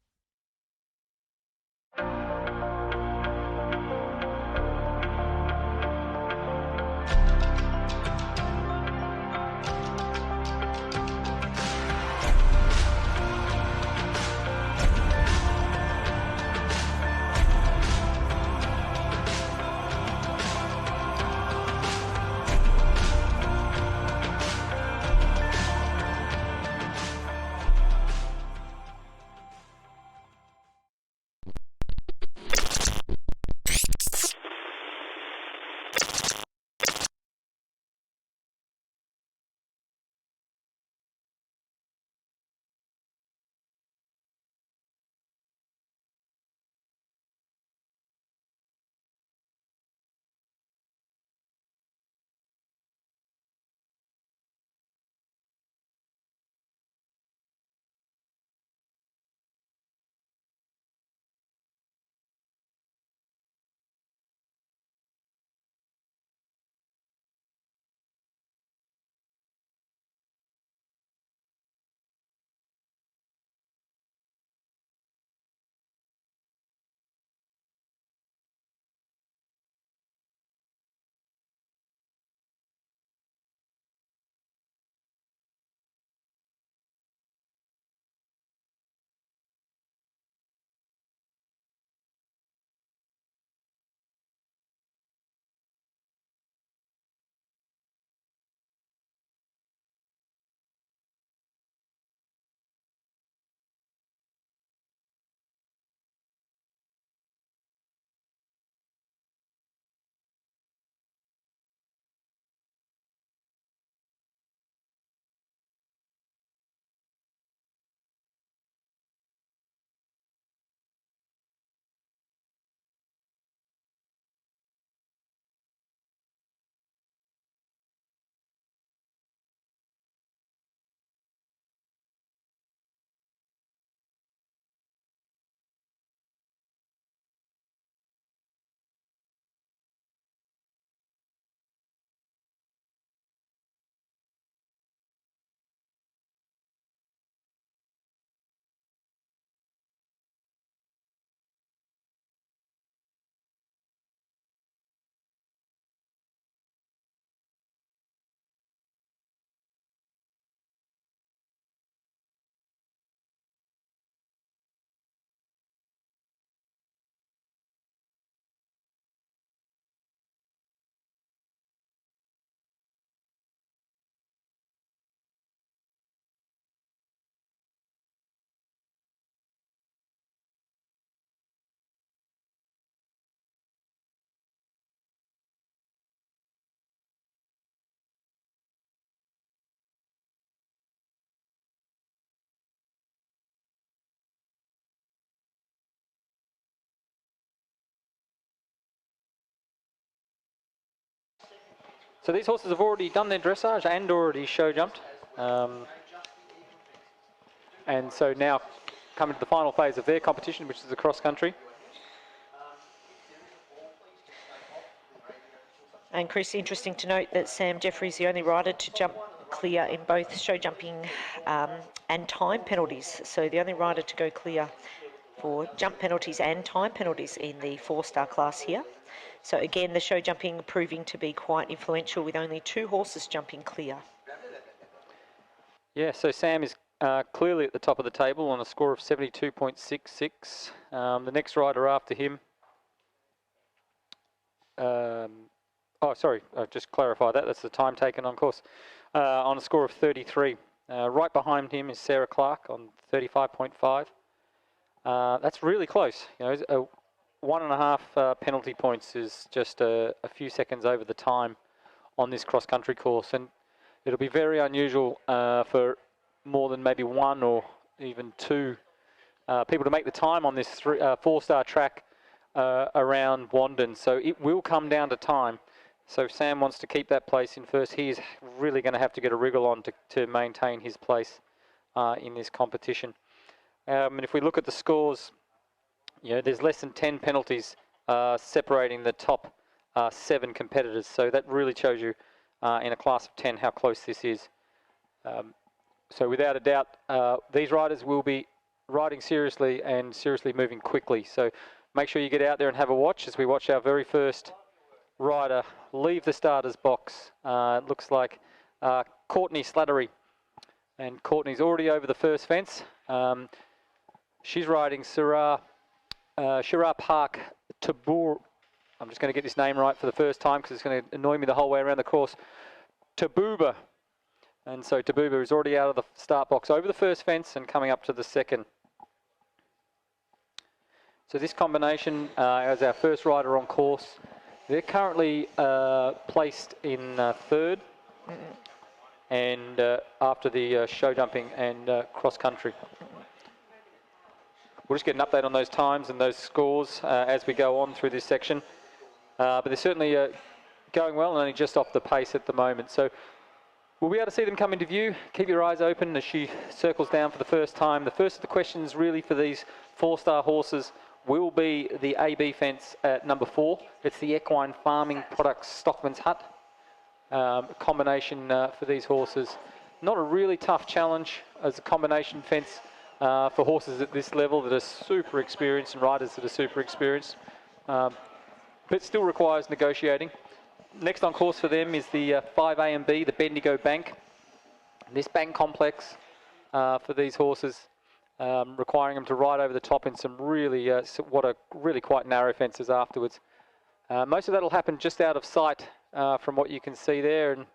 So these horses have already done their dressage and already show jumped. And so now coming to the final phase of their competition, which is the cross country. And Chris, interesting to note that Sam Jeffrey's the only rider to jump clear in both show jumping and time penalties. So the only rider to go clear for jump penalties and time penalties in the 4-star class here. So again, the show jumping proving to be quite influential with only 2 horses jumping clear. Yeah, so Sam is clearly at the top of the table on a score of 72.66. The next rider after him, I'll just clarify that. That's the time taken on course. On a score of 33. Right behind him is Sarah Clark on 35.5. That's really close. You know, 1.5 penalty points is just a few seconds over the time on this cross-country course. And it'll be very unusual for more than maybe one or even two people to make the time on this 4-star track around Wandon. So it will come down to time. So if Sam wants to keep that place in first, he's really going to have to get a wriggle on to maintain his place in this competition. And if we look at the scores, there's less than 10 penalties separating the top 7 competitors. So that really shows you in a class of 10 how close this is. So without a doubt, these riders will be riding seriously and seriously moving quickly. So make sure you get out there and have a watch as we watch our very first rider leave the starter's box. It looks like Courtney Slattery. And Courtney's already over the first fence. She's riding Shira Park Tabur. I'm just going to get this name right for the first time because it's going to annoy me the whole way around the course. Tabuba. And so Tabuba is already out of the start box over the first fence and coming up to the second. So this combination as our first rider on course, they're currently placed in third and after the show jumping and cross country. We'll just get an update on those times and those scores as we go on through this section. But they're certainly going well and only just off the pace at the moment. So we'll be able to see them come into view. Keep your eyes open as she circles down for the first time. The first of the questions really for these 4-star horses will be the AB fence at number 4. It's the Equine Farming Products Stockman's Hut. Combination for these horses. Not a really tough challenge as a combination fence for horses at this level that are super experienced and riders that are super experienced. But still requires negotiating. Next on course for them is the 5A and B, the Bendigo Bank. This bank complex for these horses, requiring them to ride over the top in some really, what are really quite narrow fences afterwards. Most of that will happen just out of sight from what you can see there, and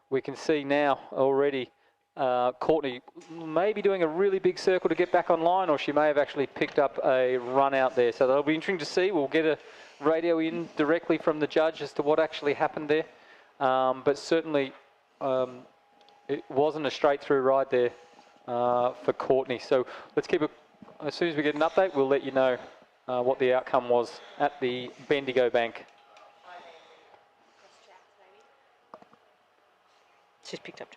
we can see now already Courtney may be doing a really big circle to get back online, or she may have actually picked up a run out there. So that'll be interesting to see. We'll get a radio in directly from the judge as to what actually happened there. But certainly it wasn't a straight through ride there for Courtney. So let's keep it, as soon as we get an update, we'll let you know what the outcome was at the Bendigo Bank. She's picked up.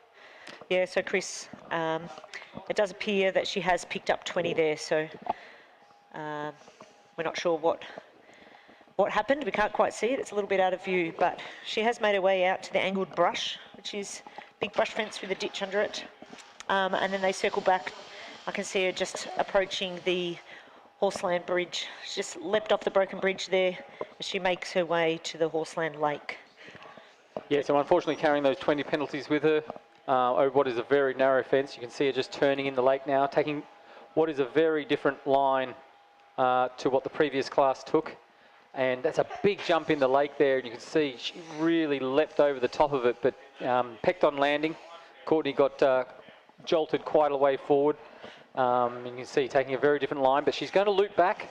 Yeah, so Chris, it does appear that she has picked up 20 there, so we're not sure what happened. We can't quite see it. It's a little bit out of view, but she has made her way out to the angled brush, which is big brush fence with a ditch under it. And then they circle back. I can see her just approaching the Horseland bridge. She just leapt off the broken bridge there as she makes her way to the Horseland Lake. Yeah, so unfortunately carrying those 20 penalties with her over what is a very narrow fence. You can see her just turning in the lake now, taking what is a very different line to what the previous class took. And that's a big jump in the lake there, and you can see she really leapt over the top of it, but pecked on landing. Courtney got jolted quite a way forward. You can see taking a very different line, but she's going to loop back,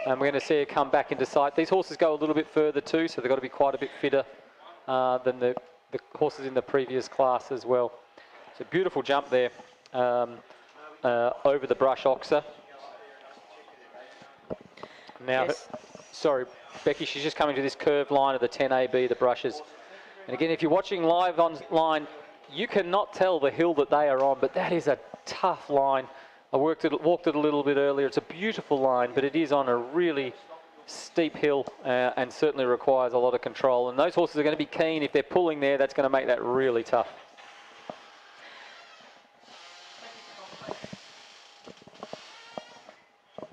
and we're going to see her come back into sight. These horses go a little bit further too, so they've got to be quite a bit fitter than the horses in the previous class as well. It's a beautiful jump there over the brush oxer. Now, Yes. Sorry, Becky, she's just coming to this curved line of the 10AB, the brushes. And again, if you're watching live online, you cannot tell the hill that they are on, but that is a tough line. I walked it a little bit earlier. It's a beautiful line, but it is on a really steep hill and certainly requires a lot of control. And those horses are going to be keen. If they're pulling there, that's going to make that really tough.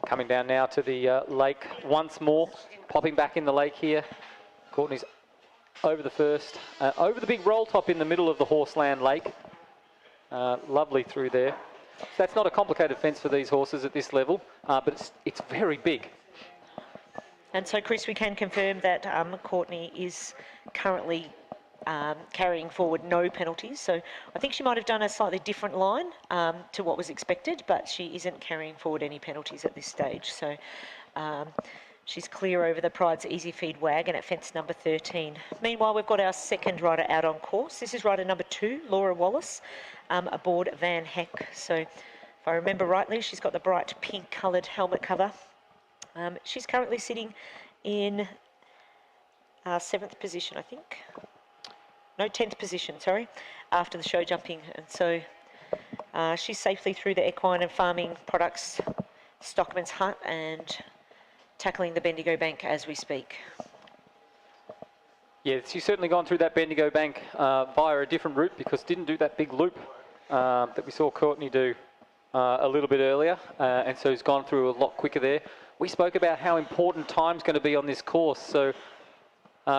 Coming down now to the lake once more, popping back in the lake here. Courtney's over the first, over the big roll top in the middle of the Horseland Lake. Lovely through there. So that's not a complicated fence for these horses at this level, but it's very big. And so, Chris, we can confirm that Courtney is currently carrying forward no penalties. So I think she might have done a slightly different line to what was expected, but she isn't carrying forward any penalties at this stage. So She's clear over the Pride's Easy Feed wagon at fence number 13. Meanwhile, we've got our second rider out on course. This is rider number 2, Laura Wallace, aboard Van Heck. So if I remember rightly, she's got the bright pink coloured helmet cover. She's currently sitting in 7th position, I think. No, 10th position, sorry, after the show jumping. And so she's safely through the equine and farming products, Stockman's Hut, and tackling the Bendigo Bank as we speak. Yeah, she's certainly gone through that Bendigo Bank via a different route, because didn't do that big loop that we saw Courtney do a little bit earlier, and so he's gone through a lot quicker there. We spoke about how important time's going to be on this course, so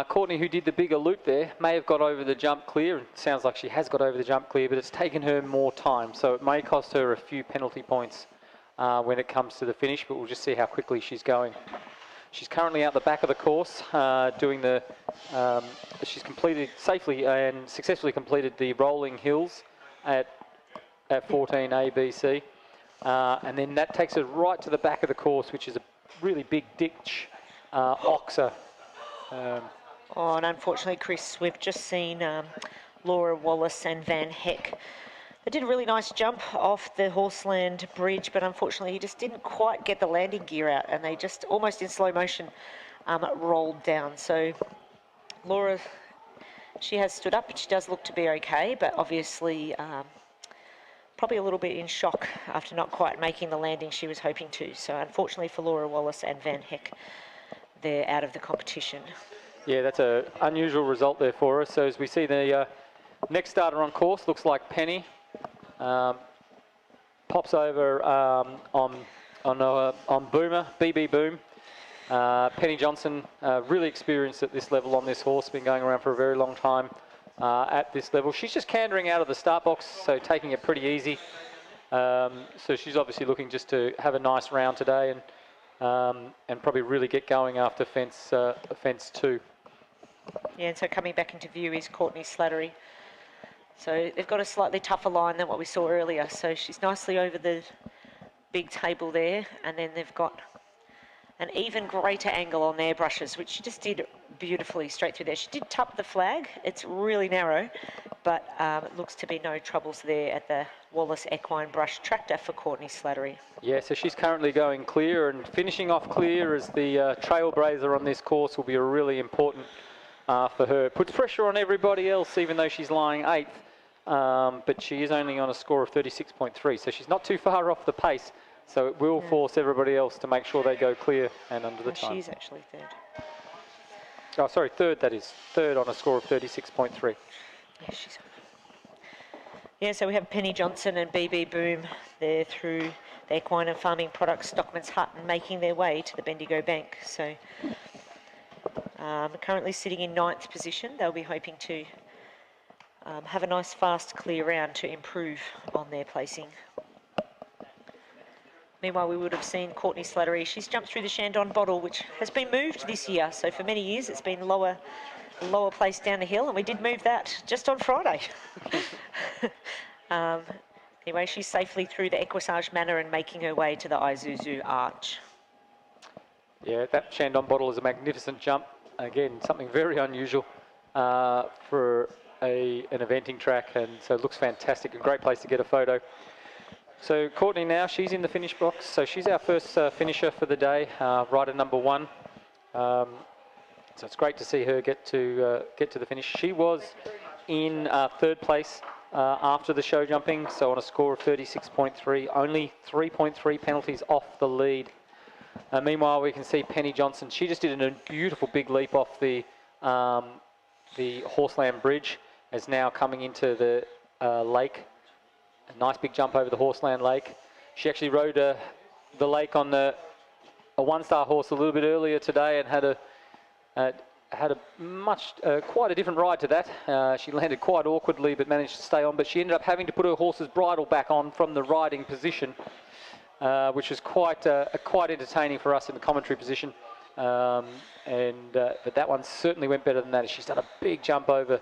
Courtney, who did the bigger loop there, may have got over the jump clear. It sounds like she has got over the jump clear, but it's taken her more time, so it may cost her a few penalty points when it comes to the finish, but we'll just see how quickly she's going. She's currently out the back of the course doing the, she's completed safely and successfully completed the rolling hills at 14 ABC. And then that takes her right to the back of the course, which is a really big ditch, oxer. Oh, and unfortunately, Chris, we've just seen Laura Wallace and Van Heck. They did a really nice jump off the Horseland bridge, but unfortunately he just didn't quite get the landing gear out, and they just almost in slow motion rolled down. So Laura, she has stood up, she does look to be okay, but obviously probably a little bit in shock after not quite making the landing she was hoping to. So unfortunately for Laura Wallace and Van Heck, they're out of the competition. Yeah, that's an unusual result there for us. So as we see the next starter on course, looks like Penny. Pops over on Boomer, BB Boom. Penny Johnson, really experienced at this level on this horse, been going around for a very long time at this level. She's just cantering out of the start box, so taking it pretty easy. So she's obviously looking just to have a nice round today and probably really get going after fence 2. Yeah, and so coming back into view is Courtney Slattery. So they've got a slightly tougher line than what we saw earlier. So she's nicely over the big table there, and then they've got an even greater angle on their brushes, which she just did beautifully straight through there. She did tuck the flag. It's really narrow, but it looks to be no troubles there at the Wallace Equine Brush Tractor for Courtney Slattery. Yeah, so she's currently going clear, and finishing off clear as the trailblazer on this course will be a really important for her. It puts pressure on everybody else, even though she's lying 8th. But she is only on a score of 36.3, so she's not too far off the pace. So it will force everybody else to make sure they go clear and under the time. She's actually 3rd. Oh, sorry, 3rd, that is. 3rd on a score of 36.3. Yeah, she's... Yeah, so we have Penny Johnson and BB Boom there through the equine and farming products Stockman's Hut and making their way to the Bendigo Bank. So currently sitting in 9th position. They'll be hoping to have a nice fast clear round to improve on their placing. Meanwhile, we would have seen Courtney Slattery. She's jumped through the Chandon bottle, which has been moved this year. So for many years, it's been lower place down the hill, and we did move that just on Friday. Anyway, she's safely through the Equissage Manor and making her way to the Isuzu Arch. Yeah, that Chandon bottle is a magnificent jump. Again, something very unusual for an eventing track, and so it looks fantastic. A great place to get a photo. So Courtney now, she's in the finish box. So she's our first finisher for the day, rider number 1. So it's great to see her get to the finish. She was in 3rd place after the show jumping, so on a score of 36.3, only 3.3 penalties off the lead. Meanwhile, we can see Penny Johnson. She just did a beautiful big leap off the Horseland Bridge, is now coming into the lake. A nice big jump over the Horseland Lake. She actually rode the lake on a 1-star horse a little bit earlier today and had quite a different ride to that. She landed quite awkwardly but managed to stay on, but she ended up having to put her horse's bridle back on from the riding position, which was quite entertaining for us in the commentary position. But that one certainly went better than that. She's done a big jump over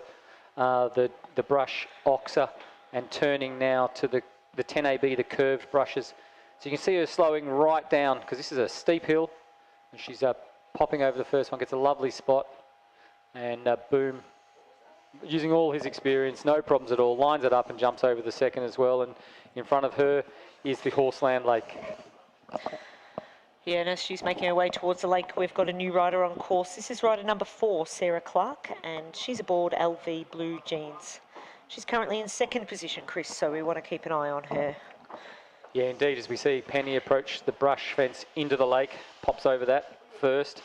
the brush oxer and turning now to the 10AB, the curved brushes. So you can see her slowing right down, because this is a steep hill, and she's popping over the first one, gets a lovely spot. And Boom, using all his experience, no problems at all, lines it up and jumps over the second as well. And in front of her is the Horseland Lake. Yeah, and as she's making her way towards the lake, we've got a new rider on course. This is rider number 4, Sarah Clark, and she's aboard LV Blue Jeans. She's currently in second position, Chris, so we want to keep an eye on her. Yeah, indeed, as we see Penny approach the brush fence into the lake, pops over that first,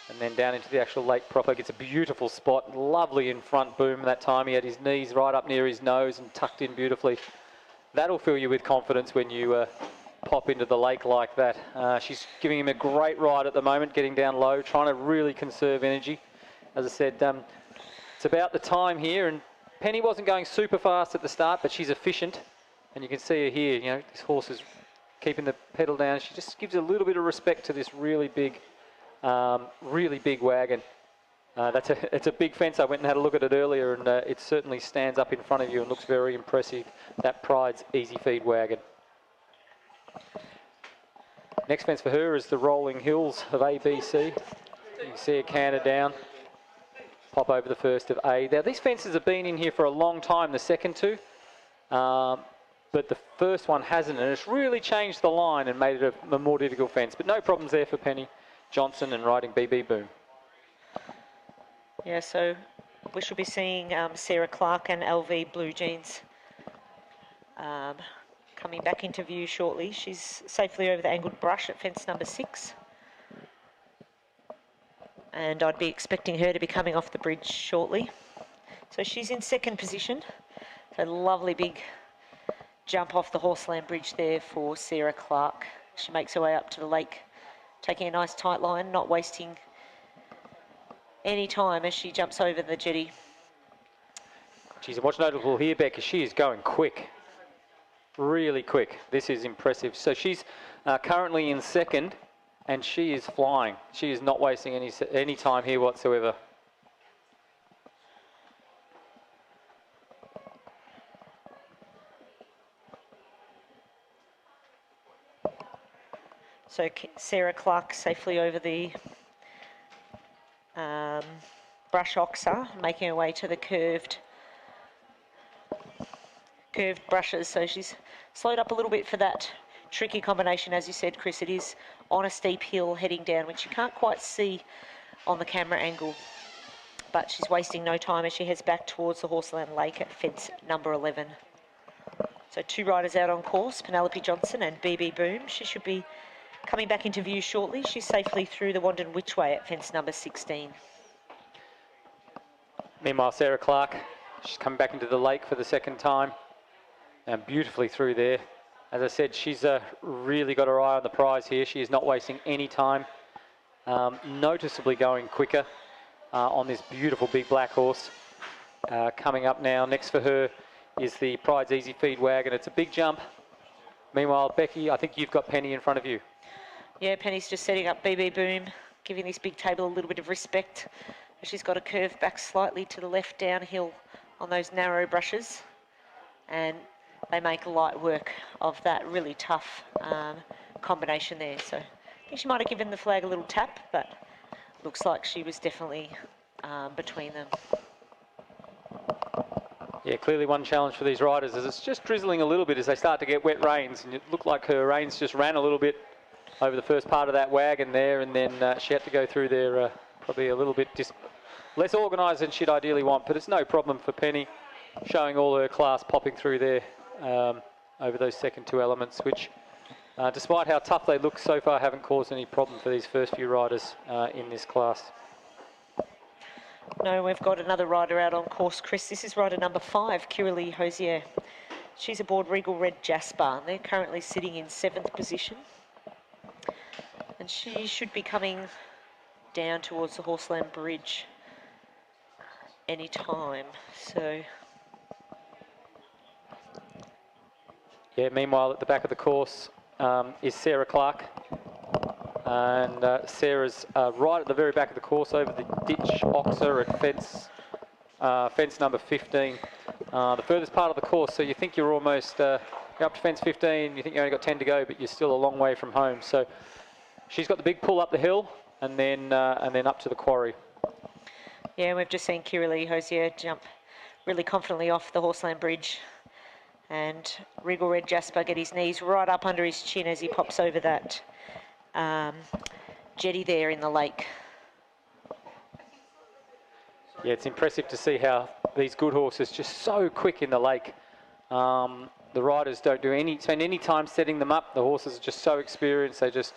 and then down into the actual lake proper, gets a beautiful spot, lovely in front Boom that time. He had his knees right up near his nose and tucked in beautifully. That'll fill you with confidence when you pop into the lake like that. She's giving him a great ride at the moment, getting down low, trying to really conserve energy. As I said, it's about the time here, and Penny wasn't going super fast at the start, but she's efficient. And you can see her here, you know, this horse is keeping the pedal down. She just gives a little bit of respect to this really big wagon. It's a big fence. I went and had a look at it earlier, and it certainly stands up in front of you and looks very impressive. That Pride's Easy Feed wagon. Next fence for her is the Rolling Hills of ABC. You can see her canter down, pop over the first of A. Now these fences have been in here for a long time, the second two, but the first one hasn't, and it's really changed the line and made it a more difficult fence. But no problems there for Penny Johnson and riding BB Boom. Yeah, so we should be seeing Sarah Clark and LV Blue Jeans coming back into view shortly. She's safely over the angled brush at fence number 6. And I'd be expecting her to be coming off the bridge shortly. So she's in second position. So lovely big jump off the Horseland Bridge there for Sarah Clark. She makes her way up to the lake, taking a nice tight line, not wasting any time as she jumps over the jetty. Geez, and what's notable here, Becca, she is going quick. Really quick. This is impressive. So she's currently in second, and she is flying. She is not wasting any time here whatsoever. So Sarah Clark safely over the brush oxer, making her way to the curved brushes. So she's slowed up a little bit for that tricky combination. As you said, Chris, it is on a steep hill heading down, which you can't quite see on the camera angle. But she's wasting no time as she heads back towards the Horseland Lake at fence number 11. So 2 riders out on course, Penelope Johnson and BB Boom. She should be coming back into view shortly. She's safely through the Wandon Whichway at fence number 16. Meanwhile, Sarah Clark, she's coming back into the lake for the second time, and beautifully through there. As I said, she's really got her eye on the prize here. She is not wasting any time, noticeably going quicker on this beautiful big black horse. Coming up now, next for her is the Pride's Easy Feed wagon. It's a big jump. Meanwhile, Becky, I think you've got Penny in front of you. Yeah, Penny's just setting up BB Boom, giving this big table a little bit of respect. She's got to curve back slightly to the left downhill on those narrow brushes, and they make light work of that really tough combination there. So I think she might have given the flag a little tap, but looks like she was definitely between them. Yeah, clearly one challenge for these riders is it's just drizzling a little bit as they start to get wet reins, and it looked like her reins just ran a little bit over the first part of that wagon there, and then she had to go through there probably a little bit less organised than she'd ideally want, but it's no problem for Penny, showing all her class, popping through there over those second 2 elements, which despite how tough they look so far, haven't caused any problem for these first few riders in this class. No, we've got another rider out on course, Chris. This is rider number 5, Kiralee Hosier. She's aboard Regal Red Jasper, and they're currently sitting in 7th position. And she should be coming down towards the Horseland Bridge any time. So yeah, meanwhile at the back of the course is Sarah Clark, and Sarah's right at the very back of the course over the ditch oxer at fence number 15, the furthest part of the course. So you think you're almost you're up to fence 15, you think you only got 10 to go, but you're still a long way from home. So she's got the big pull up the hill, and then up to the quarry. Yeah, and we've just seen Kiralee Hosier jump really confidently off the Horseland Bridge, and Regal Red Jasper get his knees right up under his chin as he pops over that jetty there in the lake. Yeah, it's impressive to see how these good horses just so quick in the lake. The riders don't spend any time setting them up. The horses are just so experienced. They just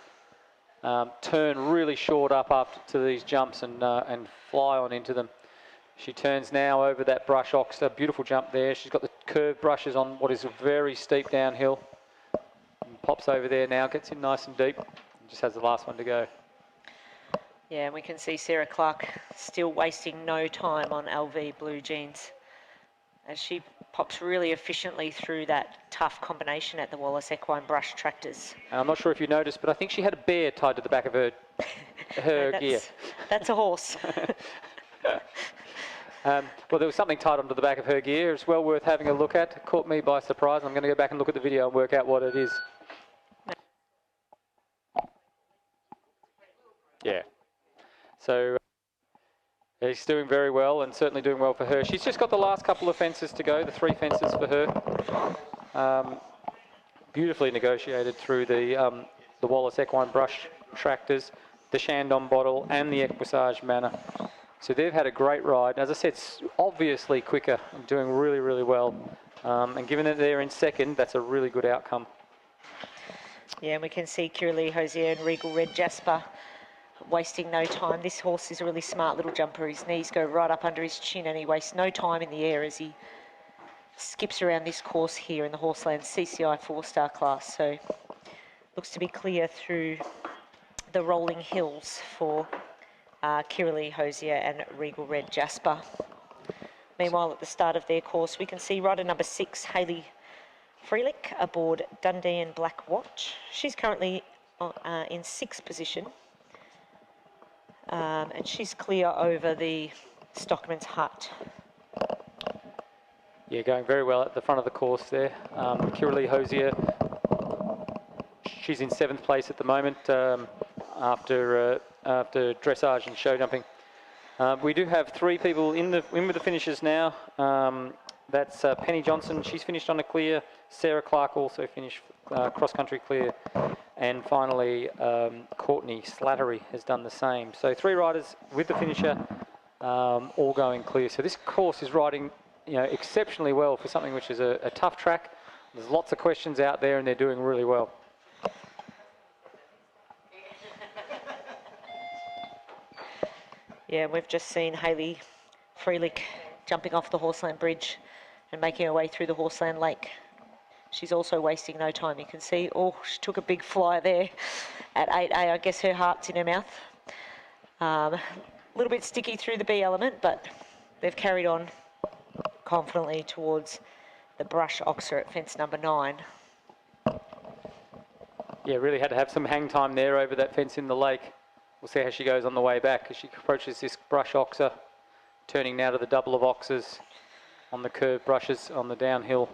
turn really short up after to these jumps and fly on into them. She turns now over that brush oxter. Beautiful jump there. She's got the curved brushes on what is a very steep downhill. And pops over there now, gets in nice and deep. And just has the last one to go. Yeah, and we can see Sarah Clark still wasting no time on LV Blue Jeans as she pops really efficiently through that tough combination at the Wallace Equine Brush Tractors. And I'm not sure if you noticed, but I think she had a bear tied to the back of her gear. That's a horse. Well, there was something tied onto the back of her gear. It's well worth having a look at. It caught me by surprise. I'm going to go back and look at the video and work out what it is. Yeah. So he's doing very well, and certainly doing well for her. She's just got the last couple of fences to go, the 3 fences for her. Beautifully negotiated through the Wallace Equine Brush Tractors, the Shandong Bottle and the Equisage Manor. So they've had a great ride. As I said, it's obviously quicker and doing really, really well. And given that they're in second, that's a really good outcome. Yeah, and we can see Kiralee Hosier and Regal Red Jasper wasting no time. This horse is a really smart little jumper. His knees go right up under his chin and he wastes no time in the air as he skips around this course here in the Horseland CCI 4-star class. So looks to be clear through the rolling hills for Kiralee Hosier and Regal Red Jasper. Meanwhile, at the start of their course, we can see rider number 6, Hayley Freelick, aboard Dundee and Black Watch. She's currently in 6th position. And she's clear over the Stockman's Hut. Yeah, going very well at the front of the course there. Kiralee Hosier, she's in 7th place at the moment after dressage and show jumping. We do have 3 people in with the finishers now. That's Penny Johnson, she's finished on a clear. Sarah Clark also finished cross-country clear. And finally, Courtney Slattery has done the same. So 3 riders with the finisher, all going clear. So this course is riding, exceptionally well for something which is a tough track. There's lots of questions out there, and they're doing really well. Yeah, we've just seen Hayley Freelick jumping off the Horseland Bridge and making her way through the Horseland Lake. She's also wasting no time. You can see, she took a big flyer there at 8A. I guess her heart's in her mouth. A little bit sticky through the B element, but they've carried on confidently towards the brush oxer at fence number 9. Yeah, really had to have some hang time there over that fence in the lake. We'll see how she goes on the way back as she approaches this brush oxer, turning now to the double of oxers on the curved brushes on the downhill.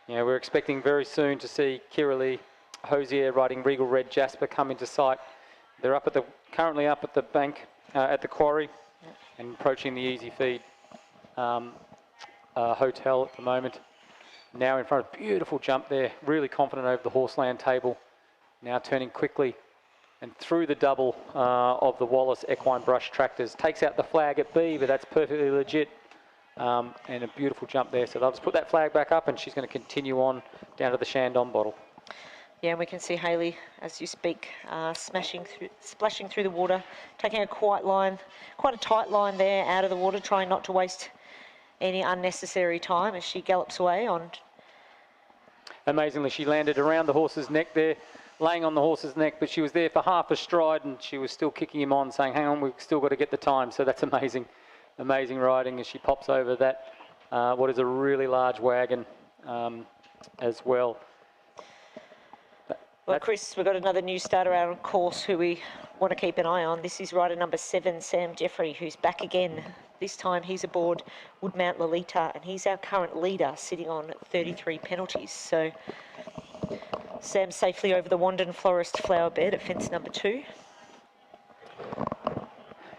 We're expecting very soon to see Kiralee Hosier riding Regal Red Jasper come into sight. They're currently up at the bank at the quarry and approaching the Easy Feed hotel at the moment. Now in front of beautiful jump there, really confident over the Horseland table. Now turning quickly and through the double of the Wallace Equine Brush Tractors. Takes out the flag at B, but that's perfectly legit. And a beautiful jump there. So they'll just put that flag back up and she's going to continue on down to the Shandong Bottle. Yeah, and we can see Hayley, as you speak, splashing through the water, taking quite a tight line there out of the water, trying not to waste any unnecessary time as she gallops away on. Amazingly, she landed around the horse's neck there, laying on the horse's neck, but she was there for half a stride and she was still kicking him on, saying, hang on, we've still got to get the time. So that's amazing. Amazing riding as she pops over that, what is a really large wagon as well. Well, Chris, we've got another new starter out on course who we want to keep an eye on. This is rider number 7, Sam Jeffrey, who's back again. This time he's aboard Woodmount Lolita, and he's our current leader, sitting on 33 penalties. So Sam safely over the Wandon Florist flower bed at fence number 2.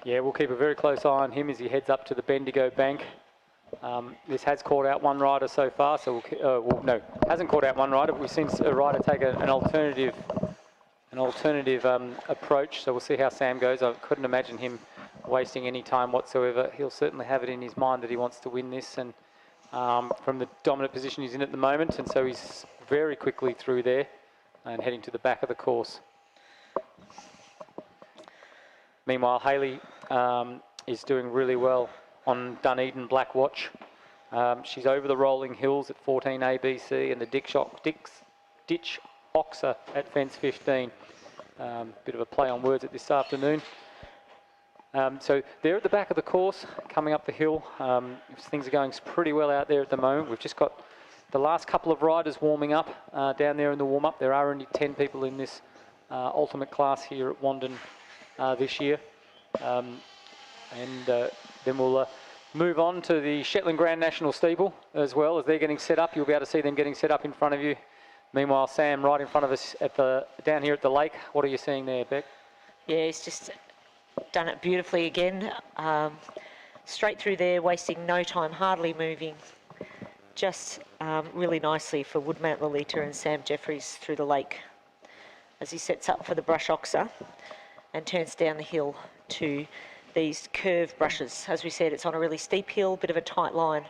Yeah, we'll keep a very close eye on him as he heads up to the Bendigo Bank. This has caught out one rider so far, so no, hasn't caught out one rider, but we've seen a rider take an alternative approach, so we'll see how Sam goes. I couldn't imagine him wasting any time whatsoever. He'll certainly have it in his mind that he wants to win this, and from the dominant position he's in at the moment, and so he's very quickly through there and heading to the back of the course. Meanwhile, Hayley is doing really well on Dunedin Black Watch. She's over the rolling hills at 14 ABC and the Ditch Oxer at fence 15. Bit of a play on words at this afternoon. So they're at the back of the course, coming up the hill. Things are going pretty well out there at the moment. We've just got the last couple of riders warming up down there in the warm-up. There are only 10 people in this ultimate class here at Wandon this year. Then we'll move on to the Shetland Grand National Steeple as well. As they're getting set up, you'll be able to see them getting set up in front of you. Meanwhile, Sam right in front of us down here at the lake. What are you seeing there, Beck? Yeah, he's just done it beautifully again. Straight through there, wasting no time, hardly moving. Just really nicely for Woodmount Lolita and Sam Jeffries through the lake as he sets up for the brush oxer and turns down the hill to these curved brushes. As we said, it's on a really steep hill, bit of a tight line,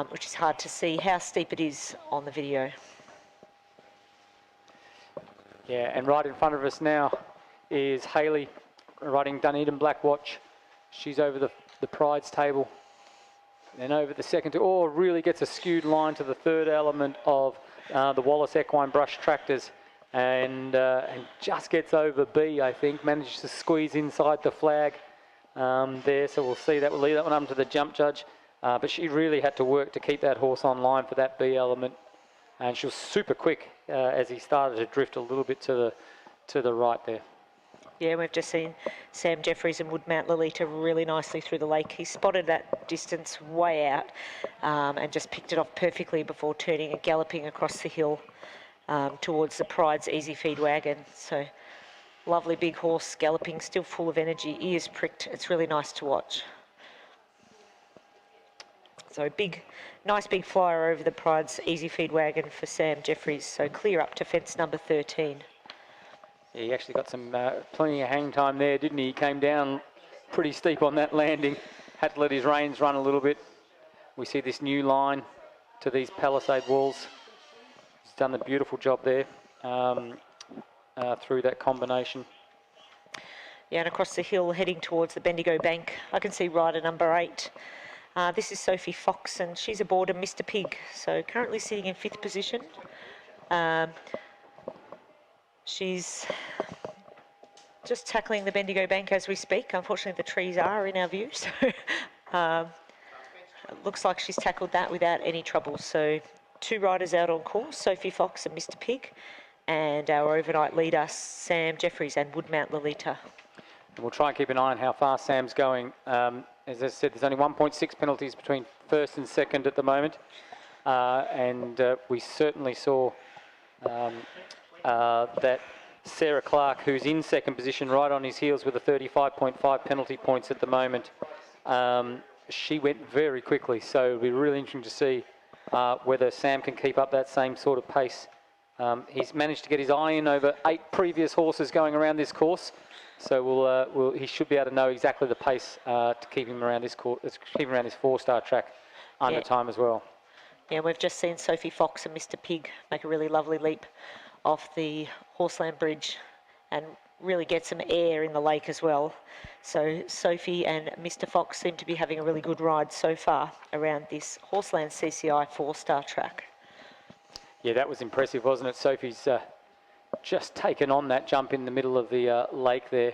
which is hard to see how steep it is on the video. Yeah, and right in front of us now is Hayley riding Dunedin Black Watch. She's over the prides table. Then over the second, really gets a skewed line to the third element of the Wallace Equine Brush Tractors. And just gets over B, I think. Manages to squeeze inside the flag there. So we'll see that. We'll leave that one up to the jump judge. But she really had to work to keep that horse on line for that B element. And she was super quick as he started to drift a little bit to the right there. Yeah, we've just seen Sam Jeffries and Woodmount Lolita really nicely through the lake. He spotted that distance way out and just picked it off perfectly before turning and galloping across the hill towards the Pride's Easy Feed wagon. So lovely big horse galloping, still full of energy, ears pricked. It's really nice to watch. So nice big flyer over the Pride's Easy Feed wagon for Sam Jeffries. So clear up to fence number 13. Yeah, he actually got some plenty of hang time there, didn't he? He came down pretty steep on that landing. Had to let his reins run a little bit. We see this new line to these palisade walls. He's done a beautiful job there through that combination. Yeah, and across the hill, heading towards the Bendigo Bank, I can see rider number 8. This is Sophie Fox, and she's aboard a Mr. Pig, so currently sitting in 5th position. She's just tackling the Bendigo Bank as we speak. Unfortunately, the trees are in our view, so it looks like she's tackled that without any trouble. So 2 riders out on course, Sophie Fox and Mr. Pig, and our overnight leader, Sam Jeffries and Woodmount Lolita. And we'll try and keep an eye on how fast Sam's going. As I said, there's only 1.6 penalties between first and second at the moment. We certainly saw that Sarah Clark, who's in second position, right on his heels with a 35.5 penalty points at the moment. She went very quickly, so it'll be really interesting to see whether Sam can keep up that same sort of pace. He's managed to get his eye in over 8 previous horses going around this course, so he should be able to know exactly the pace to keep him around this course, keep him around this 4-star track under time as well. Yeah, we've just seen Sophie Fox and Mr. Pig make a really lovely leap off the Horseland Bridge and really get some air in the lake as well. So Sophie and Mr. Fox seem to be having a really good ride so far around this Horseland CCI 4-star track. Yeah, that was impressive, wasn't it? Sophie's just taken on that jump in the middle of the lake there.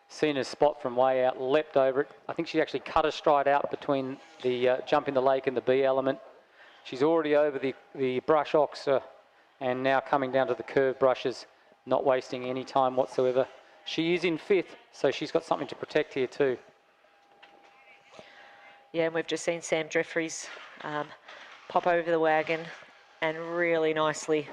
Seen her spot from way out, leapt over it. I think she actually cut a stride out between the jump in the lake and the B element. She's already over the brush oxer and now coming down to the curved brushes, not wasting any time whatsoever. She is in 5th, so she's got something to protect here too. Yeah, and we've just seen Sam Jeffries pop over the wagon and really nicely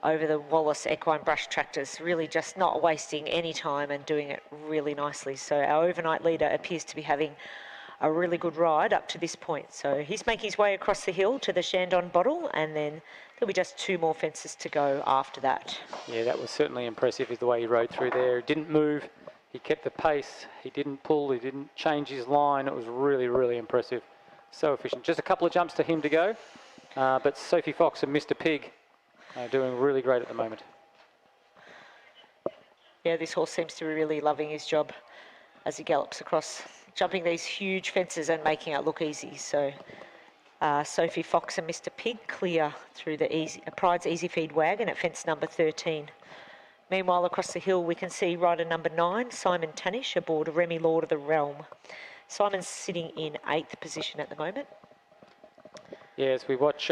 over the Wallace equine brush tractors, really just not wasting any time and doing it really nicely. So our overnight leader appears to be having a really good ride up to this point. So he's making his way across the hill to the Shandon Bottle, and then there'll be just 2 more fences to go after that. Yeah, that was certainly impressive, is the way he rode through there. He didn't move, he kept the pace, he didn't pull, he didn't change his line. It was really, really impressive. So efficient. Just a couple of jumps to him to go, but Sophie Fox and Mr. Pig are doing really great at the moment. Yeah, this horse seems to be really loving his job as he gallops across, jumping these huge fences and making it look easy. So Sophie Fox and Mr. Pig clear through the Pride's Easy Feed wagon at fence number 13. Meanwhile, across the hill, we can see rider number 9, Simon Tannish, aboard Remy Lord of the Realm. Simon's sitting in 8th position at the moment. Yeah, as we watch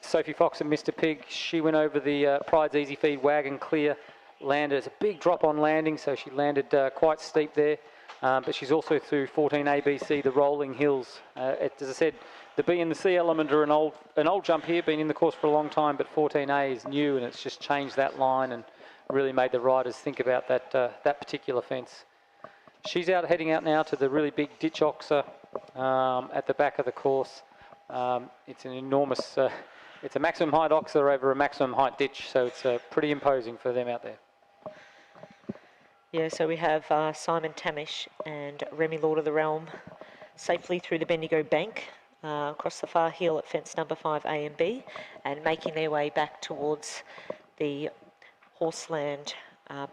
Sophie Fox and Mr. Pig, she went over the Pride's Easy Feed wagon clear, landed. It's a big drop on landing, so she landed quite steep there. But she's also through 14 ABC, the rolling hills. As I said, the B and the C element are an old jump here, been in the course for a long time, but 14A is new, and it's just changed that line and really made the riders think about that particular fence. She's heading out now to the really big ditch oxer at the back of the course. It's an enormous, it's a maximum height oxer over a maximum height ditch, so it's pretty imposing for them out there. Yeah, so we have Simon Tamish and Remy Lord of the Realm safely through the Bendigo Bank, across the far hill at fence number 5 A and B, and making their way back towards the Horseland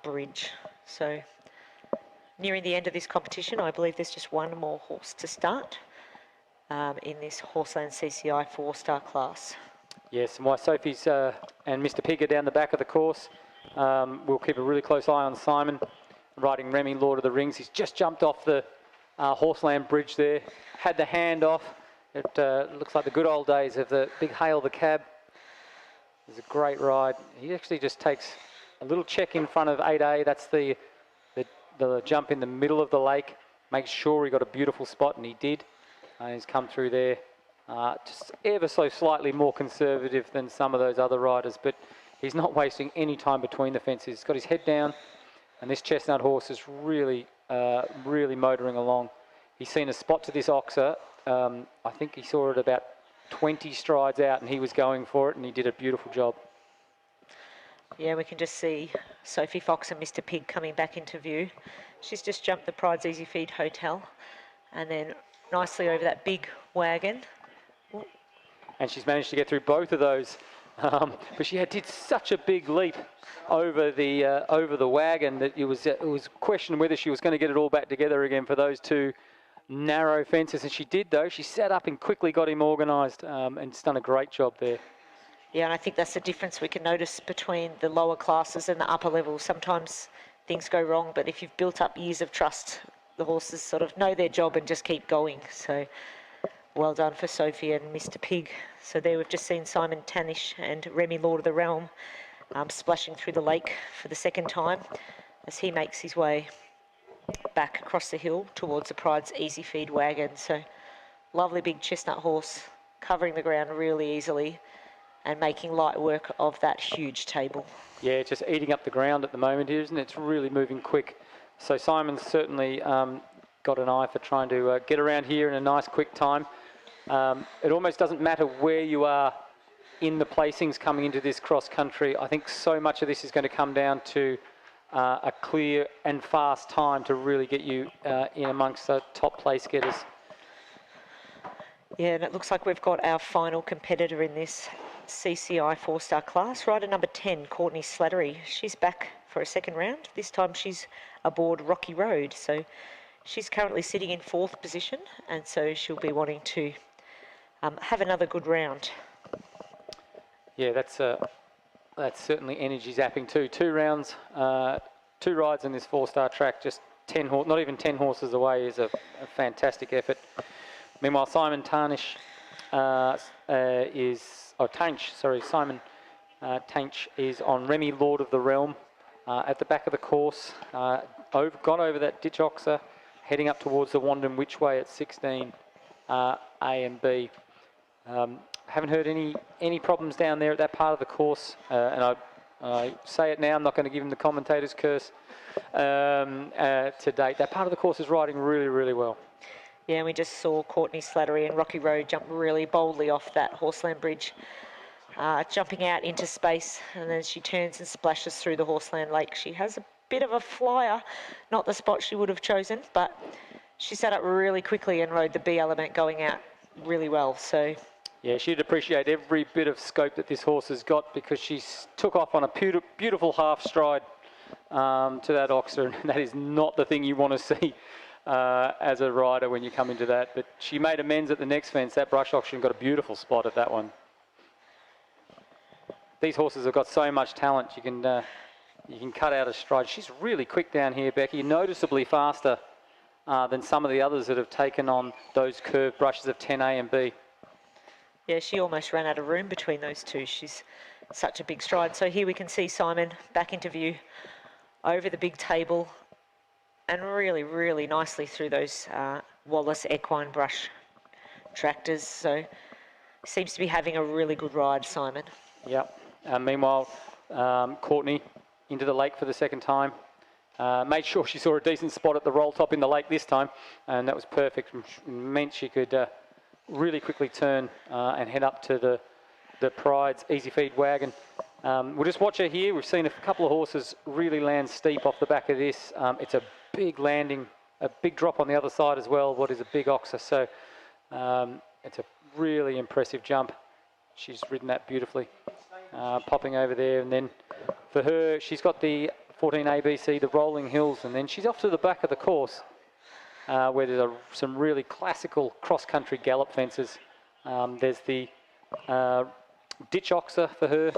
bridge. So nearing the end of this competition, I believe there's just 1 more horse to start in this Horseland CCI 4-star class. Yes, and while Sophie's and Mr. Pig are down the back of the course, we'll keep a really close eye on Simon, riding Remy Lord of the Rings. He's just jumped off the Horseland bridge there, had the hand off. It looks like the good old days of the big hail the cab. It was a great ride. He actually just takes a little check in front of 8A. That's the jump in the middle of the lake. Makes sure he got a beautiful spot, and he did. He's come through there. Just ever so slightly more conservative than some of those other riders, but he's not wasting any time between the fences. He's got his head down, and this chestnut horse is really, really motoring along. He's seen a spot to this oxer. I think he saw it about 20 strides out, and he was going for it, and he did a beautiful job. Yeah, we can just see Sophie Fox and Mr. Pig coming back into view. She's just jumped the Pride's Easy Feed Hotel, and then nicely over that big wagon. Ooh. And she's managed to get through both of those. But she did such a big leap over the wagon that it was questioned whether she was going to get it all back together again for those 2 narrow fences. And she did, though. She sat up and quickly got him organised, and it's done a great job there. Yeah, and I think that's the difference we can notice between the lower classes and the upper levels. Sometimes things go wrong, but if you've built up years of trust, the horses sort of know their job and just keep going. So well done for Sophie and Mr. Pig. So there we've just seen Simon Tannish and Remy Lord of the Realm splashing through the lake for the 2nd time as he makes his way back across the hill towards the Pride's Easy Feed wagon. So lovely big chestnut horse covering the ground really easily and making light work of that huge table. Yeah, it's just eating up the ground at the moment, isn't it? It's really moving quick. So Simon's certainly got an eye for trying to get around here in a nice quick time. It almost doesn't matter where you are in the placings coming into this cross country. I think so much of this is going to come down to a clear and fast time to really get you in amongst the top place getters. Yeah, and it looks like we've got our final competitor in this CCI 4-star class, rider number 10, Courtney Slattery. She's back for a 2nd round. This time she's aboard Rocky Road. So she's currently sitting in 4th position, and so she'll be wanting to have another good round. Yeah, that's certainly energy zapping too. 2 rounds, 2 rides in this 4-star track, just 10 not even 10 horses away is a fantastic effort. Meanwhile, Simon Tarnish Simon Tainch is on Remy Lord of the Realm at the back of the course. Gone over that ditch oxer, heading up towards the Wandon Which Way at 16 A and B. haven't heard any problems down there at that part of the course. And I say it now, I'm not going to give him the commentator's curse to date. That part of the course is riding really, really well. Yeah, and we just saw Courtney Slattery and Rocky Road jump really boldly off that Horseland bridge, jumping out into space, and then she turns and splashes through the Horseland Lake. She has a bit of a flyer, not the spot she would have chosen, but she sat up really quickly and rode the B element going out really well. So yeah, she'd appreciate every bit of scope that this horse has got, because she took off on a beautiful half stride to that Oxer, and that is not the thing you want to see as a rider when you come into that. But she made amends at the next fence. That brush auction got a beautiful spot at that one. These horses have got so much talent. You can cut out a stride. She's really quick down here, Becky, noticeably faster than some of the others that have taken on those curved brushes of 10A and B. yeah, she almost ran out of room between those two. She's such a big stride. So here we can see Simon back into view over the big table and really, really nicely through those Wallace equine brush tractors. So seems to be having a really good ride, Simon. Yep. Meanwhile, Courtney into the lake for the second time. Made sure she saw a decent spot at the roll top in the lake this time, and that was perfect. Meant she could really quickly turn and head up to the Pride's easy feed wagon. We'll just watch her here. We've seen a couple of horses really land steep off the back of this. It's a big landing, a big drop on the other side as well, what is a big Oxer. So it's a really impressive jump. She's ridden that beautifully, popping over there. And then for her, she's got the 14 ABC, the rolling hills, and then she's off to the back of the course where there's some really classical cross-country gallop fences. There's the ditch Oxer for her.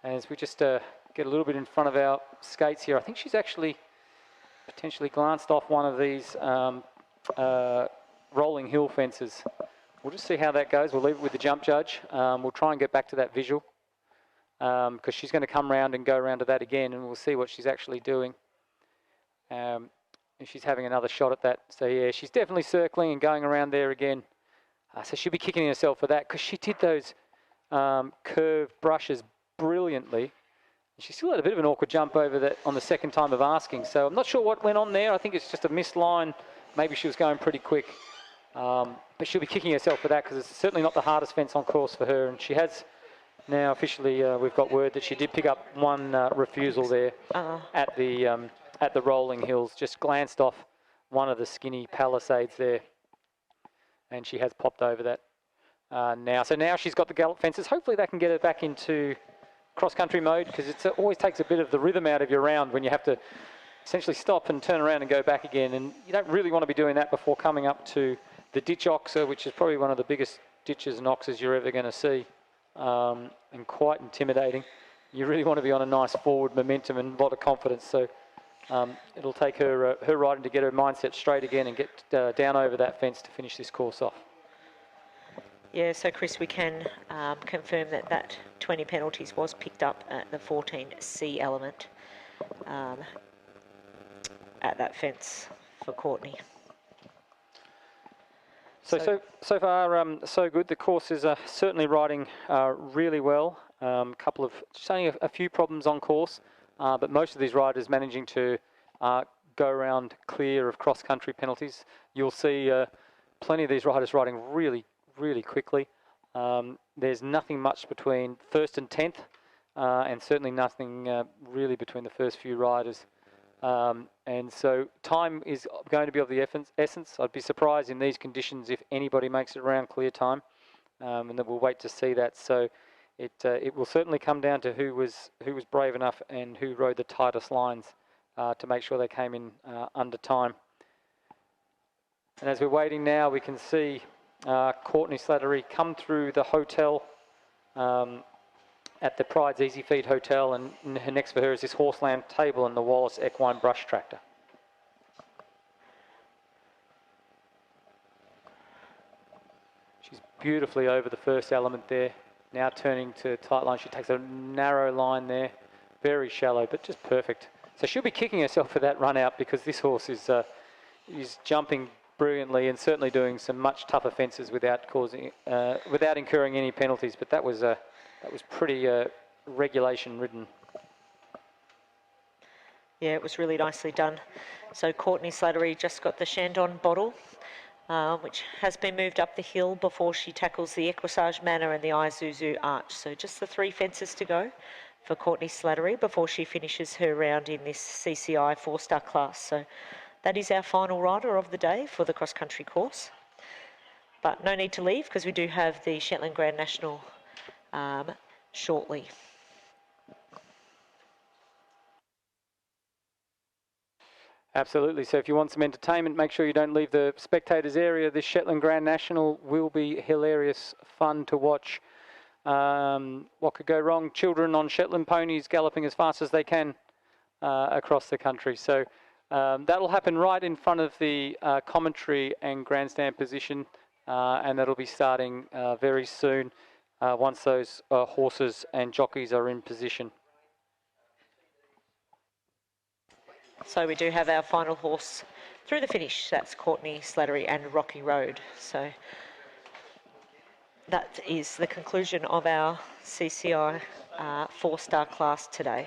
And as we just get a little bit in front of our skates here, I think she's actually potentially glanced off one of these rolling hill fences. We'll just see how that goes. We'll leave it with the jump judge. We'll try and get back to that visual because she's going to come round and go around to that again, and we'll see what she's actually doing. If she's having another shot at that. So yeah, she's definitely circling and going around there again. So she'll be kicking herself for that because she did those curved brushes brilliantly. She still had a bit of an awkward jump over that on the second time of asking. So I'm not sure what went on there. I think it's just a missed line. Maybe she was going pretty quick. But she'll be kicking herself for that because it's certainly not the hardest fence on course for her. And she has now officially, we've got word that she did pick up one refusal there at the rolling hills. Just glanced off one of the skinny palisades there. And she has popped over that now. So now she's got the gallop fences. Hopefully that can get her back into cross-country mode, because it always takes a bit of the rhythm out of your round when you have to essentially stop and turn around and go back again. And you don't really want to be doing that before coming up to the ditch Oxer, which is probably one of the biggest ditches and Oxers you're ever going to see, and quite intimidating. You really want to be on a nice forward momentum and a lot of confidence. So it'll take her riding to get her mindset straight again and get down over that fence to finish this course off. Yeah, so Chris, we can confirm that 20 penalties was picked up at the 14C element at that fence for Courtney. So far, so good. The course is certainly riding really well. Just only a few problems on course, but most of these riders managing to go around clear of cross-country penalties. You'll see plenty of these riders riding really quickly. There's nothing much between first and 10th, and certainly nothing really between the first few riders. And so time is going to be of the essence. I'd be surprised in these conditions if anybody makes it around clear time, and then we'll wait to see that. So it will certainly come down to who was brave enough and who rode the tightest lines to make sure they came in under time. And as we're waiting now, we can see Courtney Slattery come through the hotel at the Pride's Easy Feed Hotel, and next for her is this Horseland table and the Wallace equine brush tractor. She's beautifully over the first element there. Now turning to tight line, she takes a narrow line there, very shallow, but just perfect. So she'll be kicking herself for that run out because this horse is jumping brilliantly, and certainly doing some much tougher fences without without incurring any penalties. But that was pretty regulation ridden. Yeah, it was really nicely done. So Courtney Slattery just got the Shandon bottle, which has been moved up the hill before she tackles the Equisage Manor and the Isuzu Arch. So just the 3 fences to go for Courtney Slattery before she finishes her round in this CCI 4-star class. So that is our final rider of the day for the cross-country course. But no need to leave because we do have the Shetland Grand National shortly. Absolutely. So if you want some entertainment, make sure you don't leave the spectators area. This Shetland Grand National will be hilarious fun to watch. What could go wrong? Children on Shetland ponies galloping as fast as they can across the country. So that'll happen right in front of the commentary and grandstand position, and that'll be starting very soon once those horses and jockeys are in position. So we do have our final horse through the finish. That's Courtney Slattery and Rocky Road. So that is the conclusion of our CCI 4-star class today.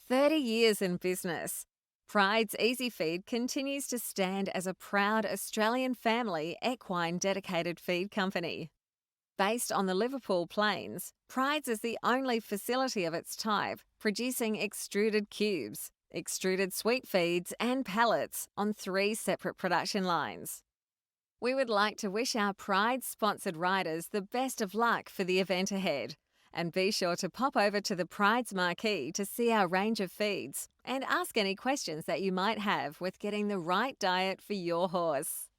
"30 years in business, Pride's Easy Feed continues to stand as a proud Australian family equine dedicated feed company. Based on the Liverpool Plains, Pride's is the only facility of its type producing extruded cubes, extruded sweet feeds and pellets on 3 separate production lines. We would like to wish our Pride-sponsored riders the best of luck for the event ahead. And be sure to pop over to the Pride's marquee to see our range of feeds and ask any questions that you might have with getting the right diet for your horse.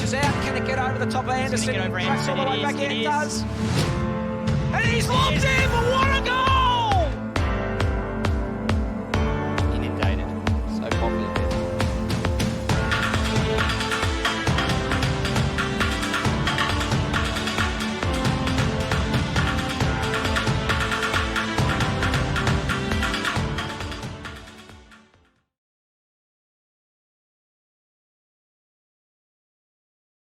is out. Can it get over the top of Anderson? Tracks all the way back in. It does. And he's locked him. What a goal!